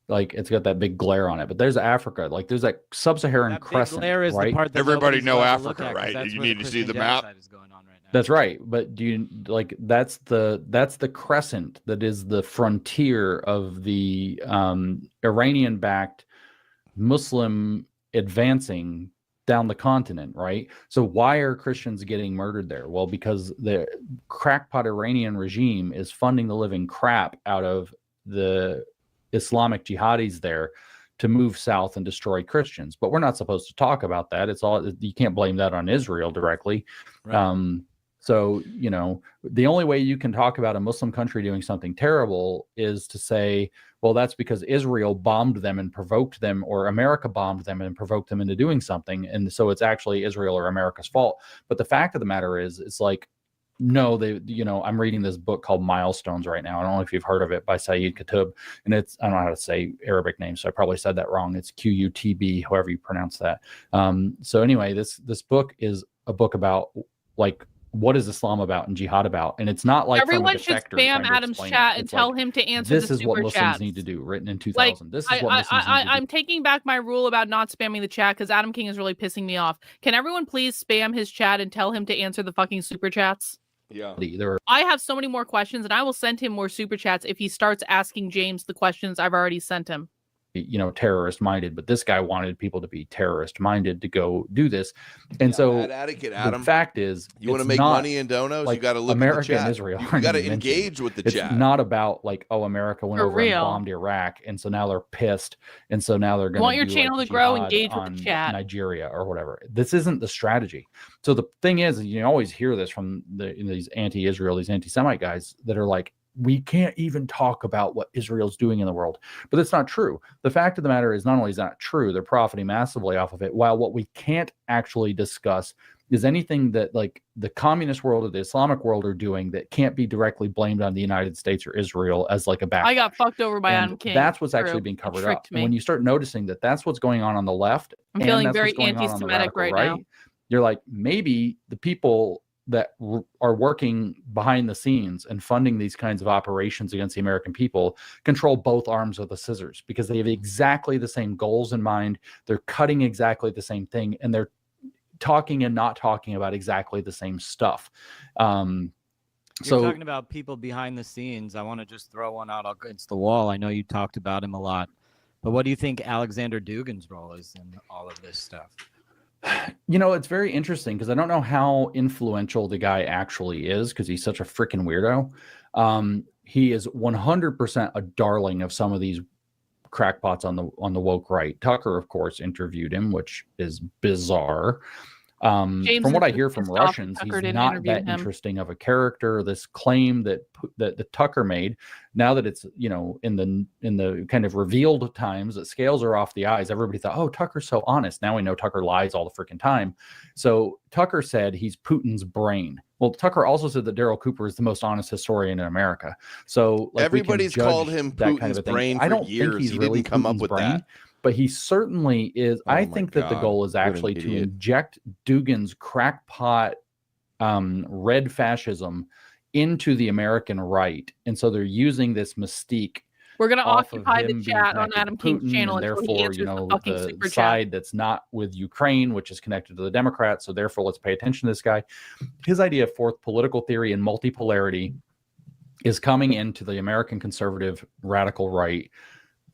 Speaker 4: Like, it's got that big glare on it, but there's Africa. Like, there's that sub-Saharan crescent,
Speaker 3: glare is
Speaker 4: right?
Speaker 3: the part that
Speaker 2: Everybody know Africa,
Speaker 3: at,
Speaker 2: right?
Speaker 3: That's
Speaker 2: You
Speaker 3: where
Speaker 2: need
Speaker 3: the
Speaker 2: to see the
Speaker 3: Christian
Speaker 2: map.
Speaker 3: genocide is going on right now.
Speaker 4: That's right. But do you like that's the crescent that is the frontier of the Iranian-backed Muslim advancing down the continent, right? So why are Christians getting murdered there? Well, because the crackpot Iranian regime is funding the living crap out of the Islamic jihadis there to move south and destroy Christians. But we're not supposed to talk about that. It's all, you can't blame that on Israel directly. Right. So, the only way you can talk about a Muslim country doing something terrible is to say, well, that's because Israel bombed them and provoked them, or America bombed them and provoked them into doing something. And so it's actually Israel or America's fault. But the fact of the matter is, it's like, no, I'm reading this book called Milestones right now. I don't know if you've heard of it, by Saeed Qutb. And I don't know how to say Arabic names, so I probably said that wrong. It's Qutb, however you pronounce that. So anyway, this book is a book about, like, what is Islam about and jihad about? And it's not like
Speaker 1: everyone should spam Adam's chat and tell him to answer
Speaker 4: this
Speaker 1: the
Speaker 4: is what
Speaker 1: super
Speaker 4: Muslims
Speaker 1: chats.
Speaker 4: need to do, written in 2000.
Speaker 1: Like,
Speaker 4: this is what Muslims need to do.
Speaker 1: I'm taking back my rule about not spamming the chat because Adam King is really pissing me off. Can everyone please spam his chat and tell him to answer the fucking super chats?
Speaker 2: Yeah.
Speaker 1: I have so many more questions, and I will send him more super chats if he starts asking James the questions I've already sent him.
Speaker 4: Terrorist minded, but this guy wanted people to be terrorist minded to go do this. And so the fact is,
Speaker 2: you want to make money in donos,
Speaker 4: like,
Speaker 2: you got to look
Speaker 4: America
Speaker 2: at the chat.
Speaker 4: and Israel.
Speaker 2: You got to engage with the chat.
Speaker 4: It's not about like, oh, America went over and bombed Iraq, and so now they're pissed, and so now they're going to
Speaker 1: want your channel to grow, engage with the chat.
Speaker 4: Nigeria or whatever. This isn't the strategy. So the thing is, you always hear this from these anti-Israel, these anti-Semite guys that are like, we can't even talk about what Israel's doing in the world. But that's not true. The fact of the matter is, not only is that true, they're profiting massively off of it, while what we can't actually discuss is anything that, like, the communist world or the Islamic world are doing that can't be directly blamed on the United States or Israel as like a backlash.
Speaker 1: I got fucked over by Adam King.
Speaker 4: That's what's actually being covered up. And when you start noticing that that's what's going on the left,
Speaker 1: I'm feeling very anti-Semitic right now.
Speaker 4: You're like, maybe the people that are working behind the scenes and funding these kinds of operations against the American people control both arms of the scissors, because they have exactly the same goals in mind. They're cutting exactly the same thing, and they're talking and not talking about exactly the same stuff.
Speaker 3: You're talking about people behind the scenes. I want to just throw one out against the wall. I know you talked about him a lot, but what do you think Alexander Dugin's role is in all of this stuff?
Speaker 4: It's very interesting because I don't know how influential the guy actually is, because he's such a freaking weirdo. He is 100% a darling of some of these crackpots on the woke right. Tucker, of course, interviewed him, which is bizarre. From what I hear from Russians, he's not that interesting of a character. This claim that the Tucker made, now that it's in the kind of revealed times that scales are off the eyes, everybody thought, oh, Tucker's so honest. Now we know Tucker lies all the freaking time. So Tucker said he's Putin's brain. Well, Tucker also said that Daryl Cooper is the most honest historian in America. So
Speaker 2: everybody's called him Putin's brain for years.
Speaker 4: I don't think he's really
Speaker 2: come up with that.
Speaker 4: But he certainly is. I think that the goal is actually to inject Dugin's crackpot red fascism into the American right. And so they're using this mystique.
Speaker 1: We're going to occupy the chat on Adam King's channel.
Speaker 4: And therefore, the side that's not with Ukraine, which is connected to the Democrats. So therefore, let's pay attention to this guy. His idea of fourth political theory and multipolarity is coming into the American conservative radical right,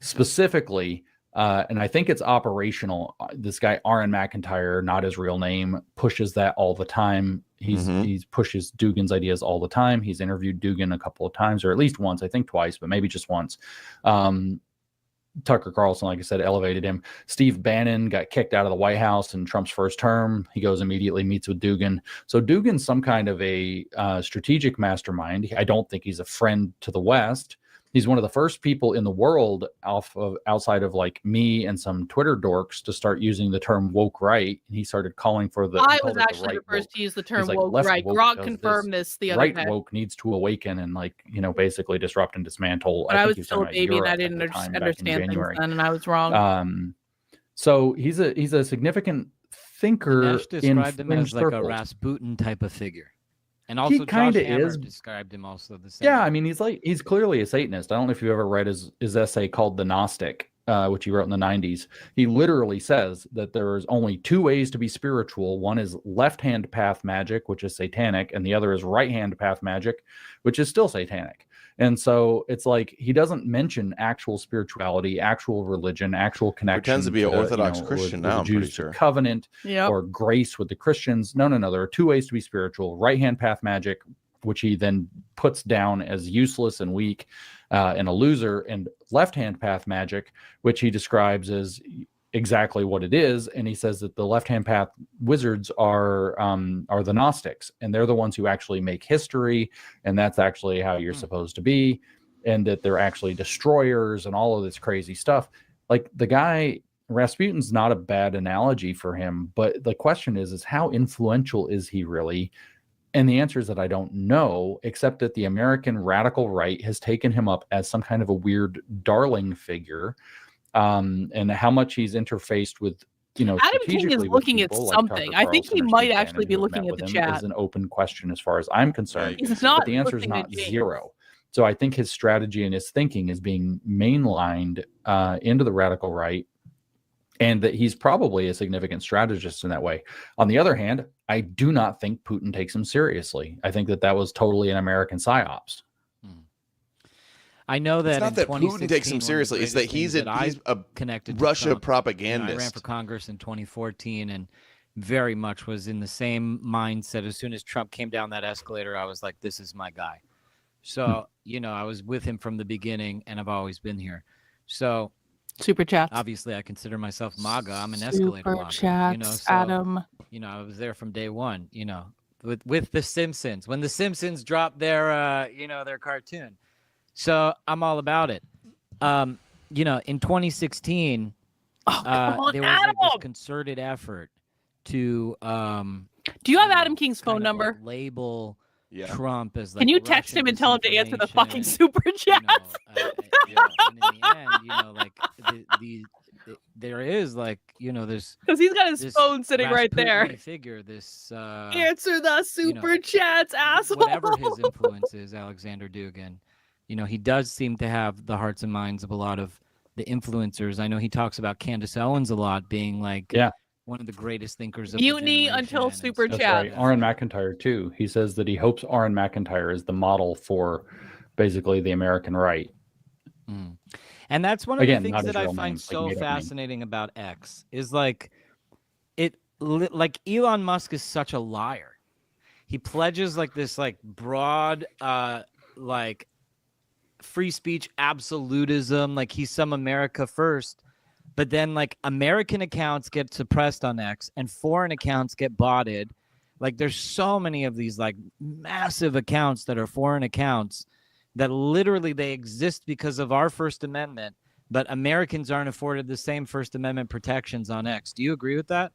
Speaker 4: specifically. And I think it's operational. This guy, Aaron McIntyre, not his real name, pushes that all the time. He pushes Dugin's ideas all the time. He's interviewed Dugin a couple of times, or at least once, I think twice, but maybe just once. Tucker Carlson, like I said, elevated him. Steve Bannon got kicked out of the White House in Trump's first term. He goes immediately, meets with Dugin. So Dugin's some kind of a strategic mastermind. I don't think he's a friend to the West. He's one of the first people in the world outside of like me and some Twitter dorks to start using the term woke right. And he started calling for the.
Speaker 1: I was actually the first to use the term woke right. Grok confirmed this the other day.
Speaker 4: Right woke needs to awaken and like, basically disrupt and dismantle.
Speaker 1: But I was still a baby and I didn't understand things then, and I was wrong.
Speaker 4: So he's a significant thinker.
Speaker 3: Nash described him as like a Rasputin type of figure. And also,
Speaker 4: he kind of is.
Speaker 3: Described him also the same.
Speaker 4: Yeah, I mean, he's clearly a Satanist. I don't know if you ever read his essay called "The Gnostic," which he wrote in the 90s. He literally says that there is only two ways to be spiritual. One is left-hand path magic, which is satanic, and the other is right-hand path magic, which is still satanic. And so it's like he doesn't mention actual spirituality, actual religion, actual connection.
Speaker 2: Pretends to be an Orthodox Christian now, I'm pretty sure.
Speaker 4: Covenant or grace with the Christians. No. There are two ways to be spiritual: right-hand path magic, which he then puts down as useless and weak and a loser, and left-hand path magic, which he describes as exactly what it is. And he says that the left-hand path wizards are the Gnostics, and they're the ones who actually make history, and that's actually how you're supposed to be, and that they're actually destroyers and all of this crazy stuff. Like, the guy, Rasputin's not a bad analogy for him, but the question is how influential is he really? And the answer is that I don't know, except that the American radical right has taken him up as some kind of a weird darling figure. And how much he's interfaced with,
Speaker 1: Adam King is looking at something. I think he might actually be looking at the chat.
Speaker 4: Is an open question as far as I'm concerned.
Speaker 1: He's not,
Speaker 4: but the answer is not zero. So I think his strategy and his thinking is being mainlined into the radical right, and that he's probably a significant strategist in that way. On the other hand, I do not think Putin takes him seriously. I think that was totally an American psyops.
Speaker 3: I know that
Speaker 2: it's not that Putin takes him seriously. It's that he's a
Speaker 3: connected
Speaker 2: Russia
Speaker 3: Trump.
Speaker 2: propagandist.
Speaker 3: I ran for Congress in 2014 and very much was in the same mindset. As soon as Trump came down that escalator, I was like, this is my guy. So, I was with him from the beginning, and I've always been here. So,
Speaker 1: super chat.
Speaker 3: Obviously, I consider myself MAGA. I'm an escalator MAGA.
Speaker 1: Chats, Adam.
Speaker 3: I was there from day one. With the Simpsons, when the Simpsons dropped their their cartoon. So I'm all about it. In 2016, there was this concerted effort to.
Speaker 1: Do you have Adam King's phone number?
Speaker 3: Label Trump as.
Speaker 1: Can you text him and tell him to answer the fucking super chat?
Speaker 3: And in the end, there is there's
Speaker 1: because he's got his phone sitting right there.
Speaker 3: Figure this.
Speaker 1: Answer the super chats, asshole.
Speaker 3: Whatever his influence is, Alexander Dugin. He does seem to have the hearts and minds of a lot of the influencers. I know he talks about Candace Owens a lot, being one of the greatest thinkers of
Speaker 1: mutiny until super chat.
Speaker 4: Right. Aaron McIntyre too. He says that he hopes Aaron McIntyre is the model for basically the American right.
Speaker 3: And that's one of the things that I find so fascinating about X is like Elon Musk is such a liar. He pledges this broad free speech absolutism, he's some America first, but then American accounts get suppressed on X and foreign accounts get botted. There's so many of these massive accounts that are foreign accounts that literally they exist because of our First Amendment, but Americans aren't afforded the same First Amendment protections on X. Do you agree with that?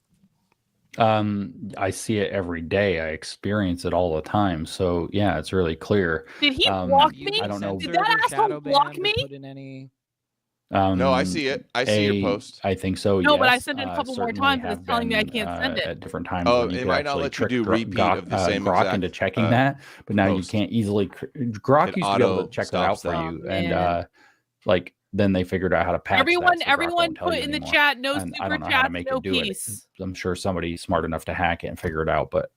Speaker 4: I see it every day. I experience it all the time. So yeah, it's really clear.
Speaker 1: Did he block me?
Speaker 4: I don't know.
Speaker 1: Did that asshole block me?
Speaker 2: No, I see it. I see your post.
Speaker 4: I think so.
Speaker 1: No,
Speaker 4: yes.
Speaker 1: but I sent it a couple more times and it's telling me I can't send it
Speaker 4: at different times.
Speaker 2: Oh, it might not let you do repeat of the same
Speaker 4: Grok
Speaker 2: exact,
Speaker 4: into checking that, but now you can't easily. Grok used to be able to check that out for you, and then they figured out how to patch
Speaker 1: everyone
Speaker 4: that,
Speaker 1: put in the chat no super chat, no peace.
Speaker 4: I'm sure somebody's smart enough to hack it and figure it out, but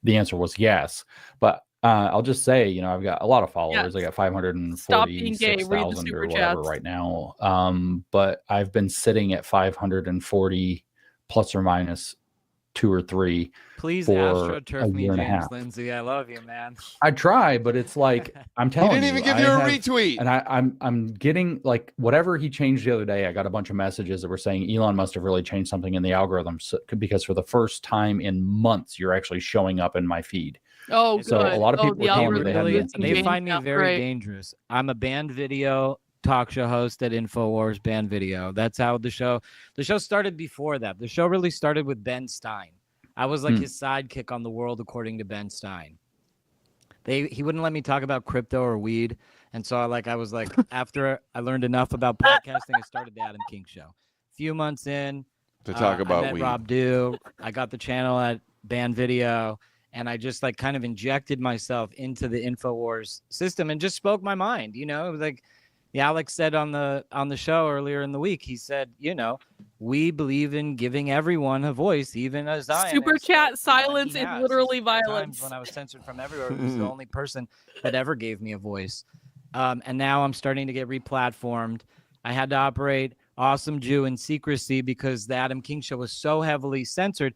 Speaker 4: the answer was yes. But I'll just say, I've got a lot of followers. I got 546,000 or whatever right now. But I've been sitting at 540 plus or minus 2 or 3.
Speaker 3: Please
Speaker 4: for
Speaker 3: AstroTurf
Speaker 4: a
Speaker 3: me,
Speaker 4: year and a
Speaker 3: James
Speaker 4: half.
Speaker 3: Lindsay. I love you, man.
Speaker 4: I try, but it's like I'm
Speaker 2: He
Speaker 4: telling you,
Speaker 2: didn't even give you a retweet.
Speaker 4: and I'm getting like whatever he changed the other day. I got a bunch of messages that were saying Elon must have really changed something in the algorithm because for the first time in months, you're actually showing up in my feed.
Speaker 1: Oh,
Speaker 4: So
Speaker 1: good.
Speaker 4: a lot of people were telling me they hadn't been
Speaker 3: They
Speaker 4: seeing
Speaker 3: find me very
Speaker 1: Great.
Speaker 3: dangerous. I'm a banned video talk show host at InfoWars Banned Video. That's how the show started. Before that, the show really started with Ben Stein. I was like his sidekick on The World According to Ben Stein. He wouldn't let me talk about crypto or weed, and so I was like, after I learned enough about podcasting, I started the Adam King Show. A few months in,
Speaker 2: to talk about
Speaker 3: I met
Speaker 2: weed.
Speaker 3: Rob Dew. I got the channel at Banned Video, and I just like kind of injected myself into the InfoWars system and just spoke my mind. You know, it was like Alex said on the show earlier in the week. He said, you know, we believe in giving everyone a voice, even as
Speaker 1: Super chat silence is literally violence.
Speaker 3: When I was censored from everywhere, he was the only person that ever gave me a voice. And now I'm starting to get replatformed. I had to operate Awesome Jew in secrecy because the Adam King Show was so heavily censored.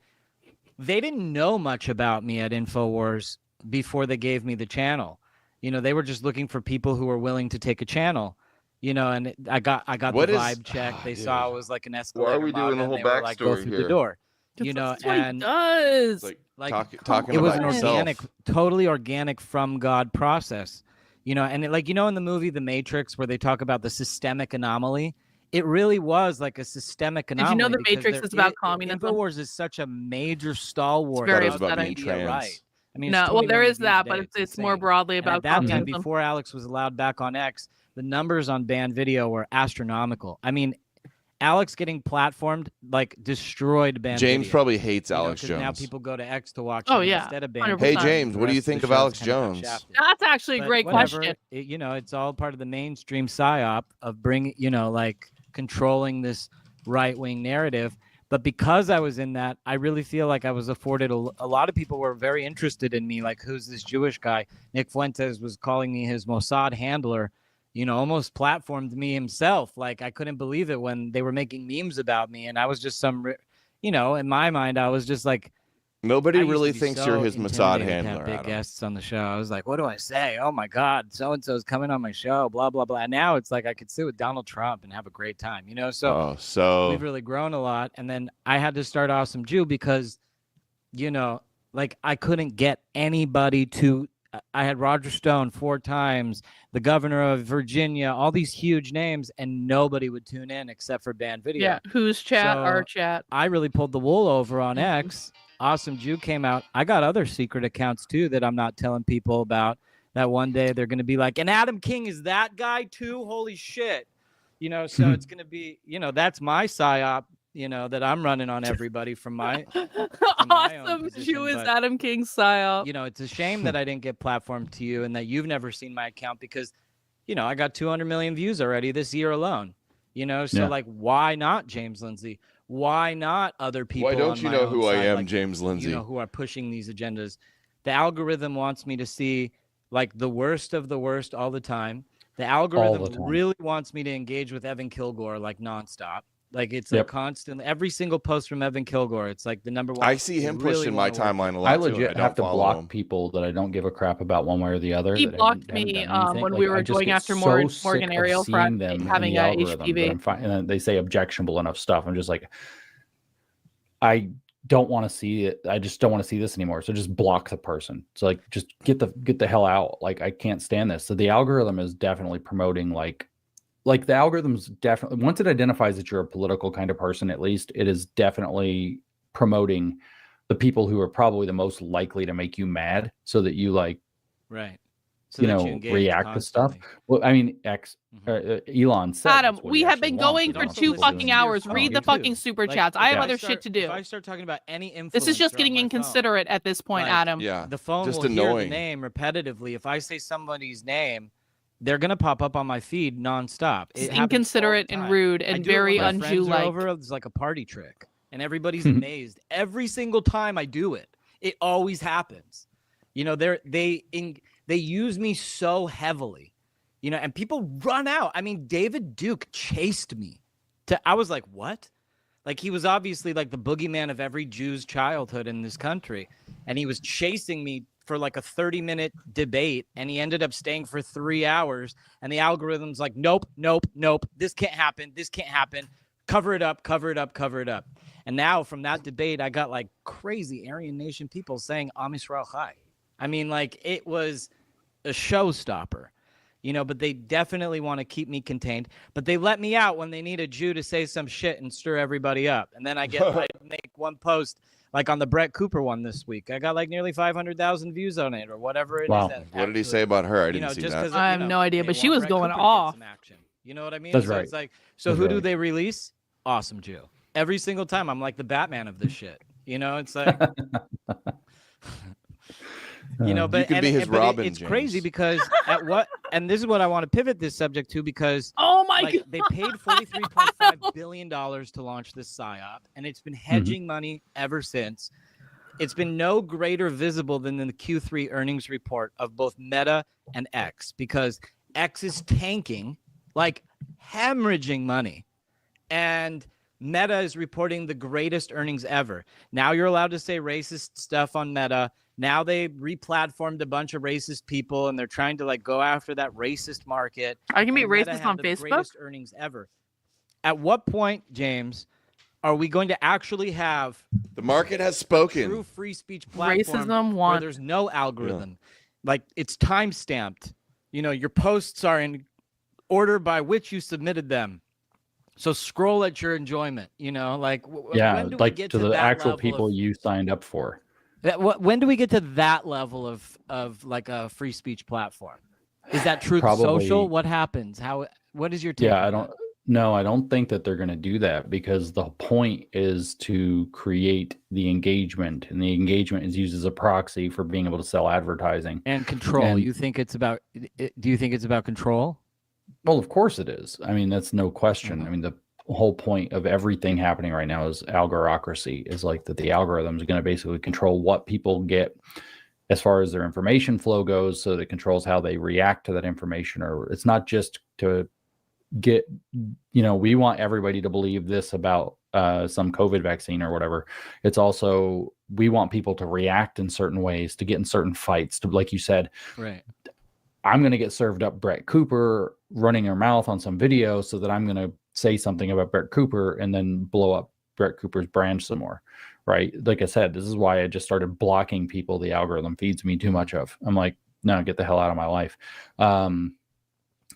Speaker 3: They didn't know much about me at InfoWars before they gave me the channel. You know, they were just looking for people who were willing to take a channel. You know, and I got the vibe check. They saw it was like an escalator.
Speaker 2: Why are we doing the whole backstory
Speaker 3: like, go through the door. You know,
Speaker 1: That's what
Speaker 3: and
Speaker 1: he does.
Speaker 2: Like talking
Speaker 3: it was
Speaker 2: about
Speaker 3: an
Speaker 2: yourself.
Speaker 3: organic, totally organic from God process. You know, and like, you know, in the movie The Matrix where they talk about the systemic anomaly, it really was like a systemic anomaly.
Speaker 1: Did you know The Matrix is about communism?
Speaker 3: InfoWars is such a major stalwart.
Speaker 1: It's very
Speaker 2: It's about being
Speaker 1: upsetting.
Speaker 2: trans.
Speaker 3: Right. I mean,
Speaker 1: No,
Speaker 3: it's
Speaker 1: well,
Speaker 3: 20
Speaker 1: there
Speaker 3: million
Speaker 1: is that,
Speaker 3: views a
Speaker 1: but
Speaker 3: day.
Speaker 1: it's more
Speaker 3: insane.
Speaker 1: broadly
Speaker 3: And
Speaker 1: about
Speaker 3: at that time,
Speaker 1: communism.
Speaker 3: before Alex was allowed back on X, the numbers on Banned Video were astronomical. I mean, Alex getting platformed like destroyed Banned
Speaker 2: James
Speaker 3: Video.
Speaker 2: probably hates
Speaker 3: You know,
Speaker 2: Alex
Speaker 3: 'cause
Speaker 2: Jones.
Speaker 3: now people go to X to watch
Speaker 1: Oh,
Speaker 3: him
Speaker 1: yeah,
Speaker 3: instead of Banned
Speaker 1: 100%.
Speaker 2: Hey
Speaker 3: Video.
Speaker 2: James,
Speaker 3: The
Speaker 2: what do you
Speaker 3: rest of
Speaker 2: think
Speaker 3: the
Speaker 2: of
Speaker 3: show's
Speaker 2: Alex
Speaker 3: kind got
Speaker 2: Jones?
Speaker 3: shafted.
Speaker 1: That's actually a
Speaker 3: But
Speaker 1: great
Speaker 3: whatever,
Speaker 1: question.
Speaker 3: you know, it's all part of the mainstream psyop of bringing, you know, like controlling this right-wing narrative. But because I was in that, I really feel like I was afforded a lot of people were very interested in me. Like, who's this Jewish guy? Nick Fuentes was calling me his Mossad handler, you know, almost platformed me himself. Like, I couldn't believe it when they were making memes about me. And I was just you know, in my mind, I was just like,
Speaker 2: Nobody
Speaker 3: I used
Speaker 2: really
Speaker 3: to be
Speaker 2: thinks
Speaker 3: so
Speaker 2: you're his Mossad
Speaker 3: intimidated to have
Speaker 2: handler.
Speaker 3: big
Speaker 2: Adam.
Speaker 3: guests on the show. I was like, what do I say? Oh my God, so and so's coming on my show. Blah blah blah. Now it's like I could sit with Donald Trump and have a great time. You know, so we've really grown a lot. And then I had to start Awesome Jew because, you know, like I couldn't get anybody to. I had Roger Stone 4 times, the governor of Virginia, all these huge names, and nobody would tune in except for Banned Video.
Speaker 1: Yeah, whose chat?
Speaker 3: So,
Speaker 1: Our chat.
Speaker 3: I really pulled the wool over on X. Awesome Jew came out. I got other secret accounts too that I'm not telling people about. That one day they're going to be like, and Adam King is that guy too? Holy shit. You know, so it's going to be, you know, that's my psyop, you know, that I'm running on everybody from my
Speaker 1: Awesome Jew is Adam King's psyop.
Speaker 3: You know, it's a shame that I didn't get platformed to you and that you've never seen my account because, you know, I got 200 million views already this year alone. You know, so like, why not James Lindsay? Why not other people?
Speaker 2: Why don't you know who I am,
Speaker 3: like,
Speaker 2: James Lindsay?
Speaker 3: You know, who are pushing these agendas. The algorithm wants me to see like the worst of the worst all the time. The algorithm really wants me to engage with Evan Kilgore like nonstop. Like it's a constant, every single post from Evan Kilgore, it's like the number one.
Speaker 2: I see him pushed in my timeline a lot.
Speaker 4: I legit have to block people that I don't give a crap about one way or the other.
Speaker 1: He blocked me when we were going after Morgan Ariel for having a HPV.
Speaker 4: And then they say objectionable enough stuff. I'm just like, I don't want to see it. I just don't want to see this anymore. So just block the person. So like, just get the hell out. Like I can't stand this. So the algorithm is definitely promoting like the algorithm's definitely, once it identifies that you're a political kind of person, at least it is definitely promoting the people who are probably the most likely to make you mad so that you like,
Speaker 3: right. So
Speaker 4: you know, react to stuff. Well, I mean, Elon said,
Speaker 1: Adam, we have been going for 2 fucking hours. Read the fucking super chats. I have other shit to do.
Speaker 3: If I start talking about any influencer,
Speaker 1: this is just getting inconsiderate at this point, Adam.
Speaker 2: Yeah,
Speaker 3: the phone
Speaker 2: just
Speaker 3: will
Speaker 2: annoying.
Speaker 3: hear the name repetitively. If I say somebody's name, they're gonna pop up on my feed nonstop.
Speaker 1: It's inconsiderate and rude and very un-Jew-like.
Speaker 3: It's like a party trick, and everybody's amazed every single time I do it. It always happens. You know, they use me so heavily, you know, and people run out. I mean, David Duke chased me. I was like, what? Like, he was obviously like the boogeyman of every Jew's childhood in this country. And he was chasing me for like a 30-minute debate, and he ended up staying for 3 hours. And the algorithm's like, nope. This can't happen. Cover it up. And now from that debate, I got like crazy Aryan Nation people saying Am Yisrael Chai. I mean, like, it was a showstopper. But they definitely want to keep me contained. But they let me out when they need a Jew to say some shit and stir everybody up. And then I make one post, like on the Brett Cooper one this week. I got like nearly 500,000 views on it, or whatever it is.
Speaker 2: What did he say about her? I didn't see that.
Speaker 1: I have no idea, but she was going off.
Speaker 3: You know what I mean?
Speaker 4: That's
Speaker 3: so
Speaker 4: right.
Speaker 3: It's like, who do they release? Awesome Jew. Every single time, I'm like the Batman of this shit. It's like... but
Speaker 2: you can be his Robin.
Speaker 3: It's
Speaker 2: James.
Speaker 3: crazy because and this is what I want to pivot this subject to, because
Speaker 1: God,
Speaker 3: they paid $43.5 billion to launch this PSYOP, and it's been hedging money ever since. It's been no greater visible than in the Q3 earnings report of both Meta and X, because X is tanking, like hemorrhaging money, and Meta is reporting the greatest earnings ever. Now you're allowed to say racist stuff on Meta. Now they replatformed a bunch of racist people, and they're trying to like go after that racist market.
Speaker 1: I can be
Speaker 3: Meta
Speaker 1: racist
Speaker 3: had
Speaker 1: on
Speaker 3: the
Speaker 1: Facebook.
Speaker 3: Greatest earnings ever. At what point, James, are we going to actually have
Speaker 2: the market has spoken?
Speaker 3: True free speech platform
Speaker 1: Racism
Speaker 3: where there's no algorithm, like it's time stamped. Your posts are in order by which you submitted them. So scroll at your enjoyment. Like when do we get
Speaker 4: to the actual
Speaker 3: level
Speaker 4: people you signed up for.
Speaker 3: When do we get to that level of like a free speech platform? Is that Truth Social? What happens? What is your take?
Speaker 4: Yeah, I don't think that they're going to do that, because the point is to create the engagement, and the engagement is used as a proxy for being able to sell advertising
Speaker 3: and control. Do you think it's about control?
Speaker 4: Well, of course it is. I mean, that's no question. I mean, the whole point of everything happening right now is algorocracy, is like that the algorithm is going to basically control what people get as far as their information flow goes, so that it controls how they react to that information. Or it's not just to get, we want everybody to believe this about some COVID vaccine or whatever. It's also, we want people to react in certain ways, to get in certain fights, to, like you said,
Speaker 3: right.
Speaker 4: I'm going to get served up Brett Cooper running her mouth on some video, so that I'm going to say something about Brett Cooper and then blow up Brett Cooper's brand some more, right? Like I said, this is why I just started blocking people the algorithm feeds me too much of. I'm like, no, get the hell out of my life.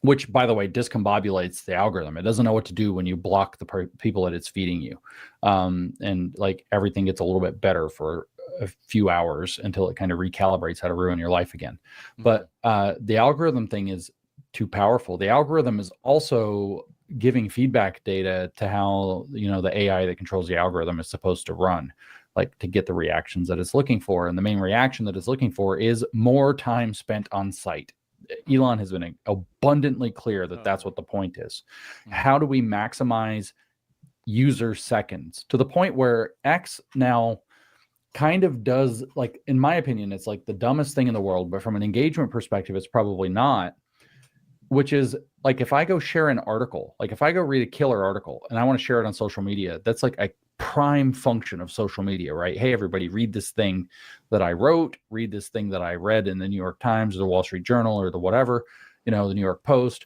Speaker 4: Which, by the way, discombobulates the algorithm. It doesn't know what to do when you block the people that it's feeding you. And like everything gets a little bit better for a few hours until it kind of recalibrates how to ruin your life again. But the algorithm thing is too powerful. The algorithm is also giving feedback data to how, the AI that controls the algorithm is supposed to run, like to get the reactions that it's looking for. And the main reaction that it's looking for is more time spent on site. Elon has been abundantly clear that that's what the point is. How do we maximize user seconds to the point where X now kind of does, like, in my opinion, it's like the dumbest thing in the world, but from an engagement perspective, it's probably not, which is like, if I go share an article, like if I go read a killer article and I want to share it on social media, that's like a prime function of social media, right? Hey, everybody, read this thing that I wrote, read this thing that I read in the New York Times or the Wall Street Journal or the whatever, the New York Post.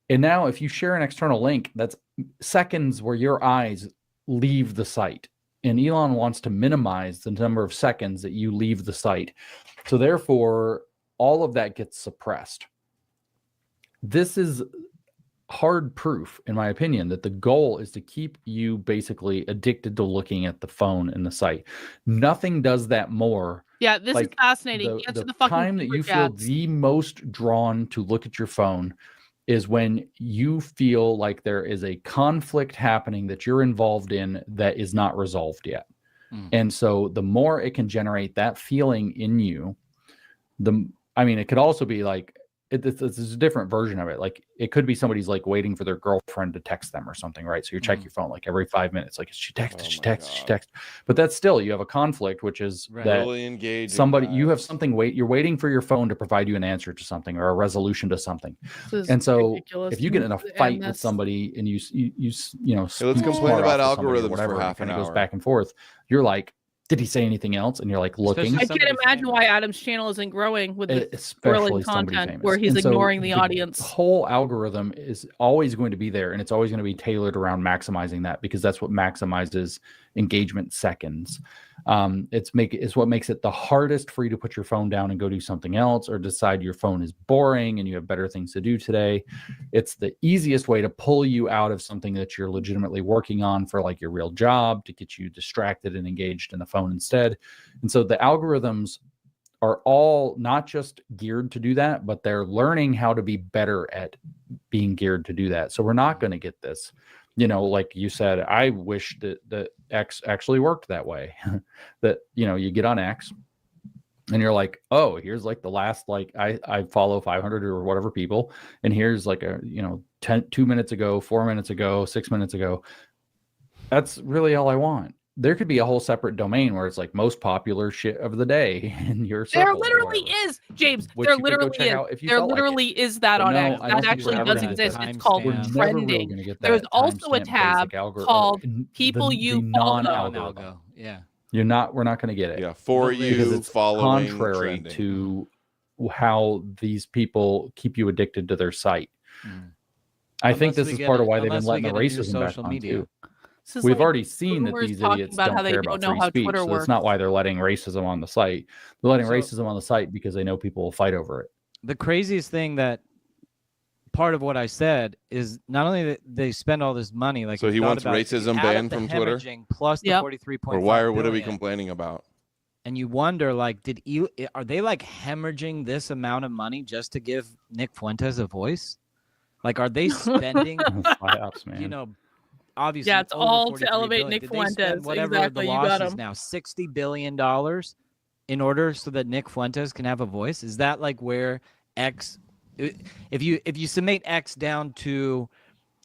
Speaker 4: And now if you share an external link, that's seconds where your eyes leave the site. And Elon wants to minimize the number of seconds that you leave the site. So therefore, all of that gets suppressed. This is hard proof, in my opinion, that the goal is to keep you basically addicted to looking at the phone and the site. Nothing does that more.
Speaker 1: Yeah, this is fascinating.
Speaker 4: The time that you feel the most drawn to look at your phone is when you feel like there is a conflict happening that you're involved in that is not resolved yet. And so the more it can generate that feeling in you, it could also be like, it's a different version of it. Like it could be somebody's like waiting for their girlfriend to text them or something, right? So you check your phone like every 5 minutes, like she texted. But that's still, you have a conflict, which is that
Speaker 2: really engaging
Speaker 4: somebody, you have something, you're waiting for your phone to provide you an answer to something or a resolution to something. And so if you get in a fight with somebody and you know,
Speaker 2: hey, let's complain about algorithms
Speaker 4: whatever,
Speaker 2: for half
Speaker 4: and
Speaker 2: an
Speaker 4: it goes
Speaker 2: hour.
Speaker 4: back and forth, you're like, did he say anything else? And you're like looking.
Speaker 1: I can't imagine why Adam's channel isn't growing with this thrilling content where he's ignoring the audience.
Speaker 4: The whole algorithm is always going to be there, and it's always going to be tailored around maximizing that, because that's what maximizes engagement seconds. It's what makes it the hardest for you to put your phone down and go do something else, or decide your phone is boring and you have better things to do today. It's the easiest way to pull you out of something that you're legitimately working on for like your real job, to get you distracted and engaged in the phone instead. And so the algorithms are all not just geared to do that, but they're learning how to be better at being geared to do that. So we're not going to get this, you know, like you said, I wish that X actually worked that way. That, you know, you get on X and you're like, oh, here's like the last, like I follow 500 or whatever people, and here's like a, you know, 2 minutes ago, 4 minutes ago, 6 minutes ago. That's really all I want. There could be a whole separate domain where it's like most popular shit of the day in your circle.
Speaker 1: There literally is, James. There literally is. There literally is that on X. That actually does exist. It's called trending. There's also a tab called people you follow.
Speaker 3: Yeah.
Speaker 4: We're not going to get it.
Speaker 2: Yeah, for you following,
Speaker 4: contrary
Speaker 2: trending.
Speaker 4: to how these people keep you addicted to their site. I think this is part of why they've been letting the racism back on too. We've already seen that these idiots don't care about free speech, so that's not why they're letting racism on the site. They're letting racism on the site because they know people will fight over it.
Speaker 3: The craziest thing, that part of what I said, is not only that they spend all this money, like,
Speaker 2: so he wants racism banned from Twitter,
Speaker 3: plus the 43.5
Speaker 2: or why? What are we complaining about?
Speaker 3: And you wonder, like, are they like hemorrhaging this amount of money just to give Nick Fuentes a voice? Like, are they spending, you know? Obviously,
Speaker 1: yeah, it's all to elevate Nick Fuentes.
Speaker 3: Whatever
Speaker 1: exactly,
Speaker 3: the loss is now, $60 billion in order so that Nick Fuentes can have a voice. Is that like where X, if you summate X down to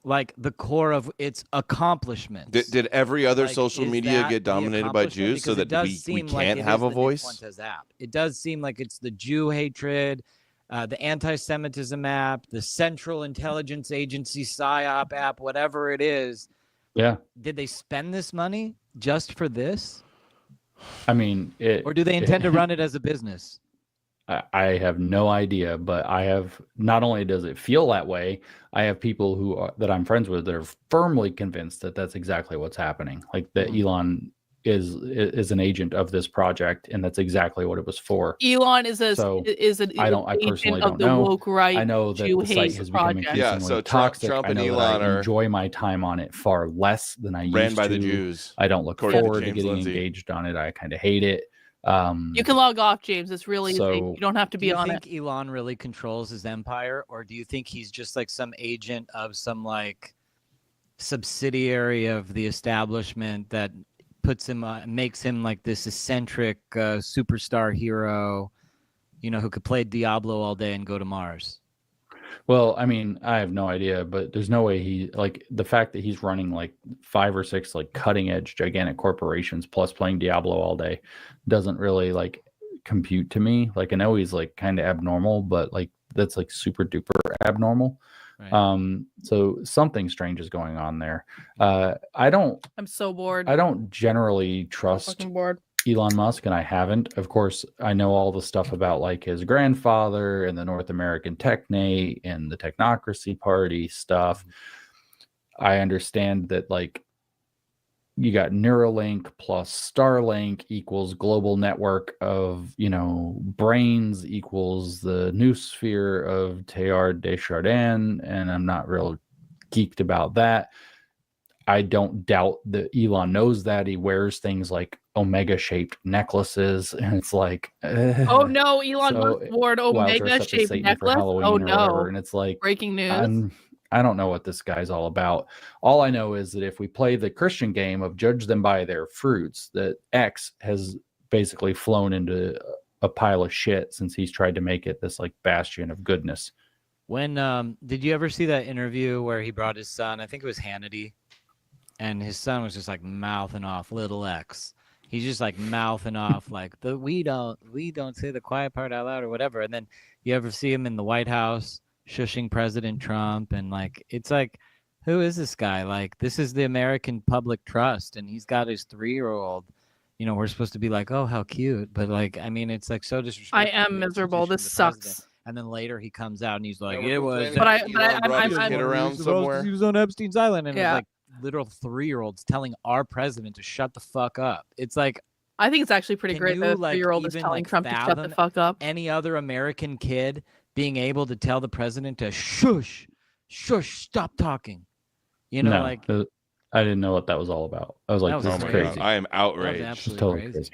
Speaker 3: like the core of its accomplishments?
Speaker 2: Did every other social media get dominated by Jews so that we can't have a voice?
Speaker 3: It does seem like it's the Jew hatred, the anti-Semitism app, the Central Intelligence Agency PSYOP app, whatever it is.
Speaker 4: Yeah.
Speaker 3: Did they spend this money just for this?
Speaker 4: I mean,
Speaker 3: or do they intend to run it as a business?
Speaker 4: I have no idea, but I have, not only does it feel that way, I have people that I'm friends with that are firmly convinced that that's exactly what's happening. Like that Elon is an agent of this project, and that's exactly what it was for.
Speaker 1: Elon is an
Speaker 4: I personally don't
Speaker 1: know.
Speaker 4: know.
Speaker 1: Woke right
Speaker 4: I know that the site has become increasingly toxic.
Speaker 2: Trump and
Speaker 4: I know
Speaker 2: Elon
Speaker 4: that I enjoy my time on it far less than I used to.
Speaker 2: Ran by the Jews.
Speaker 4: I don't look forward to getting engaged on it. I kind of hate it.
Speaker 1: You can log off, James. It's really easy. You don't have to be on it.
Speaker 3: Do you think Elon really controls his empire, or do you think he's just like some agent of some like subsidiary of the establishment that puts him makes him like this eccentric superstar hero, you know, who could play Diablo all day and go to Mars?
Speaker 4: Well, I mean, I have no idea, but there's no way the fact that he's running like 5 or 6 like cutting edge gigantic corporations plus playing Diablo all day doesn't really like compute to me. Like, I know he's like kind of abnormal, but like that's like super duper abnormal. Right. So something strange is going on there. I'm
Speaker 1: so bored.
Speaker 4: I don't generally trust Elon Musk, and I haven't. Of course, I know all the stuff about like his grandfather and the North American Technate and the Technocracy Party stuff. I understand that like you got Neuralink plus Starlink equals global network of, you know, brains equals the noosphere of Teilhard de Chardin, and I'm not real geeked about that. I don't doubt that Elon knows that. He wears things like omega-shaped necklaces, and it's like,
Speaker 1: oh no, Elon Musk wore an omega-shaped necklace. Oh no,
Speaker 4: and it's like
Speaker 1: breaking news.
Speaker 4: I don't know what this guy's all about. All I know is that if we play the Christian game of judge them by their fruits, that X has basically flown into a pile of shit since he's tried to make it this like bastion of goodness.
Speaker 3: When did you ever see that interview where he brought his son? I think it was Hannity, and his son was just like mouthing off little X. He's just like mouthing off like we don't say the quiet part out loud or whatever. And then you ever see him in the White House shushing President Trump, and like it's like, who is this guy? Like, this is the American public trust, and he's got his 3-year-old. You know, we're supposed to be like, oh, how cute, but like, I mean, it's like so disrespectful.
Speaker 1: I am miserable. This sucks.
Speaker 3: And then later he comes out and he's like,
Speaker 2: Yeah,
Speaker 3: it was.
Speaker 1: But I'm
Speaker 2: around somewhere.
Speaker 3: He was on Epstein's Island, and
Speaker 1: Yeah.
Speaker 3: it was like literal 3-year-olds telling our president to shut the fuck up. It's like,
Speaker 1: I think it's actually pretty
Speaker 3: Can
Speaker 1: great
Speaker 3: you,
Speaker 1: that a
Speaker 3: like,
Speaker 1: 3-year-old is
Speaker 3: even,
Speaker 1: telling
Speaker 3: like,
Speaker 1: Trump to shut the
Speaker 3: fathom
Speaker 1: fuck up.
Speaker 3: any other American kid being able to tell the president to shush, stop talking. You know,
Speaker 4: No,
Speaker 3: like
Speaker 4: I didn't know what that was all about. I was like,
Speaker 3: That
Speaker 4: this
Speaker 3: was
Speaker 4: is
Speaker 3: crazy.
Speaker 4: crazy.
Speaker 2: I am
Speaker 3: that was
Speaker 2: outraged.
Speaker 3: absolutely
Speaker 4: Totally
Speaker 3: crazy.
Speaker 4: crazy.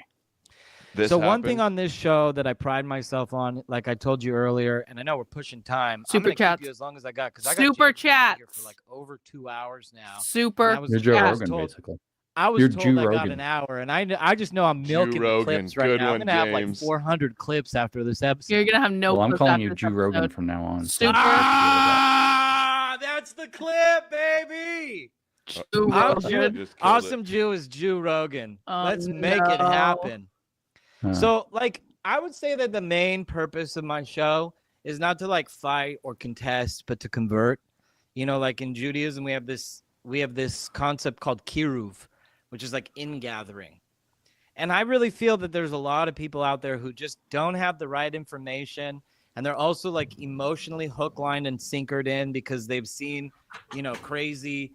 Speaker 2: This
Speaker 3: So one thing
Speaker 2: happened?
Speaker 3: on this show that I pride myself on, like I told you earlier, and I know we're pushing time.
Speaker 1: Super
Speaker 3: I'm gonna
Speaker 1: chats.
Speaker 3: keep you as long as I got, because I got
Speaker 1: Super
Speaker 3: jammed up here
Speaker 1: chats.
Speaker 3: for like over 2 hours now.
Speaker 1: Super.
Speaker 3: And I was-
Speaker 4: You're Joe
Speaker 3: I was
Speaker 4: Rogan,
Speaker 3: told-
Speaker 4: basically.
Speaker 3: I was
Speaker 4: You're
Speaker 3: told
Speaker 4: Jew
Speaker 3: I got
Speaker 4: Rogan.
Speaker 3: an hour, and I just know I'm milking the
Speaker 2: Rogan.
Speaker 3: clips right
Speaker 2: Good
Speaker 3: now. I'm
Speaker 2: one,
Speaker 3: gonna have like
Speaker 2: James.
Speaker 3: 400 clips after this episode.
Speaker 1: You're gonna have no.
Speaker 4: Well, I'm
Speaker 1: clips
Speaker 4: calling
Speaker 1: after
Speaker 4: you
Speaker 1: this
Speaker 4: Jew Rogan
Speaker 1: episode.
Speaker 4: from now on.
Speaker 1: Super.
Speaker 3: Ah, that's the clip, baby.
Speaker 1: Jew
Speaker 3: I'm
Speaker 1: Rogan.
Speaker 3: Jew-
Speaker 2: Just killed
Speaker 3: Awesome Jew is Jew Rogan.
Speaker 1: Oh,
Speaker 3: Let's make it
Speaker 1: no.
Speaker 3: happen.
Speaker 4: Huh.
Speaker 3: So, like, I would say that the main purpose of my show is not to like fight or contest, but to convert. You know, like in Judaism, we have this concept called kiruv, which is like ingathering. And I really feel that there's a lot of people out there who just don't have the right information, and they're also like emotionally hook, line, and sinkered in because they've seen, you know, crazy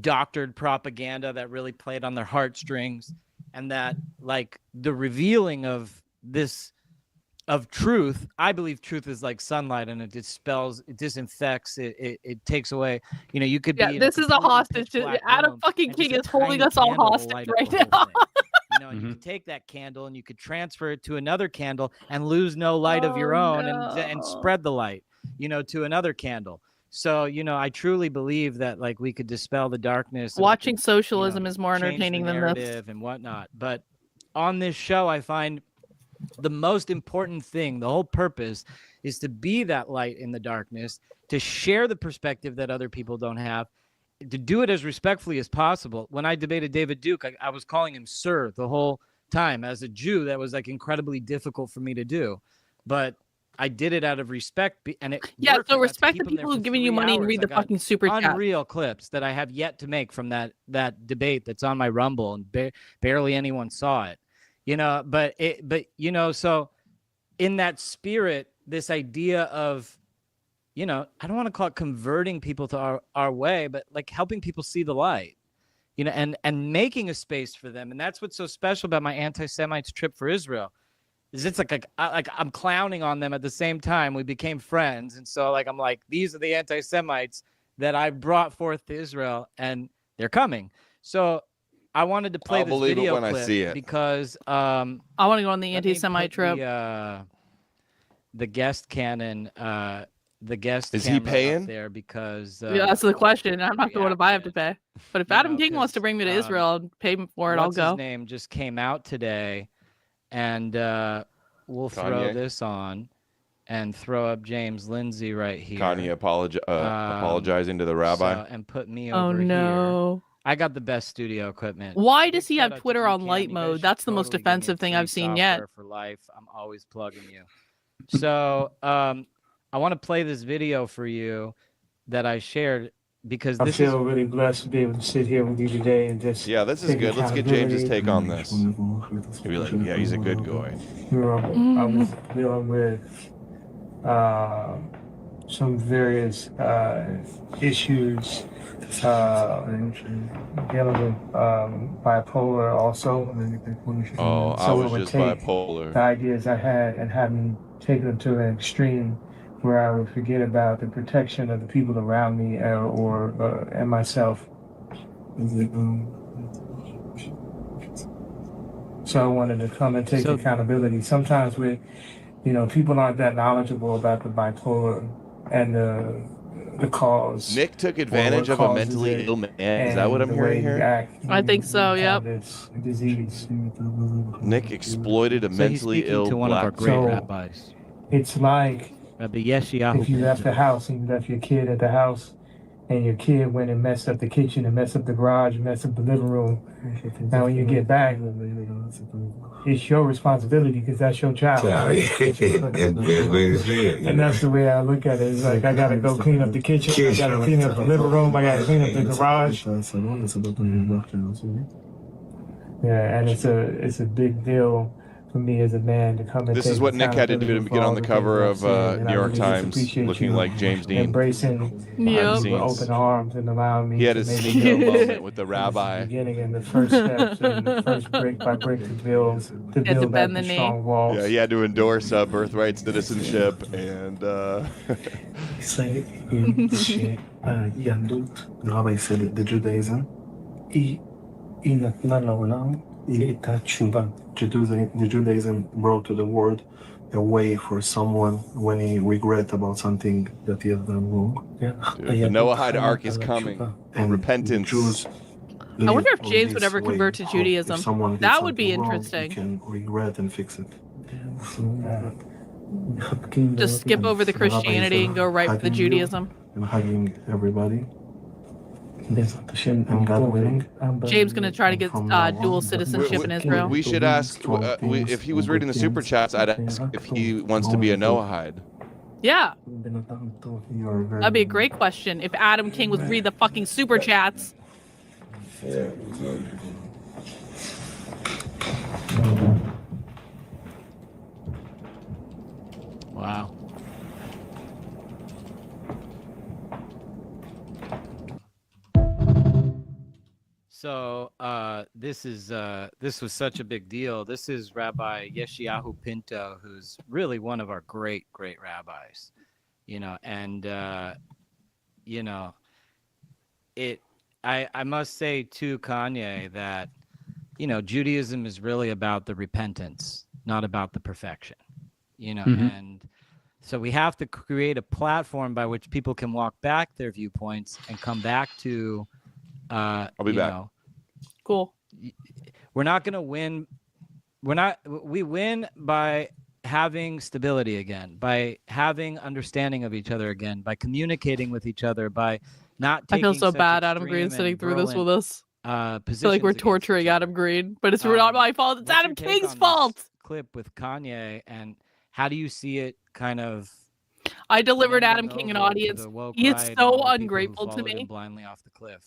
Speaker 3: doctored propaganda that really played on their heartstrings, and that like the revealing of truth. I believe truth is like sunlight, and it dispels, it disinfects, it takes away. You know, you could be.
Speaker 1: Yeah, this is a hostage. Adam fucking King is holding us all hostage right now.
Speaker 3: You know, and you could take that candle and you could transfer it to another candle and lose no light of your own, and spread the light, you know, to another candle. So, you know, I truly believe that like we could dispel the darkness.
Speaker 1: Watching socialism is more entertaining than this.
Speaker 3: Narrative and whatnot. But on this show, I find the most important thing, the whole purpose, is to be that light in the darkness, to share the perspective that other people don't have, to do it as respectfully as possible. When I debated David Duke, I was calling him sir the whole time. As a Jew, that was like incredibly difficult for me to do, but I did it out of respect, and it worked.
Speaker 1: So
Speaker 3: I got to
Speaker 1: respect
Speaker 3: keep
Speaker 1: the
Speaker 3: him there
Speaker 1: people who
Speaker 3: for
Speaker 1: giving you
Speaker 3: 3
Speaker 1: money and
Speaker 3: hours.
Speaker 1: read
Speaker 3: I
Speaker 1: the
Speaker 3: got
Speaker 1: fucking super chat.
Speaker 3: unreal clips that I have yet to make from that debate that's on my Rumble, and barely anyone saw it. You know, but you know, so in that spirit, this idea of, you know, I don't want to call it converting people to our way, but like helping people see the light, you know, and making a space for them. And that's what's so special about my anti-Semites trip for Israel, is it's like I'm clowning on them at the same time. We became friends. And so like, I'm like, these are the anti-Semites that I brought forth to Israel, and they're coming. So I wanted to play
Speaker 2: I'll
Speaker 3: this
Speaker 2: believe it
Speaker 3: video
Speaker 2: when I
Speaker 3: clip
Speaker 2: see it.
Speaker 3: because
Speaker 1: I want to go on the
Speaker 3: let me
Speaker 1: anti-Semite
Speaker 3: put
Speaker 1: trip.
Speaker 3: the guest cannon, the guest
Speaker 2: Is he
Speaker 3: camera
Speaker 2: paying?
Speaker 3: up there because
Speaker 1: Yeah, that's the question. I'm not sure what if I have to
Speaker 3: reacted.
Speaker 1: pay. But if
Speaker 3: You
Speaker 1: Adam
Speaker 3: know,
Speaker 1: King wants to
Speaker 3: 'cause,
Speaker 1: bring me to Israel and pay for it, I'll
Speaker 3: what's
Speaker 1: go.
Speaker 3: his name just came out today, and we'll throw
Speaker 2: Kanye?
Speaker 3: this on and throw up James Lindsay right here.
Speaker 2: Kanye apologizing to the rabbi.
Speaker 3: And put me
Speaker 1: Oh
Speaker 3: over here.
Speaker 1: no.
Speaker 3: I got the best studio equipment.
Speaker 1: Why
Speaker 3: Big
Speaker 1: does he
Speaker 3: shout
Speaker 1: have
Speaker 3: out to
Speaker 1: Twitter on
Speaker 3: DCAM.
Speaker 1: light
Speaker 3: You guys
Speaker 1: mode?
Speaker 3: should
Speaker 1: That's the most
Speaker 3: totally give me
Speaker 1: offensive thing
Speaker 3: free
Speaker 1: I've seen yet.
Speaker 3: software for life. I'm always plugging you. So I want to play this video for you that I shared because
Speaker 7: I
Speaker 3: this
Speaker 7: feel
Speaker 3: is
Speaker 7: really blessed to be able to sit here with you today and just
Speaker 2: Yeah, this is
Speaker 7: take
Speaker 2: good. Let's get James's take on this.
Speaker 7: accountability.
Speaker 2: He'll be like, yeah, he's a good guy.
Speaker 7: I was dealing with some various issues, and dealing with bipolar also.
Speaker 2: Oh, I
Speaker 7: So it
Speaker 2: was
Speaker 7: would
Speaker 2: just
Speaker 7: take
Speaker 2: bipolar.
Speaker 7: the ideas I had and having taken them to an extreme where I would forget about the protection of the people around me and myself. So I wanted to come and take accountability. Sometimes people aren't that knowledgeable about the bipolar and the cause.
Speaker 2: Nick took advantage of a mentally ill man. Is that what I'm hearing here?
Speaker 1: I think so, yep.
Speaker 7: This disease.
Speaker 2: Nick exploited a
Speaker 3: so he's
Speaker 2: mentally
Speaker 3: speaking
Speaker 2: ill
Speaker 3: to one of our
Speaker 2: black
Speaker 3: great
Speaker 7: So-
Speaker 3: rabbis.
Speaker 7: It's like
Speaker 3: Rabbi Yeshayahu
Speaker 7: If you left the
Speaker 3: Pinto.
Speaker 7: house and you left your kid at the house, and your kid went and messed up the kitchen and messed up the garage and messed up the living room, now when you get back, it's your responsibility because that's your child. And that's the way I look at it. It's like I gotta go clean up the kitchen, I gotta clean up the living room, I gotta clean up the garage. Yeah, and it's a big deal for me as a man to come and
Speaker 2: This
Speaker 7: take
Speaker 2: is what Nick had to do to
Speaker 7: accountability for
Speaker 2: get
Speaker 7: all
Speaker 2: on the
Speaker 7: the
Speaker 2: cover
Speaker 7: things
Speaker 2: of
Speaker 7: I've seen, and
Speaker 2: New
Speaker 7: I
Speaker 2: York
Speaker 7: really just
Speaker 2: Times,
Speaker 7: appreciate
Speaker 2: looking
Speaker 7: you
Speaker 2: like James Dean.
Speaker 7: embracing
Speaker 1: Yep.
Speaker 7: with open arms and allowing me
Speaker 2: He had
Speaker 7: to
Speaker 2: his
Speaker 7: maybe
Speaker 2: CEO
Speaker 7: build
Speaker 2: moment with the
Speaker 7: this
Speaker 2: rabbi.
Speaker 7: beginning and the first steps and the first brick by brick to build
Speaker 1: Had to bend the knee.
Speaker 7: strong walls.
Speaker 2: Yeah, he had to endorse birthright citizenship and
Speaker 8: Say in Yandut, the rabbi said the Judaism, the Judaism brought to the world a way for someone when he regret about something that he has done wrong.
Speaker 2: dude, the Noahide arc is coming. And repentance.
Speaker 8: Jews
Speaker 1: I wonder if
Speaker 8: live on
Speaker 1: James would
Speaker 8: this
Speaker 1: ever
Speaker 8: way.
Speaker 1: convert to
Speaker 8: How if
Speaker 1: Judaism.
Speaker 8: someone did
Speaker 1: That would be
Speaker 8: something wrong,
Speaker 1: interesting.
Speaker 8: you can regret and fix it.
Speaker 1: Just skip over the Christianity and go right for the
Speaker 8: Hugging you
Speaker 1: Judaism.
Speaker 8: and hugging everybody. And God willing.
Speaker 1: James gonna try to get dual citizenship in Israel.
Speaker 2: We should ask if he was reading the super chats. I'd ask if he wants to be a Noahide.
Speaker 1: Yeah, that'd be a great question. If Adam King would read the fucking super chats.
Speaker 3: Wow. So this was such a big deal. This is Rabbi Yeshayahu Pinto, who's really one of our great rabbis, and I must say to Kanye that Judaism is really about the repentance, not about the perfection, and so we have to create a platform by which people can walk back their viewpoints and come back to
Speaker 2: I'll be back.
Speaker 1: Cool.
Speaker 3: We're not going to win. We win by having stability again, by having understanding of each other again, by communicating with each other, by not
Speaker 1: I
Speaker 3: taking
Speaker 1: feel so
Speaker 3: such
Speaker 1: bad, Adam
Speaker 3: extreme
Speaker 1: Green, sitting
Speaker 3: and
Speaker 1: through this with
Speaker 3: virulent,
Speaker 1: us. I
Speaker 3: positions
Speaker 1: feel like we're
Speaker 3: against
Speaker 1: torturing
Speaker 3: each other.
Speaker 1: Adam Green, but it's not my fault. It's
Speaker 3: What's
Speaker 1: Adam
Speaker 3: your take
Speaker 1: King's
Speaker 3: on
Speaker 1: fault.
Speaker 3: this clip with Kanye, and how do you see it kind of?
Speaker 1: I delivered Adam
Speaker 3: bending
Speaker 1: King an
Speaker 3: over to
Speaker 1: audience.
Speaker 3: the woke
Speaker 1: He is
Speaker 3: right and
Speaker 1: so
Speaker 3: all the people who
Speaker 1: ungrateful to
Speaker 3: followed him
Speaker 1: me.
Speaker 3: blindly off the cliff.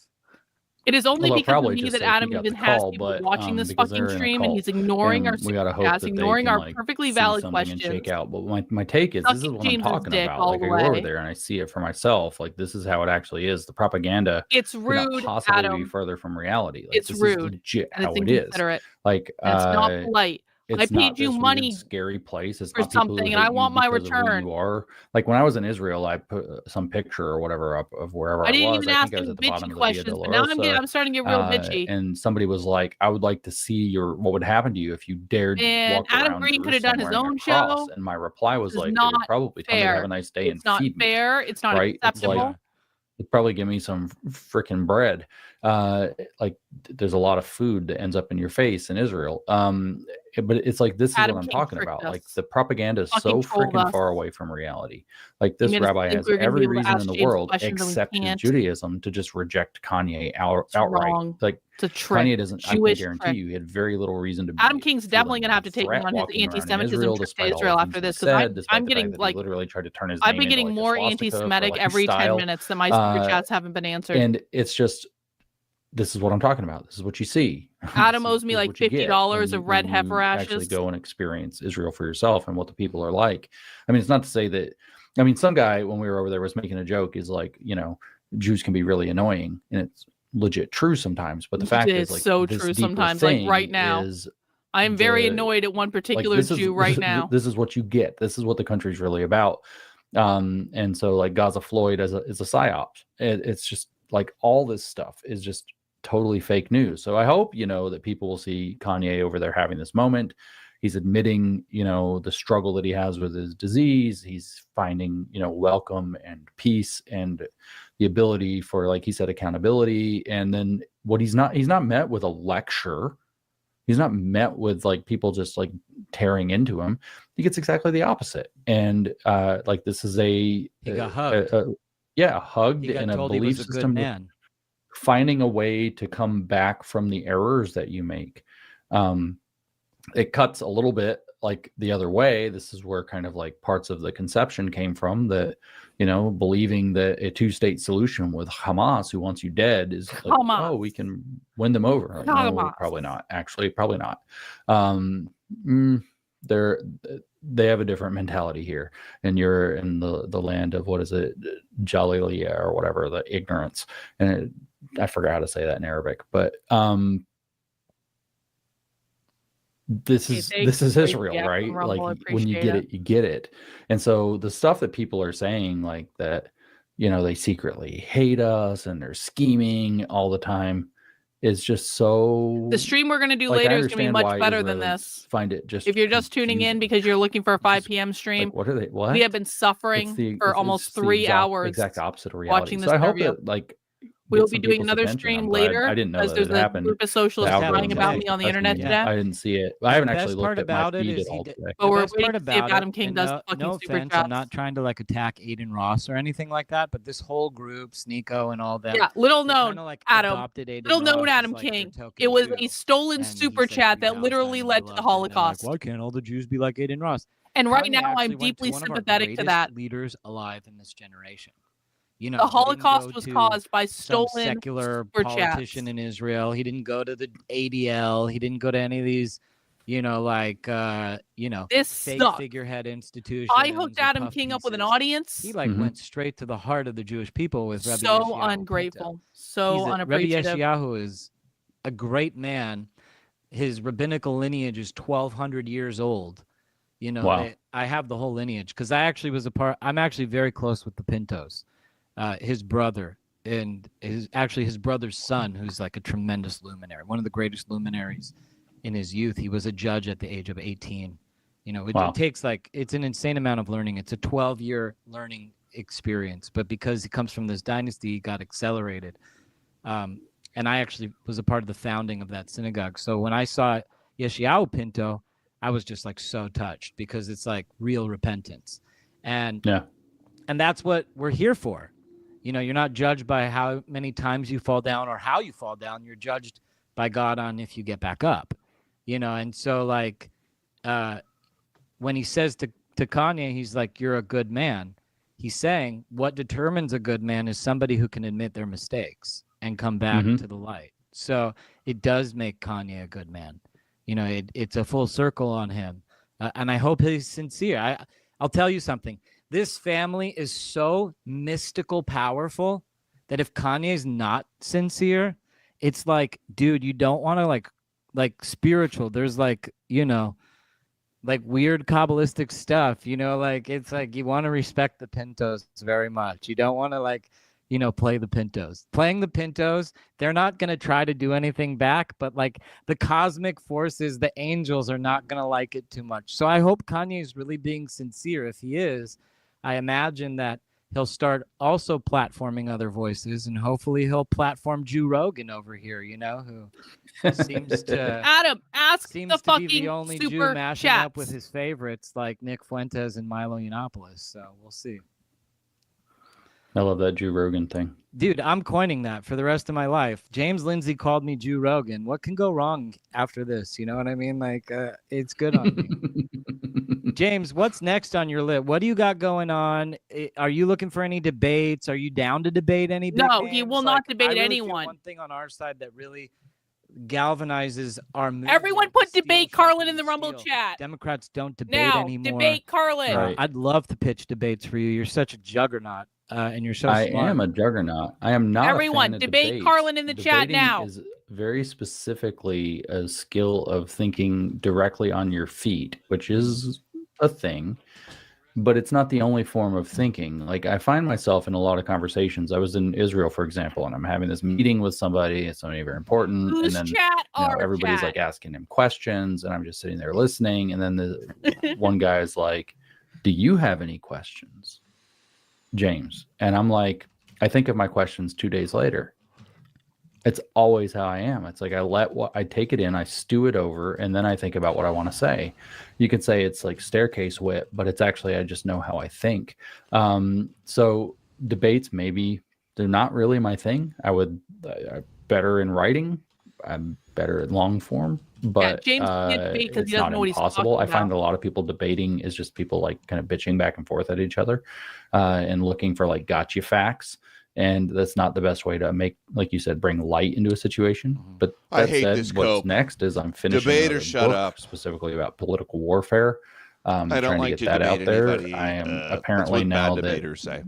Speaker 1: It is only
Speaker 4: Although
Speaker 1: because of
Speaker 4: probably
Speaker 1: me
Speaker 4: just
Speaker 1: that
Speaker 4: like he
Speaker 1: Adam
Speaker 4: got
Speaker 1: even
Speaker 4: the
Speaker 1: has
Speaker 4: call,
Speaker 1: people
Speaker 4: but
Speaker 1: watching this
Speaker 4: because
Speaker 1: fucking
Speaker 4: they're in a
Speaker 1: stream, and
Speaker 4: cult,
Speaker 1: he's ignoring our
Speaker 4: and we
Speaker 1: super
Speaker 4: gotta hope
Speaker 1: chats,
Speaker 4: that they
Speaker 1: ignoring
Speaker 4: can
Speaker 1: our
Speaker 4: like
Speaker 1: perfectly
Speaker 4: see
Speaker 1: valid
Speaker 4: something and
Speaker 1: questions.
Speaker 4: shake out. But my take is this is
Speaker 1: Sucking
Speaker 4: what I'm
Speaker 1: James's
Speaker 4: talking
Speaker 1: dick
Speaker 4: about.
Speaker 1: all
Speaker 4: Like
Speaker 1: the
Speaker 4: I go over
Speaker 1: way.
Speaker 4: there and I see it for myself. Like this is how it actually is. The propaganda
Speaker 1: It's
Speaker 4: could
Speaker 1: rude,
Speaker 4: not possibly be
Speaker 1: Adam.
Speaker 4: further from reality. Like
Speaker 1: It's
Speaker 4: this
Speaker 1: rude,
Speaker 4: is legit
Speaker 1: and
Speaker 4: how
Speaker 1: it's
Speaker 4: it is.
Speaker 1: inconsiderate,
Speaker 4: Like
Speaker 1: and it's not polite. I
Speaker 4: it's not
Speaker 1: paid you
Speaker 4: this
Speaker 1: money
Speaker 4: weird, scary place. It's
Speaker 1: for
Speaker 4: not people who
Speaker 1: something, and I
Speaker 4: hate you
Speaker 1: want my
Speaker 4: because of who
Speaker 1: return.
Speaker 4: you are. Like when I was in Israel, I put some picture or whatever up of wherever
Speaker 1: I didn't
Speaker 4: was.
Speaker 1: even
Speaker 4: I
Speaker 1: ask
Speaker 4: think I was
Speaker 1: any
Speaker 4: at the bottom
Speaker 1: bitchy
Speaker 4: of the Via
Speaker 1: questions, but now
Speaker 4: Dolorosa.
Speaker 1: I'm starting to get real bitchy.
Speaker 4: And somebody was like, "I would like to see what would happen to you if you dared
Speaker 1: And
Speaker 4: walk
Speaker 1: Adam
Speaker 4: around
Speaker 1: Green could have done
Speaker 4: Jerusalem
Speaker 1: his
Speaker 4: wearing
Speaker 1: own
Speaker 4: a cross."
Speaker 1: show.
Speaker 4: And my reply was
Speaker 1: This is
Speaker 4: like, "They would
Speaker 1: not
Speaker 4: probably tell me to have a
Speaker 1: fair.
Speaker 4: nice day and
Speaker 1: It's not
Speaker 4: feed me."
Speaker 1: fair. It's not
Speaker 4: Right? It's
Speaker 1: acceptable.
Speaker 4: like it'd probably give me some freaking bread. Like there's a lot of food that ends up in your face in Israel. But it's like this is
Speaker 1: Adam
Speaker 4: what I'm
Speaker 1: King
Speaker 4: talking
Speaker 1: tricked
Speaker 4: about. Like
Speaker 1: us.
Speaker 4: the propaganda is
Speaker 1: Fucking
Speaker 4: so
Speaker 1: trolled
Speaker 4: freaking
Speaker 1: us.
Speaker 4: far away from reality. Like
Speaker 1: He
Speaker 4: this
Speaker 1: made us
Speaker 4: rabbi
Speaker 1: think
Speaker 4: has
Speaker 1: we were gonna be
Speaker 4: every
Speaker 1: able to
Speaker 4: reason in
Speaker 1: ask
Speaker 4: the
Speaker 1: James
Speaker 4: world,
Speaker 1: questions and we
Speaker 4: except his
Speaker 1: can't.
Speaker 4: Judaism, to just reject Kanye
Speaker 1: It's
Speaker 4: outright.
Speaker 1: wrong.
Speaker 4: Like
Speaker 1: It's a trick.
Speaker 4: Kanye doesn't. I can
Speaker 1: Jewish
Speaker 4: guarantee
Speaker 1: trick.
Speaker 4: you, he had very little reason to be.
Speaker 1: Adam King's definitely
Speaker 4: feeling
Speaker 1: gonna have to take me
Speaker 4: threat
Speaker 1: on his
Speaker 4: walking around in
Speaker 1: anti-Semitism
Speaker 4: Israel,
Speaker 1: trip to
Speaker 4: despite all the
Speaker 1: Israel
Speaker 4: things
Speaker 1: after
Speaker 4: he
Speaker 1: this,
Speaker 4: said,
Speaker 1: because
Speaker 4: despite
Speaker 1: I'm
Speaker 4: the fact
Speaker 1: getting
Speaker 4: that
Speaker 1: like
Speaker 4: he literally tried to turn his
Speaker 1: I've
Speaker 4: name
Speaker 1: been
Speaker 4: into
Speaker 1: getting
Speaker 4: like a
Speaker 1: more
Speaker 4: swastika for
Speaker 1: anti-Semitic every 10
Speaker 4: lifestyle.
Speaker 1: minutes that my super chats haven't been answered.
Speaker 4: And it's just, this is what I'm talking about. This is what you see.
Speaker 1: Adam owes me like $50 of red heifer
Speaker 4: Actually
Speaker 1: ashes.
Speaker 4: go and experience Israel for yourself and what the people are like. I mean, it's not to say that, I mean, some guy when we were over there was making a joke is like, Jews can be really annoying, and it's legit true sometimes. But the fact is, like,
Speaker 1: so
Speaker 4: this
Speaker 1: true
Speaker 4: deeper
Speaker 1: sometimes. Like
Speaker 4: thing
Speaker 1: right now,
Speaker 4: is
Speaker 1: I am very annoyed at one particular Jew right now.
Speaker 4: This is what you get. This is what the country's really about. And so like Gaza Floyd is a psyop. It's just like all this stuff is just totally fake news. So I hope, that people will see Kanye over there having this moment. He's admitting, the struggle that he has with his disease. He's finding, welcome and peace and the ability for, like he said, accountability. And then what he's not met with a lecture. He's not met with like people just like tearing into him. He gets exactly the opposite. And like this is
Speaker 3: he got hugged.
Speaker 4: Hugged,
Speaker 3: He got
Speaker 4: and
Speaker 3: told
Speaker 4: a
Speaker 3: he
Speaker 4: belief
Speaker 3: was a good
Speaker 4: system,
Speaker 3: man.
Speaker 4: finding a way to come back from the errors that you make. It cuts a little bit like the other way. This is where kind of like parts of the conception came from, that, you know, believing that a two-state solution with Hamas, who wants you dead, is like, oh, we can win them over. Like, no, probably not. Actually, probably not. They have a different mentality here, and you're in the land of, what is it, Jalilia or whatever, the ignorance. And I forgot how to say that in Arabic, but this is Israel, right? Like when you get it, you get it. And so the stuff that people are saying, like that, you know, they secretly hate us and they're scheming all the time, is just so.
Speaker 1: The stream we're going to do
Speaker 4: like,
Speaker 1: later is going to be much better than this.
Speaker 4: Find it just,
Speaker 1: if you're just tuning in because you're looking for a 5 p.m. stream,
Speaker 4: like, what are they? What?
Speaker 1: We have been suffering for almost 3 hours.
Speaker 4: Exact opposite of reality.
Speaker 1: Watching this
Speaker 4: so I
Speaker 1: interview.
Speaker 4: hope that like.
Speaker 1: We'll be doing another stream later.
Speaker 4: I didn't know that
Speaker 1: there's
Speaker 4: it happened.
Speaker 1: a group of socialists crying about me on the internet today.
Speaker 4: I didn't see it. I haven't actually looked at my feed at all today.
Speaker 1: But we're waiting to see if Adam King does fucking super chats.
Speaker 3: I'm not trying to like attack Aiden Ross or anything like that, but this whole group, Sneeko and all that.
Speaker 1: Yeah, little known Adam
Speaker 3: like
Speaker 1: King. It was a stolen super chat that literally led to the Holocaust.
Speaker 3: Like, why can't all the Jews be like Aiden Ross?
Speaker 1: And right now, I'm deeply sympathetic to that.
Speaker 3: Leaders alive in this generation. You know,
Speaker 1: the Holocaust was caused by stolen
Speaker 3: secular
Speaker 1: super
Speaker 3: politician
Speaker 1: chats.
Speaker 3: in Israel. He didn't go to the ADL. He didn't go to any of these, you know, like
Speaker 1: this
Speaker 3: fake
Speaker 1: sucked.
Speaker 3: figurehead institutions.
Speaker 1: I hooked Adam King up with an audience.
Speaker 3: He like went straight to the heart of the Jewish people with Rabbi
Speaker 1: so
Speaker 3: Yeshayahu
Speaker 1: ungrateful,
Speaker 3: Pinto.
Speaker 1: so unappreciative.
Speaker 3: Rabbi Yeshayahu is a great man. His rabbinical lineage is 1,200 years old. You know,
Speaker 4: wow.
Speaker 3: I have the whole lineage because I actually was I'm actually very close with the Pintos. His brother and his brother's son, who's like a tremendous luminary, one of the greatest luminaries in his youth. He was a judge at the age of 18. You know, it takes it's an insane amount of learning. It's a 12-year learning experience, but because he comes from this dynasty, he got accelerated. And I actually was a part of the founding of that synagogue. So when I saw Yeshayahu Pinto, I was just like so touched because it's like real repentance. And that's what we're here for. You know, you're not judged by how many times you fall down or how you fall down. You're judged by God on if you get back up, you know? And so like, when he says to Kanye, he's like, you're a good man. He's saying what determines a good man is somebody who can admit their mistakes and come back to the light. So it does make Kanye a good man. You know, it's a full circle on him. And I hope he's sincere. I'll tell you something. This family is so mystical powerful that if Kanye's not sincere, it's like, dude, you don't want to like spiritual. There's like, you know, like weird Kabbalistic stuff, you know, like it's like you want to respect the Pintos very much. You don't want to like, you know, play the Pintos. Playing the Pintos, they're not going to try to do anything back, but like the cosmic forces, the angels are not going to like it too much. So I hope Kanye is really being sincere. If he is, I imagine that he'll start also platforming other voices, and hopefully he'll platform Joe Rogan over here, you know, who seems to
Speaker 1: Adam, ask
Speaker 3: seems
Speaker 1: the
Speaker 3: to
Speaker 1: fucking
Speaker 3: be the only Jew
Speaker 1: super
Speaker 3: mashing
Speaker 1: chats.
Speaker 3: up with his favorites like Nick Fuentes and Milo Yiannopoulos. So we'll see.
Speaker 4: I love that Joe Rogan thing.
Speaker 3: Dude, I'm coining that for the rest of my life. James Lindsay called me Joe Rogan. What can go wrong after this? You know what I mean? Like, it's good on me. James, what's next on your list? What do you got going on? Are you looking for any debates? Are you down to debate any big
Speaker 1: No,
Speaker 3: names?
Speaker 1: he will not debate
Speaker 3: I really
Speaker 1: anyone.
Speaker 3: feel one thing on our side that really galvanizes our movement.
Speaker 1: Everyone put debate Karlyn in the Rumble chat.
Speaker 3: Democrats don't debate
Speaker 1: now,
Speaker 3: anymore.
Speaker 1: debate Karlyn.
Speaker 4: Right.
Speaker 3: I'd love to pitch debates for you. You're such a juggernaut. And you're so
Speaker 4: I
Speaker 3: smart.
Speaker 4: am a juggernaut. I am not.
Speaker 1: Everyone,
Speaker 4: a fan of
Speaker 1: debate
Speaker 4: debates.
Speaker 1: Karlyn in the chat
Speaker 4: Debating
Speaker 1: now.
Speaker 4: Is very specifically a skill of thinking directly on your feet, which is a thing, but it's not the only form of thinking. Like I find myself in a lot of conversations. I was in Israel, for example, and I'm having this meeting with somebody. It's somebody very important,
Speaker 1: Who's
Speaker 4: and then
Speaker 1: chat?
Speaker 4: everybody's
Speaker 1: chat.
Speaker 4: like asking him questions, and I'm just sitting there listening. And then the one guy's like, "Do you have any questions, James?" And I'm like, I think of my questions 2 days later. It's always how I am. It's like I take it in, I stew it over, and then I think about what I want to say. You could say it's like staircase wit, but it's actually I just know how I think. So debates, maybe they're not really my thing. I'm better in writing. I'm better at long form, but
Speaker 1: James can't debate because
Speaker 4: it's
Speaker 1: he doesn't
Speaker 4: not
Speaker 1: know what he's
Speaker 4: impossible.
Speaker 1: talking
Speaker 4: I find
Speaker 1: about.
Speaker 4: a lot of people debating is just people like kind of bitching back and forth at each other and looking for like gotcha facts. And that's not the best way to make, like you said, bring light into a situation. But that
Speaker 2: I hate
Speaker 4: said,
Speaker 2: this
Speaker 4: what's
Speaker 2: cope.
Speaker 4: next is I'm finishing
Speaker 2: Debater,
Speaker 4: another
Speaker 2: shut
Speaker 4: book
Speaker 2: up.
Speaker 4: specifically about political warfare.
Speaker 2: I don't
Speaker 4: trying
Speaker 2: like
Speaker 4: to get that out
Speaker 2: debate
Speaker 4: there.
Speaker 2: anybody.
Speaker 4: I am
Speaker 2: That's
Speaker 4: apparently
Speaker 2: what
Speaker 4: now
Speaker 2: bad
Speaker 4: that
Speaker 2: debaters say.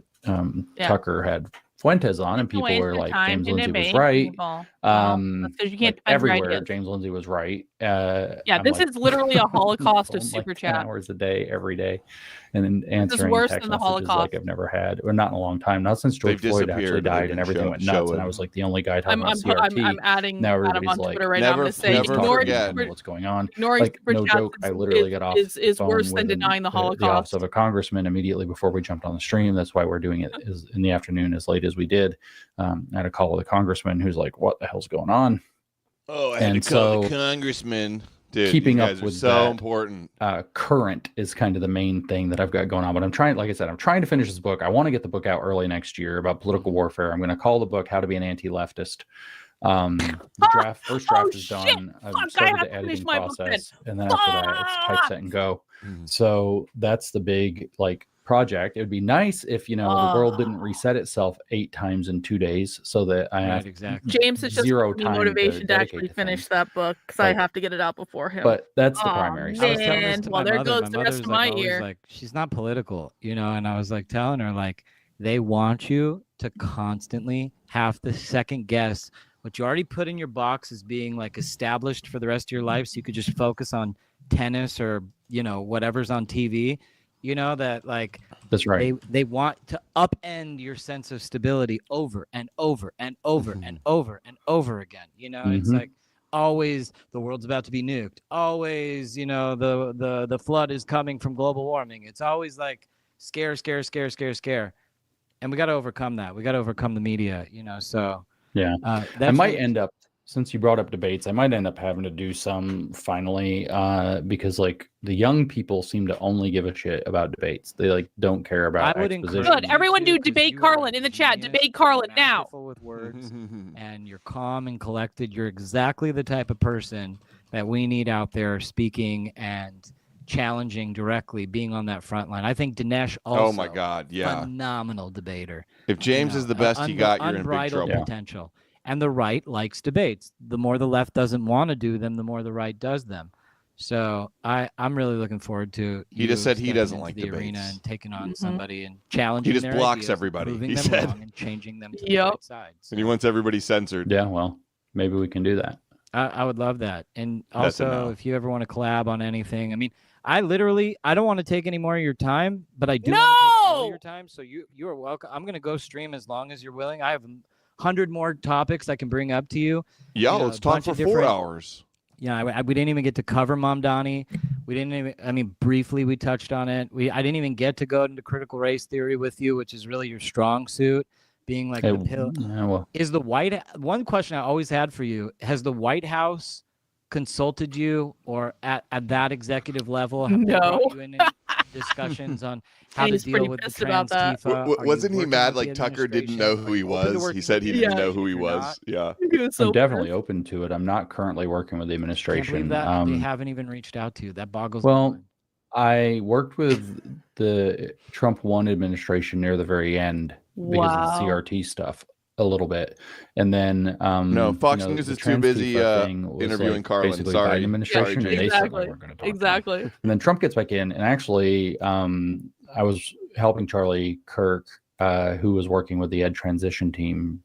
Speaker 4: Tucker had Fuentes on, and people were like, James Lindsay was right.
Speaker 1: Because you can't
Speaker 4: like
Speaker 1: defend your
Speaker 4: everywhere,
Speaker 1: ideas.
Speaker 4: James Lindsay was right.
Speaker 1: Yeah, this is literally a holocaust of super
Speaker 4: like 10
Speaker 1: chat.
Speaker 4: hours a day, every day, and then answering
Speaker 1: worse
Speaker 4: text
Speaker 1: than the
Speaker 4: messages
Speaker 1: Holocaust.
Speaker 4: like I've never had, or not in a long time, not since George Floyd actually died and everything went nuts, and I was like the only guy talking about CRT.
Speaker 1: I'm adding
Speaker 4: now
Speaker 1: Adam
Speaker 4: everybody's
Speaker 1: on
Speaker 4: like,
Speaker 1: Twitter right now. I'm going to say ignoring
Speaker 4: what's going on.
Speaker 1: Ignoring
Speaker 4: Like
Speaker 1: super
Speaker 4: no
Speaker 1: chats
Speaker 4: joke, I literally got off
Speaker 1: is
Speaker 4: phone
Speaker 1: worse than
Speaker 4: with
Speaker 1: denying the
Speaker 4: the office
Speaker 1: Holocaust.
Speaker 4: of a congressman immediately before we jumped on the stream. That's why we're doing it is in the afternoon as late as we did. I had a call with a congressman who's like, "What the hell's going on?"
Speaker 2: Oh, I had to call the congressman. Dude,
Speaker 4: keeping up
Speaker 2: with
Speaker 4: with
Speaker 2: so
Speaker 4: that,
Speaker 2: important.
Speaker 4: Current is kind of the main thing that I've got going on. But I'm trying, like I said, I'm trying to finish this book. I want to get the book out early next year about political warfare. I'm going to call the book "How to Be an Anti-Leftist." First draft is done. I've started the editing process, and then after that, it's type, set, and go. So that's the big project. It would be nice if the world didn't reset itself 8 times in 2 days, so that I have
Speaker 1: James is just
Speaker 4: zero
Speaker 1: giving me motivation to actually finish that book because I have to get it out before him.
Speaker 4: But that's the primary.
Speaker 3: I was telling this to my
Speaker 1: there
Speaker 3: mother.
Speaker 1: goes the rest of my year.
Speaker 3: Like, she's not political, and I was like telling her like they want you to constantly have to second guess what you already put in your box as being like established for the rest of your life, so you could just focus on tennis or whatever's on TV. That like
Speaker 4: that's right.
Speaker 3: They want to upend your sense of stability over and over and over and over and over again. It's like always the world's about to be nuked. Always, the flood is coming from global warming. It's always like scare. And we got to overcome that. We got to overcome the media. So
Speaker 4: yeah, I might end up. Since you brought up debates, I might end up having to do some finally because like the young people seem to only give a shit about debates. They don't care about exposition.
Speaker 1: Good. Everyone do debate Karlyn in the chat. Debate Karlyn now.
Speaker 3: With words and you're calm and collected. You're exactly the type of person that we need out there speaking and challenging directly, being on that front line. I think Dinesh also.
Speaker 2: Oh my God, yeah,
Speaker 3: phenomenal debater.
Speaker 2: If James is the best you got, you're in big trouble.
Speaker 3: Potential. And the right likes debates. The more the left doesn't want to do them, the more the right does them. So I'm really looking forward to.
Speaker 2: He just said he doesn't like
Speaker 3: the
Speaker 2: debates.
Speaker 3: arena and taking on somebody and challenging.
Speaker 2: He just blocks
Speaker 3: ideas,
Speaker 2: everybody.
Speaker 3: Proving
Speaker 2: he
Speaker 3: them
Speaker 2: said
Speaker 3: wrong and changing them to the right side. So,
Speaker 2: and he wants everybody censored.
Speaker 4: Yeah, well, maybe we can do that.
Speaker 3: I would love that. And also, if you ever want to collab on anything, I mean, I don't want to take any more of your time, but I do want to take all of your time. So you are welcome. I'm going to go stream as long as you're willing. I have 100 more topics I can bring up to you.
Speaker 2: Yeah, let's talk for 4 hours.
Speaker 3: Yeah, we didn't even get to cover Mom Donnie. We didn't even. I mean, briefly we touched on it. I didn't even get to go into critical race theory with you, which is really your strong suit. Being like the pill. Is the one question I always had for you: has the White House consulted you, or at that executive level? Have they brought you in any discussions on how to deal with the trans Tifa?
Speaker 2: Wasn't he mad like Tucker didn't know who he was? He said he didn't know who he was. Yeah.
Speaker 4: I'm definitely open to it. I'm not currently working with the administration.
Speaker 3: That they haven't even reached out to you. That boggles
Speaker 4: my
Speaker 3: mind.
Speaker 4: I worked with the Trump 1 administration near the very end because of the CRT stuff a little bit. And then
Speaker 2: no, Fox News is too busy interviewing Karlyn. Sorry.
Speaker 4: Administration,
Speaker 2: sorry,
Speaker 4: exactly.
Speaker 1: Exactly.
Speaker 4: And then Trump gets back in, and actually I was helping Charlie Kirk, who was working with the Ed Transition team,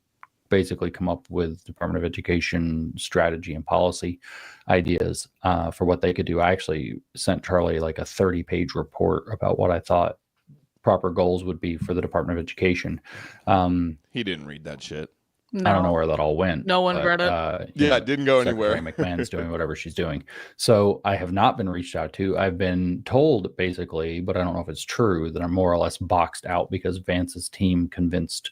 Speaker 4: basically come up with Department of Education strategy and policy ideas for what they could do. I actually sent Charlie like a 30-page report about what I thought proper goals would be for the Department of Education.
Speaker 2: He didn't read that shit.
Speaker 1: No.
Speaker 4: I don't know where that all went.
Speaker 1: No one read it.
Speaker 2: It didn't go anywhere.
Speaker 4: Secretary McMahon's doing whatever she's doing. So I have not been reached out to. I've been told basically, but I don't know if it's true, that I'm more or less boxed out because Vance's team convinced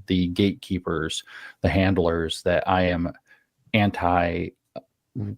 Speaker 4: the gatekeepers, the handlers, that I am anti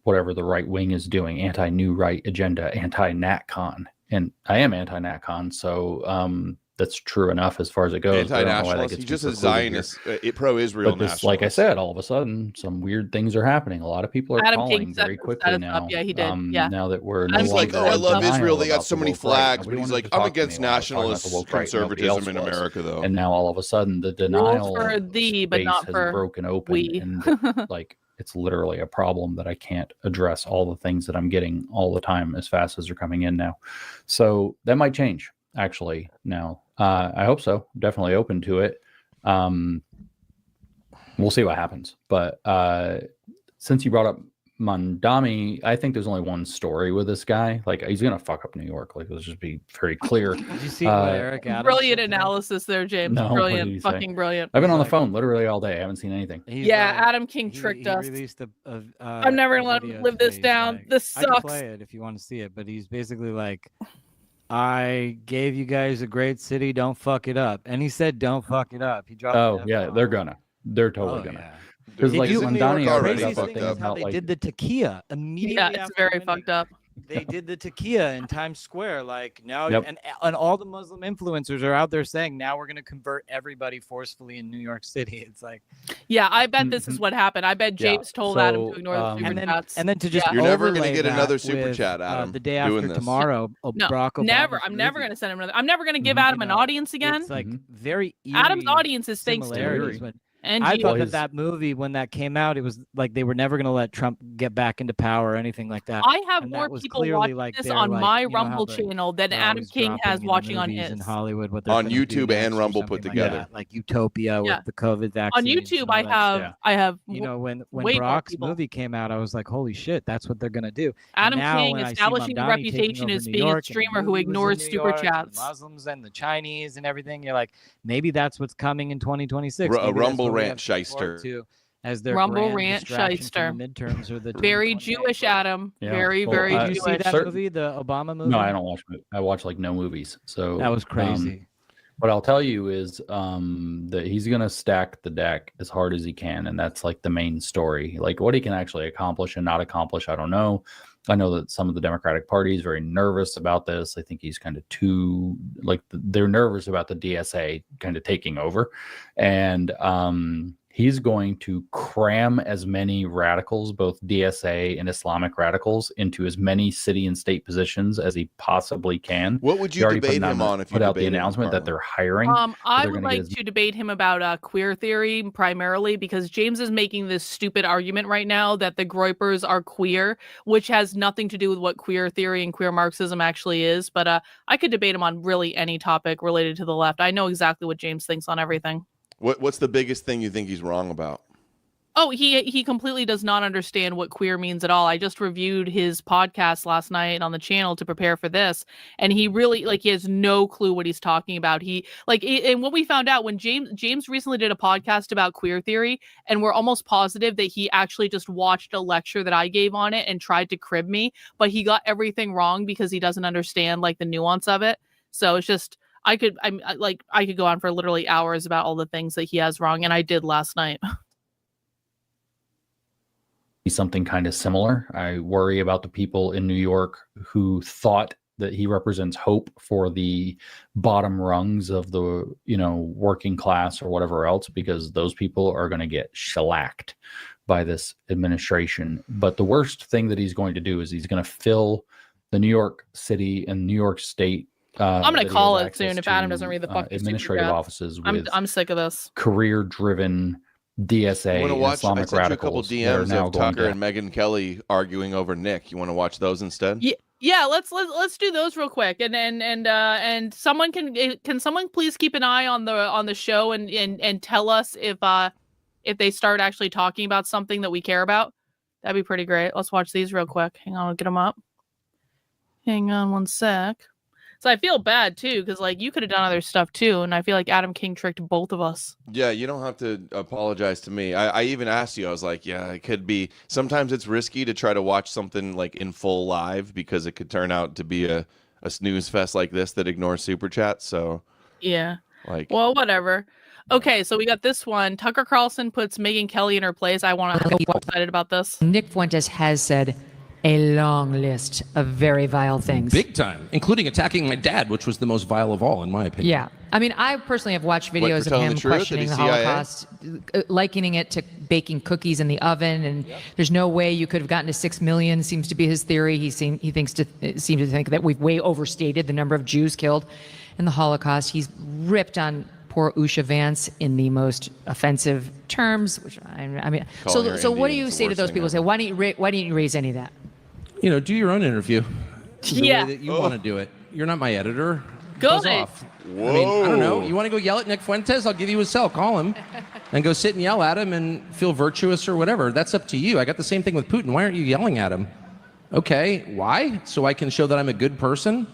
Speaker 4: whatever the right wing is doing, anti New Right agenda, anti NatCon, and I am anti NatCon, so that's true enough as far as it goes.
Speaker 2: Anti-nationalist. He's just a Zionist, pro-Israel
Speaker 4: but this,
Speaker 2: nationalist.
Speaker 4: like I said, all of a sudden, some weird things are happening. A lot of people are calling very quickly now.
Speaker 1: Yeah, he did.
Speaker 4: Now that we're no
Speaker 2: he's like,
Speaker 4: longer
Speaker 2: I love Israel. They got
Speaker 4: about
Speaker 2: so
Speaker 4: the
Speaker 2: many
Speaker 4: woke
Speaker 2: flags,
Speaker 4: right.
Speaker 2: but he's like, I'm against nationalist conservatism in America, though.
Speaker 4: And now all of a sudden, the denial
Speaker 1: for thee, but not
Speaker 4: has
Speaker 1: for
Speaker 4: broken open,
Speaker 1: we.
Speaker 4: and like it's literally a problem that I can't address all the things that I'm getting all the time as fast as they're coming in now. So that might change actually now. I hope so. Definitely open to it. We'll see what happens. But since you brought up Mandami, I think there's only one story with this guy. Like, he's gonna fuck up New York. Like, let's just be very clear.
Speaker 3: Did you see what Eric Adams
Speaker 1: brilliant analysis there, James?
Speaker 4: No,
Speaker 1: brilliant, fucking brilliant.
Speaker 4: I've been on the phone literally all day. I haven't seen anything.
Speaker 1: Adam King tricked us. I'm never gonna let him live this down. This sucks.
Speaker 3: I can play it if you want to see it, but he's basically like, I gave you guys a great city, don't fuck it up. And he said, don't fuck it up. He dropped.
Speaker 4: Oh yeah, they're totally gonna.
Speaker 3: Yeah.
Speaker 4: Because like Mandani
Speaker 2: already
Speaker 3: they did the tequila immediately.
Speaker 1: Yeah, it's very fucked up.
Speaker 3: They did the tequila in Times Square. Like now, and all the Muslim influencers are out there saying now we're going to convert everybody forcefully in New York City. It's like,
Speaker 1: yeah, I bet this is what happened. I bet James told Adam to ignore the super chats.
Speaker 3: And then to just
Speaker 2: you're never going to get another super chat, Adam.
Speaker 3: The day after tomorrow,
Speaker 1: no,
Speaker 3: Barack Obama.
Speaker 1: Never. I'm never going to send him another. I'm never going to give Adam an audience again.
Speaker 3: It's like very
Speaker 1: Adam's audience is thanks to. And
Speaker 3: I thought that movie, when that came out, it was like they were never going to let Trump get back into power or anything like that.
Speaker 1: I have more people watching this on my Rumble channel than Adam King has watching on his.
Speaker 3: In Hollywood,
Speaker 2: on YouTube and Rumble put together,
Speaker 3: like Utopia with the COVID vaccine.
Speaker 1: On YouTube, I have.
Speaker 3: You know, when Barack's movie came out, I was like, holy shit, that's what they're going to do.
Speaker 1: Adam King establishing a reputation as being a streamer who ignores super chats.
Speaker 3: Muslims and the Chinese and everything. You're like, maybe that's what's coming in 2026.
Speaker 2: A Rumble Rant shyster.
Speaker 3: As their
Speaker 1: Rumble Rant shyster.
Speaker 3: Midterms or the
Speaker 1: very Jewish, Adam.
Speaker 4: Yeah.
Speaker 1: Very
Speaker 3: Did you
Speaker 1: Jewish.
Speaker 3: see that movie, the Obama movie?
Speaker 4: No, I don't watch. I watch like no movies. So
Speaker 3: that was crazy.
Speaker 4: What I'll tell you is that he's going to stack the deck as hard as he can. And that's like the main story. Like what he can actually accomplish and not accomplish, I don't know. I know that some of the Democratic Party is very nervous about this. I think he's kind of too, like, they're nervous about the DSA kind of taking over. And he's going to cram as many radicals, both DSA and Islamic radicals, into as many city and state positions as he possibly can.
Speaker 2: What would you debate him on if you
Speaker 4: put out the announcement that they're hiring?
Speaker 1: I would like to debate him about queer theory primarily, because James is making this stupid argument right now that the Groypers are queer, which has nothing to do with what queer theory and queer Marxism actually is. But I could debate him on really any topic related to the left. I know exactly what James thinks on everything.
Speaker 2: What's the biggest thing you think he's wrong about?
Speaker 1: Oh, he completely does not understand what queer means at all. I just reviewed his podcast last night on the channel to prepare for this, and he really, like, he has no clue what he's talking about. And what we found out when James recently did a podcast about queer theory, and we're almost positive that he actually just watched a lecture that I gave on it and tried to crib me, but he got everything wrong because he doesn't understand like the nuance of it. So it's just, I could go on for literally hours about all the things that he has wrong, and I did last night.
Speaker 4: Something kind of similar. I worry about the people in New York who thought that he represents hope for the bottom rungs of the, working class or whatever else, because those people are going to get shellacked by this administration. But the worst thing that he's going to do is he's going to fill the New York City and New York State.
Speaker 1: I'm going to call it soon if Adam doesn't read the fucking
Speaker 4: administrative offices.
Speaker 1: I'm sick of this.
Speaker 4: Career-driven DSA and Islamic radicals. I sent you a couple
Speaker 2: DMs of Tucker and Megyn Kelly arguing over Nick. You want to watch those instead?
Speaker 1: Yeah, let's do those real quick. And someone can someone please keep an eye on the show and tell us if they start actually talking about something that we care about. That'd be pretty great. Let's watch these real quick. Hang on, I'll get them up. Hang on one sec. So I feel bad too, because like you could have done other stuff too, and I feel like Adam King tricked both of us.
Speaker 2: Yeah, you don't have to apologize to me. I even asked you. I was like, yeah, it could be. Sometimes it's risky to try to watch something like in full live because it could turn out to be a snooze fest like this that ignores super chats. So
Speaker 1: yeah, well, whatever. Okay, so we got this one. Tucker Carlson puts Megyn Kelly in her place. I want to get excited about this.
Speaker 9: Nick Fuentes has said a long list of very vile things.
Speaker 10: Big time, including attacking my dad, which was the most vile of all, in my opinion.
Speaker 9: Yeah. I mean, I personally have watched videos of him questioning the Holocaust, likening it to baking cookies in the oven, and there's no way you could have gotten to 6 million, seems to be his theory. He seems to think that we've way overstated the number of Jews killed in the Holocaust. He's ripped on poor Usha Vance in the most offensive terms, which I mean, so what do you say to those people? Say, why didn't you raise any of that?
Speaker 10: You know, do your own interview. The way that you want to do it. You're not my editor. Buzz off.
Speaker 2: Whoa.
Speaker 10: I mean, I don't know. You want to go yell at Nick Fuentes? I'll give you his cell. Call him and go sit and yell at him and feel virtuous or whatever. That's up to you. I got the same thing with Putin. Why aren't you yelling at him? Okay, why? So I can show that I'm a good person?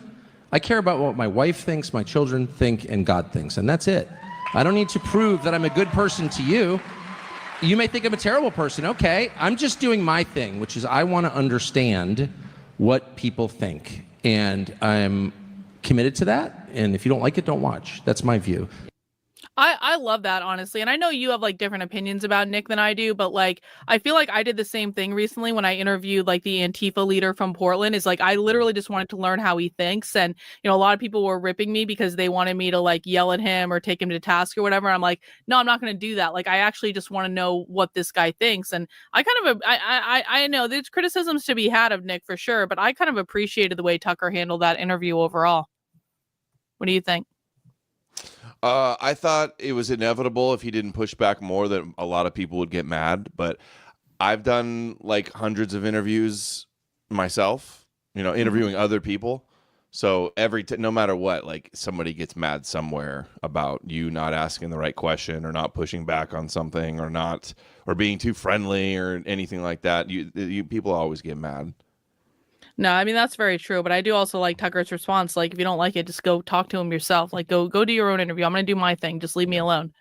Speaker 10: I care about what my wife thinks, my children think, and God thinks, and that's it. I don't need to prove that I'm a good person to you. You may think I'm a terrible person. Okay, I'm just doing my thing, which is I want to understand what people think, and I'm committed to that. And if you don't like it, don't watch. That's my view.
Speaker 1: I love that, honestly. And I know you have like different opinions about Nick than I do, but like I feel like I did the same thing recently when I interviewed like the Antifa leader from Portland. Is like I literally just wanted to learn how he thinks. And a lot of people were ripping me because they wanted me to like yell at him or take him to task or whatever. I'm like, no, I'm not going to do that. Like I actually just want to know what this guy thinks. And I kind of I know there's criticisms to be had of Nick for sure, but I kind of appreciated the way Tucker handled that interview overall. What do you think?
Speaker 2: I thought it was inevitable if he didn't push back more that a lot of people would get mad, but I've done like hundreds of interviews myself, interviewing other people. So no matter what, like somebody gets mad somewhere about you not asking the right question or not pushing back on something or being too friendly or anything like that. People always get mad.
Speaker 1: No, I mean, that's very true. But I do also like Tucker's response. Like, if you don't like it, just go talk to him yourself. Like, go do your own interview. I'm going to do my thing. Just leave me alone.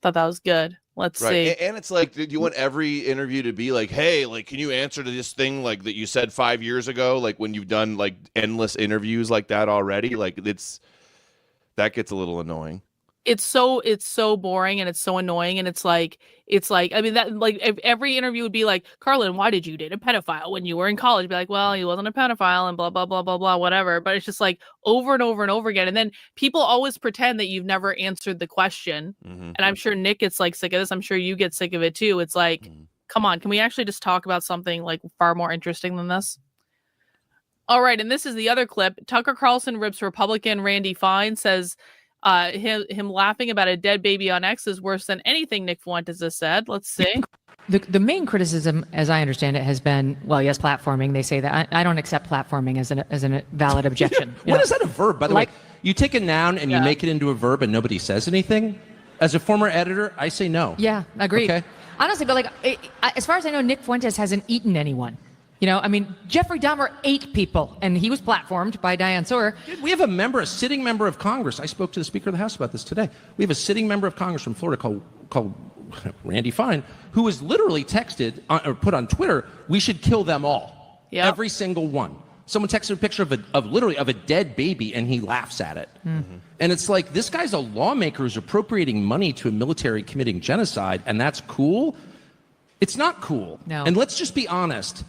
Speaker 1: Thought that was good. Let's see.
Speaker 2: And it's like, do you want every interview to be like, hey, like, can you answer to this thing like that you said 5 years ago? Like when you've done like endless interviews like that already, like that gets a little annoying.
Speaker 1: It's so boring and it's so annoying. And it's like, I mean, that like if every interview would be like, Karlyn, why did you date a pedophile when you were in college? Be like, well, he wasn't a pedophile and blah, blah, blah, blah, blah, whatever. But it's just like over and over and over again. And then people always pretend that you've never answered the question. Mm-hmm. And I'm sure Nick gets like sick of this. I'm sure you get sick of it too. It's like, come on, can we actually just talk about something like far more interesting than this? All right. And this is the other clip. Tucker Carlson rips Republican Randy Fine, says, him laughing about a dead baby on X is worse than anything Nick Fuentes has said. Let's see.
Speaker 9: The main criticism, as I understand it, has been, well, yes, platforming. They say that I don't accept platforming as a valid objection.
Speaker 10: When is that a verb, by the way? You take a noun and you make it into a verb and nobody says anything? As a former editor, I say no.
Speaker 9: Yeah, agreed.
Speaker 10: Okay.
Speaker 9: Honestly, but as far as I know, Nick Fuentes hasn't eaten anyone. I mean, Jeffrey Dahmer ate people, and he was platformed by Diane Sawyer.
Speaker 10: We have a sitting member of Congress. I spoke to the Speaker of the House about this today. We have a sitting member of Congress from Florida called Randy Fine, who was literally texted or put on Twitter, we should kill them all. Yep. Every single one. Someone texted a picture of a dead baby, and he laughs at it. Mm-hmm. And it's like, this guy's a lawmaker who's appropriating money to a military committing genocide, and that's cool? It's not cool.
Speaker 9: No.
Speaker 10: And let's just be honest.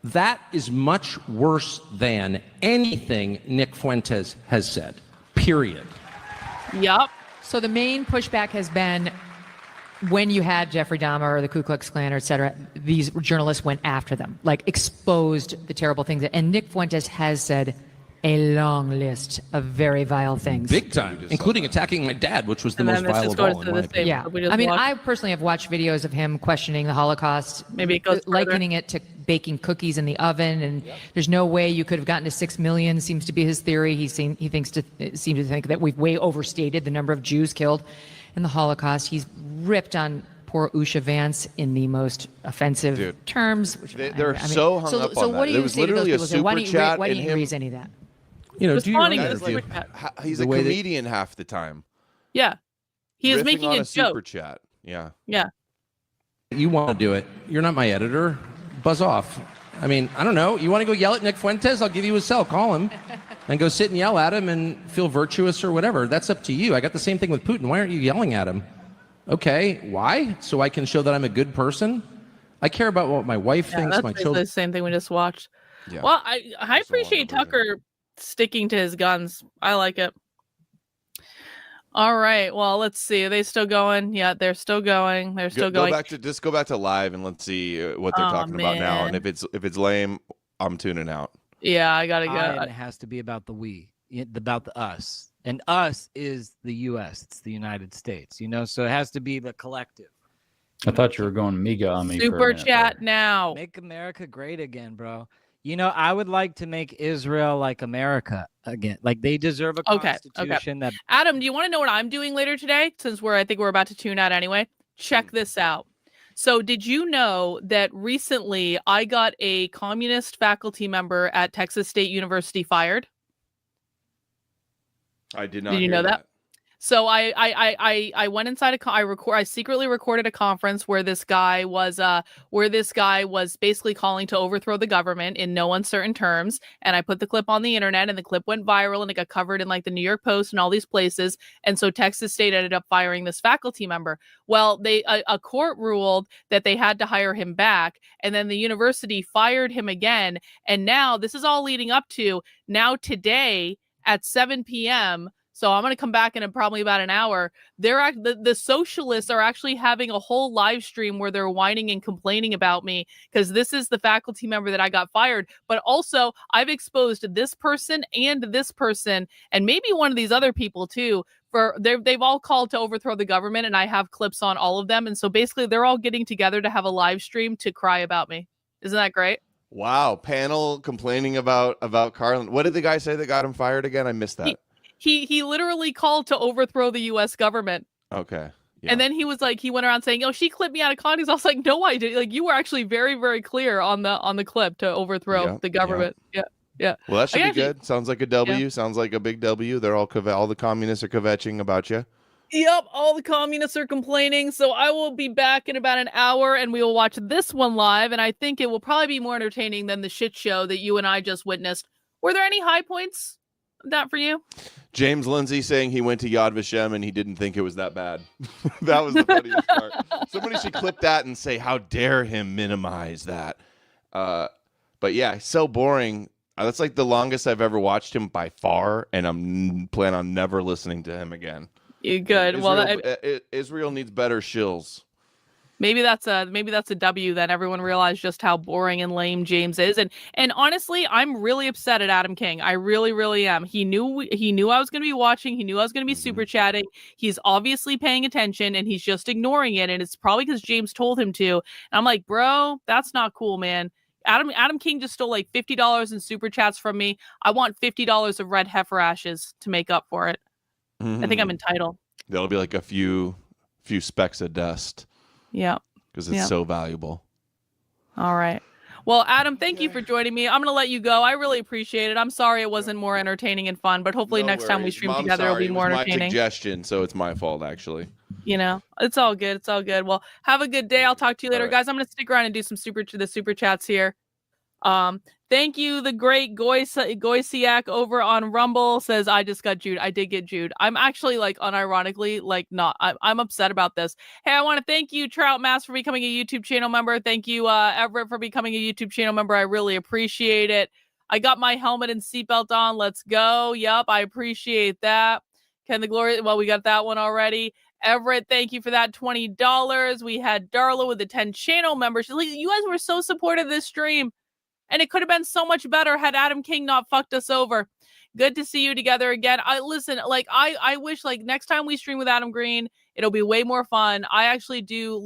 Speaker 10: That is much worse than anything Nick Fuentes has said, period.
Speaker 1: Yep.
Speaker 9: So the main pushback has been when you had Jeffrey Dahmer or the Ku Klux Klan or et cetera, these journalists went after them, like exposed the terrible things. And Nick Fuentes has said a long list of very vile things.
Speaker 10: Big time, including attacking my dad, which was the most vile of all.
Speaker 9: Yeah. I mean, I personally have watched videos of him questioning the Holocaust,
Speaker 1: maybe it goes
Speaker 9: likening it to baking cookies in the oven, and there's no way you could have gotten to 6 million, seems to be his theory. He seems to think that we've way overstated the number of Jews killed in the Holocaust. He's ripped on poor Usha Vance in the most offensive terms.
Speaker 2: They're so hung up on
Speaker 9: so what
Speaker 2: that.
Speaker 9: do you say to those people? Why didn't you raise any of that?
Speaker 10: Do your
Speaker 2: interview. He's a comedian half the time.
Speaker 1: Yeah. He is making a joke.
Speaker 2: Super chat. Yeah.
Speaker 1: Yeah.
Speaker 10: You want to do it. You're not my editor. Buzz off. I mean, I don't know. You want to go yell at Nick Fuentes? I'll give you his cell. Call him and go sit and yell at him and feel virtuous or whatever. That's up to you. I got the same thing with Putin. Why aren't you yelling at him? Okay, why? So I can show that I'm a good person? I care about what my wife thinks,
Speaker 1: that's
Speaker 10: my children.
Speaker 1: the same thing we just watched.
Speaker 2: Yeah.
Speaker 1: Well, I appreciate Tucker sticking to his guns. I like it. All right. Well, let's see. Are they still going? Yeah, they're still going. They're still going.
Speaker 2: Go back to live and let's see what they're talking about now. And if it's lame, I'm tuning out.
Speaker 1: Yeah, I gotta go.
Speaker 3: It has to be about the we, about the us, and us is the U.S. It's the United States. So it has to be the collective.
Speaker 4: I thought you were going MEGA on me.
Speaker 1: Super chat now.
Speaker 3: Make America great again, bro. I would like to make Israel like America again. Like they deserve a constitution that.
Speaker 1: Adam, do you want to know what I'm doing later today? Since I think we're about to tune out anyway. Check this out. So did you know that recently I got a communist faculty member at Texas State University fired?
Speaker 2: I did not.
Speaker 1: Did you know that? So I went inside I secretly recorded a conference where this guy was basically calling to overthrow the government in no uncertain terms, and I put the clip on the internet, and the clip went viral, and it got covered in like the New York Post and all these places, and so Texas State ended up firing this faculty member. Well, a court ruled that they had to hire him back, and then the university fired him again, and now this is all leading up to now today at 7 p.m. So I'm going to come back in probably about an hour. The socialists are actually having a whole live stream where they're whining and complaining about me because this is the faculty member that I got fired. But also, I've exposed this person and maybe one of these other people too. They've all called to overthrow the government, and I have clips on all of them. And so basically, they're all getting together to have a live stream to cry about me. Isn't that great?
Speaker 2: Wow, panel complaining about Karlyn. What did the guy say that got him fired again? I missed that.
Speaker 1: He literally called to overthrow the U.S. government.
Speaker 2: Okay. Yeah.
Speaker 1: And then he went around saying, "Oh, she clipped me out of context." I was like, "No, I did." Like, you were actually very, very clear on the clip to overthrow the government. Yeah.
Speaker 2: Well, that should be good. Sounds like a W. Yeah. Sounds like a big W. They're all the communists are kvetching about you.
Speaker 1: Yep, all the communists are complaining. So I will be back in about an hour, and we will watch this one live. And I think it will probably be more entertaining than the shit show that you and I just witnessed. Were there any high points of that for you?
Speaker 2: James Lindsay saying he went to Yad Vashem and he didn't think it was that bad. That was the funniest part. Somebody should clip that and say, how dare him minimize that. But yeah, so boring. That's like the longest I've ever watched him by far, and I'm plan on never listening to him again.
Speaker 1: You good?
Speaker 2: Israel needs better shills.
Speaker 1: Maybe that's a W. Then everyone realized just how boring and lame James is, and honestly, I'm really upset at Adam King. I really, really am. He knew I was going to be watching. He knew I was going to be super chatting. He's obviously paying attention, and he's just ignoring it. And it's probably because James told him to. And I'm like, bro, that's not cool, man. Adam King just stole like $50 in super chats from me. I want $50 of red heifer ashes to make up for it. I think I'm entitled.
Speaker 2: That'll be like a few specks of dust.
Speaker 1: Yeah.
Speaker 2: Because it's so valuable.
Speaker 1: All right. Well, Adam, thank you for joining me. I'm going to let you go. I really appreciate it. I'm sorry it wasn't more entertaining and fun, but hopefully next time we stream together, it'll be more entertaining.
Speaker 2: My suggestion, so it's my fault, actually.
Speaker 1: It's all good. It's all good. Well, have a good day. I'll talk to you later. Right. Guys, I'm going to stick around and do some the super chats here. Thank you, the great Goysiak over on Rumble says, I just got Jude. I did get Jude. I'm actually unironically not. I'm upset about this. Hey, I want to thank you, Trout Mass, for becoming a YouTube channel member. Thank you, Everett, for becoming a YouTube channel member. I really appreciate it. I got my helmet and seatbelt on. Let's go. Yup, I appreciate that. Ken the Glory. Well, we got that one already. Everett, thank you for that $20. We had Darla with the 10 channel members. You guys were so supportive of this stream. And it could have been so much better had Adam King not fucked us over. Good to see you together again. I wish next time we stream with Adam Green, it'll be way more fun. I actually do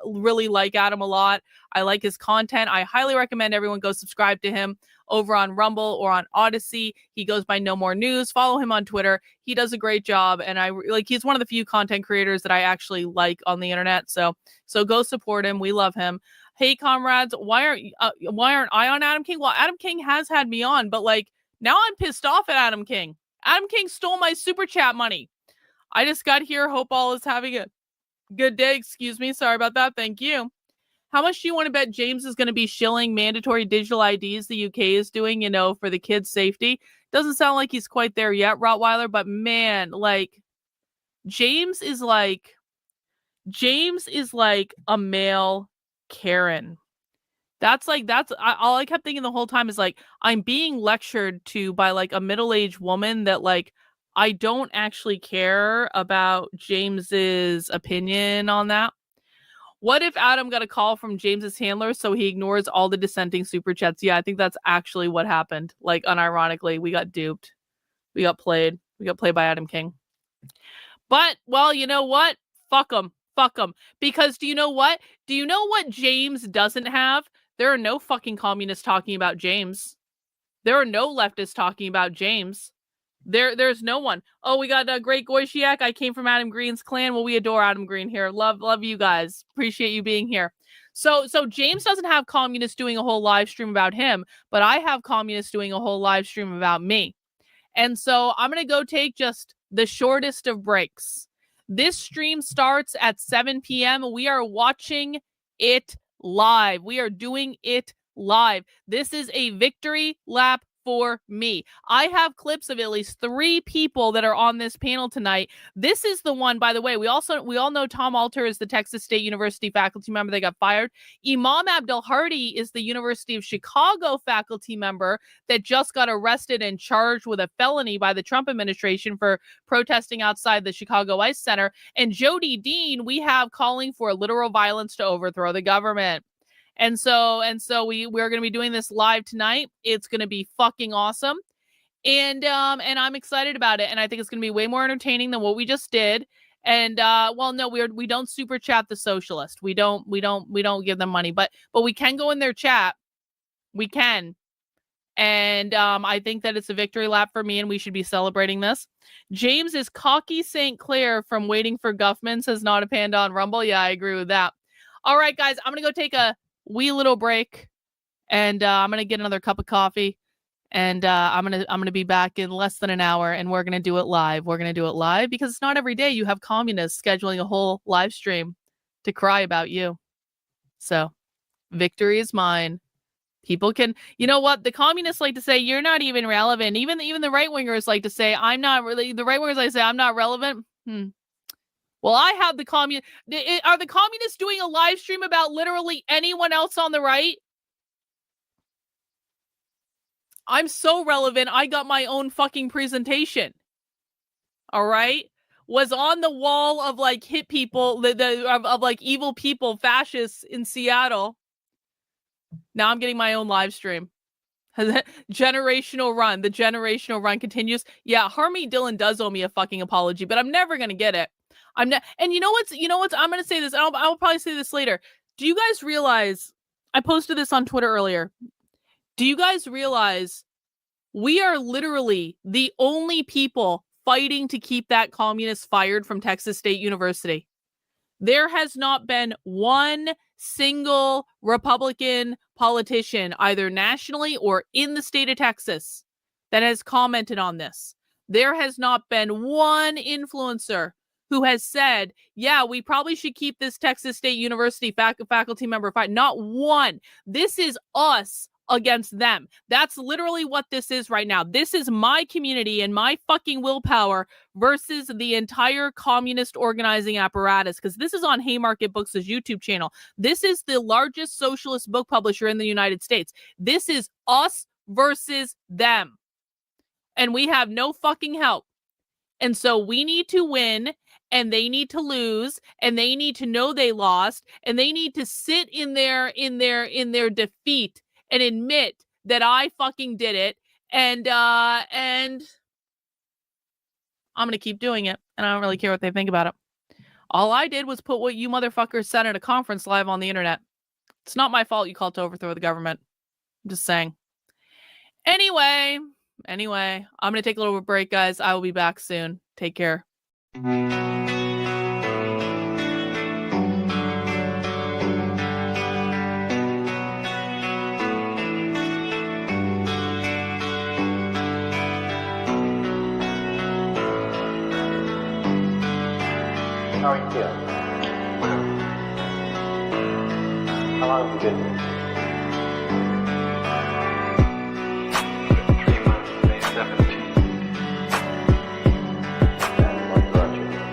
Speaker 1: really like Adam a lot. I like his content. I highly recommend everyone go subscribe to him over on Rumble or on Odyssey. He goes by No More News. Follow him on Twitter. He does a great job, and he's one of the few content creators that I actually like on the internet. So go support him. We love him. Hey, comrades, why aren't I on Adam King? Well, Adam King has had me on, but now I'm pissed off at Adam King. Adam King stole my super chat money. I just got here. Hope all is having a good day. Excuse me. Sorry about that. Thank you. How much do you want to bet James is going to be shilling mandatory digital IDs the UK is doing, for the kids' safety? Doesn't sound like he's quite there yet, Rottweiler, but man, James is James is like a male Karen. All I kept thinking the whole time is like, I'm being lectured to by like a middle-aged woman that like, I don't actually care about James's opinion on that. What if Adam got a call from James's handler, so he ignores all the dissenting super chats? Yeah, I think that's actually what happened. Like, unironically, we got duped. We got played. We got played by Adam King. But, well, you know what? Fuck them. Fuck them. Because do you know what? Do you know what James doesn't have? There are no fucking communists talking about James. There are no leftists talking about James. There's no one. Oh, we got a great Goyshiak. I came from Adam Green's clan. Well, we adore Adam Green here. Love you guys. Appreciate you being here. So James doesn't have communists doing a whole live stream about him, but I have communists doing a whole live stream about me. And so I'm going to go take just the shortest of breaks. This stream starts at 7 p.m. We are watching it live. We are doing it live. This is a victory lap for me. I have clips of at least 3 people that are on this panel tonight. This is the one, by the way, we all know Tom Alter is the Texas State University faculty member that got fired. Imam Abdel Hardy is the University of Chicago faculty member that just got arrested and charged with a felony by the Trump administration for protesting outside the Chicago Ice Center. And Jody Dean, we have calling for literal violence to overthrow the government. And so we're going to be doing this live tonight. It's going to be fucking awesome. And I'm excited about it. And I think it's going to be way more entertaining than what we just did. And well, no, we don't super chat the socialist. We don't give them money, but we can go in their chat. We can. And I think that it's a victory lap for me and we should be celebrating this. James is cocky St. Clair from Waiting for Guffman, says not a panda on Rumble. Yeah, I agree with that. All right, guys, I'm going to go take a wee little break, and I'm gonna get another cup of coffee, and I'm gonna be back in less than an hour, and we're gonna do it live. We're gonna do it live because it's not every day you have communists scheduling a whole live stream to cry about you. So victory is mine. People can, you know what? The communists like to say you're not even relevant. Even the right wingers like to say I'm not really. The right wingers like to say I'm not relevant. Well, I have the Are the communists doing a live stream about literally anyone else on the right? I'm so relevant. I got my own fucking presentation. All right? Was on the wall of like hit people, of like evil people, fascists in Seattle. Now I'm getting my own live stream. Generational run. The generational run continues. Yeah, Harmy Dillon does owe me a fucking apology, but I'm never going to get it. I'm not, and you know what's, I'm going to say this, and I'll probably say this later. Do you guys realize, I posted this on Twitter earlier. Do you guys realize we are literally the only people fighting to keep that communist fired from Texas State University? There has not been one single Republican politician, either nationally or in the state of Texas, that has commented on this. There has not been one influencer who has said, yeah, we probably should keep this Texas State University faculty member fight. Not one. This is us against them. That's literally what this is right now. This is my community and my fucking willpower versus the entire communist organizing apparatus, because this is on Haymarket Books' YouTube channel. This is the largest socialist book publisher in the United States. This is us versus them. And we have no fucking help. And so we need to win, and they need to lose, and they need to know they lost, and they need to sit in their defeat and admit that I fucking did it. And I'm gonna keep doing it, and I don't really care what they think about it. All I did was put what you motherfuckers said at a conference live on the internet. It's not my fault you called to overthrow the government. I'm just saying. Anyway, I'm gonna take a little break, guys. I will be back soon. Take care.
Speaker 11: How are you feeling? How long have you been here? 3 months, May 17th. And what brought you here?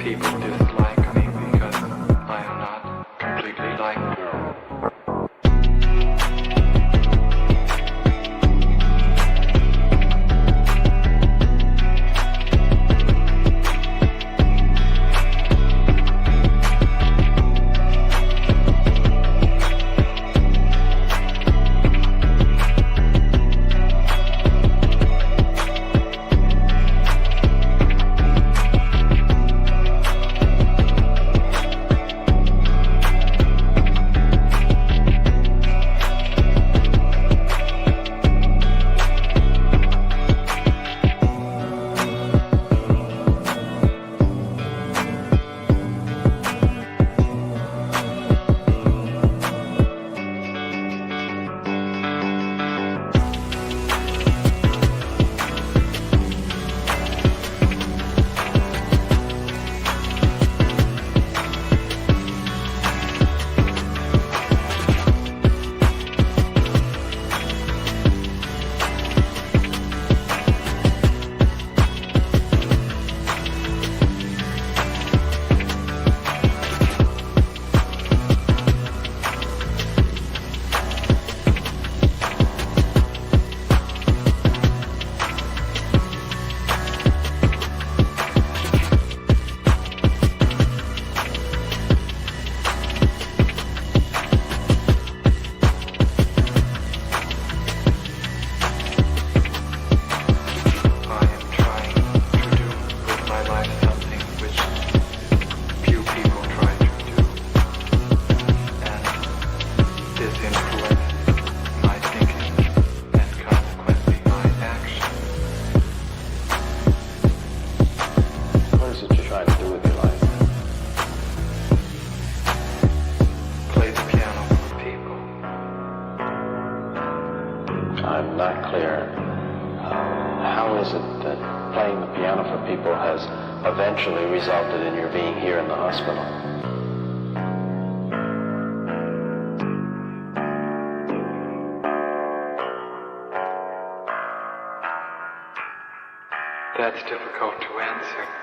Speaker 11: people dislike me because I am not completely like you.
Speaker 12: I'm not clear. How is it that playing the piano for people has eventually resulted in your being here in the hospital?
Speaker 11: That's difficult to answer.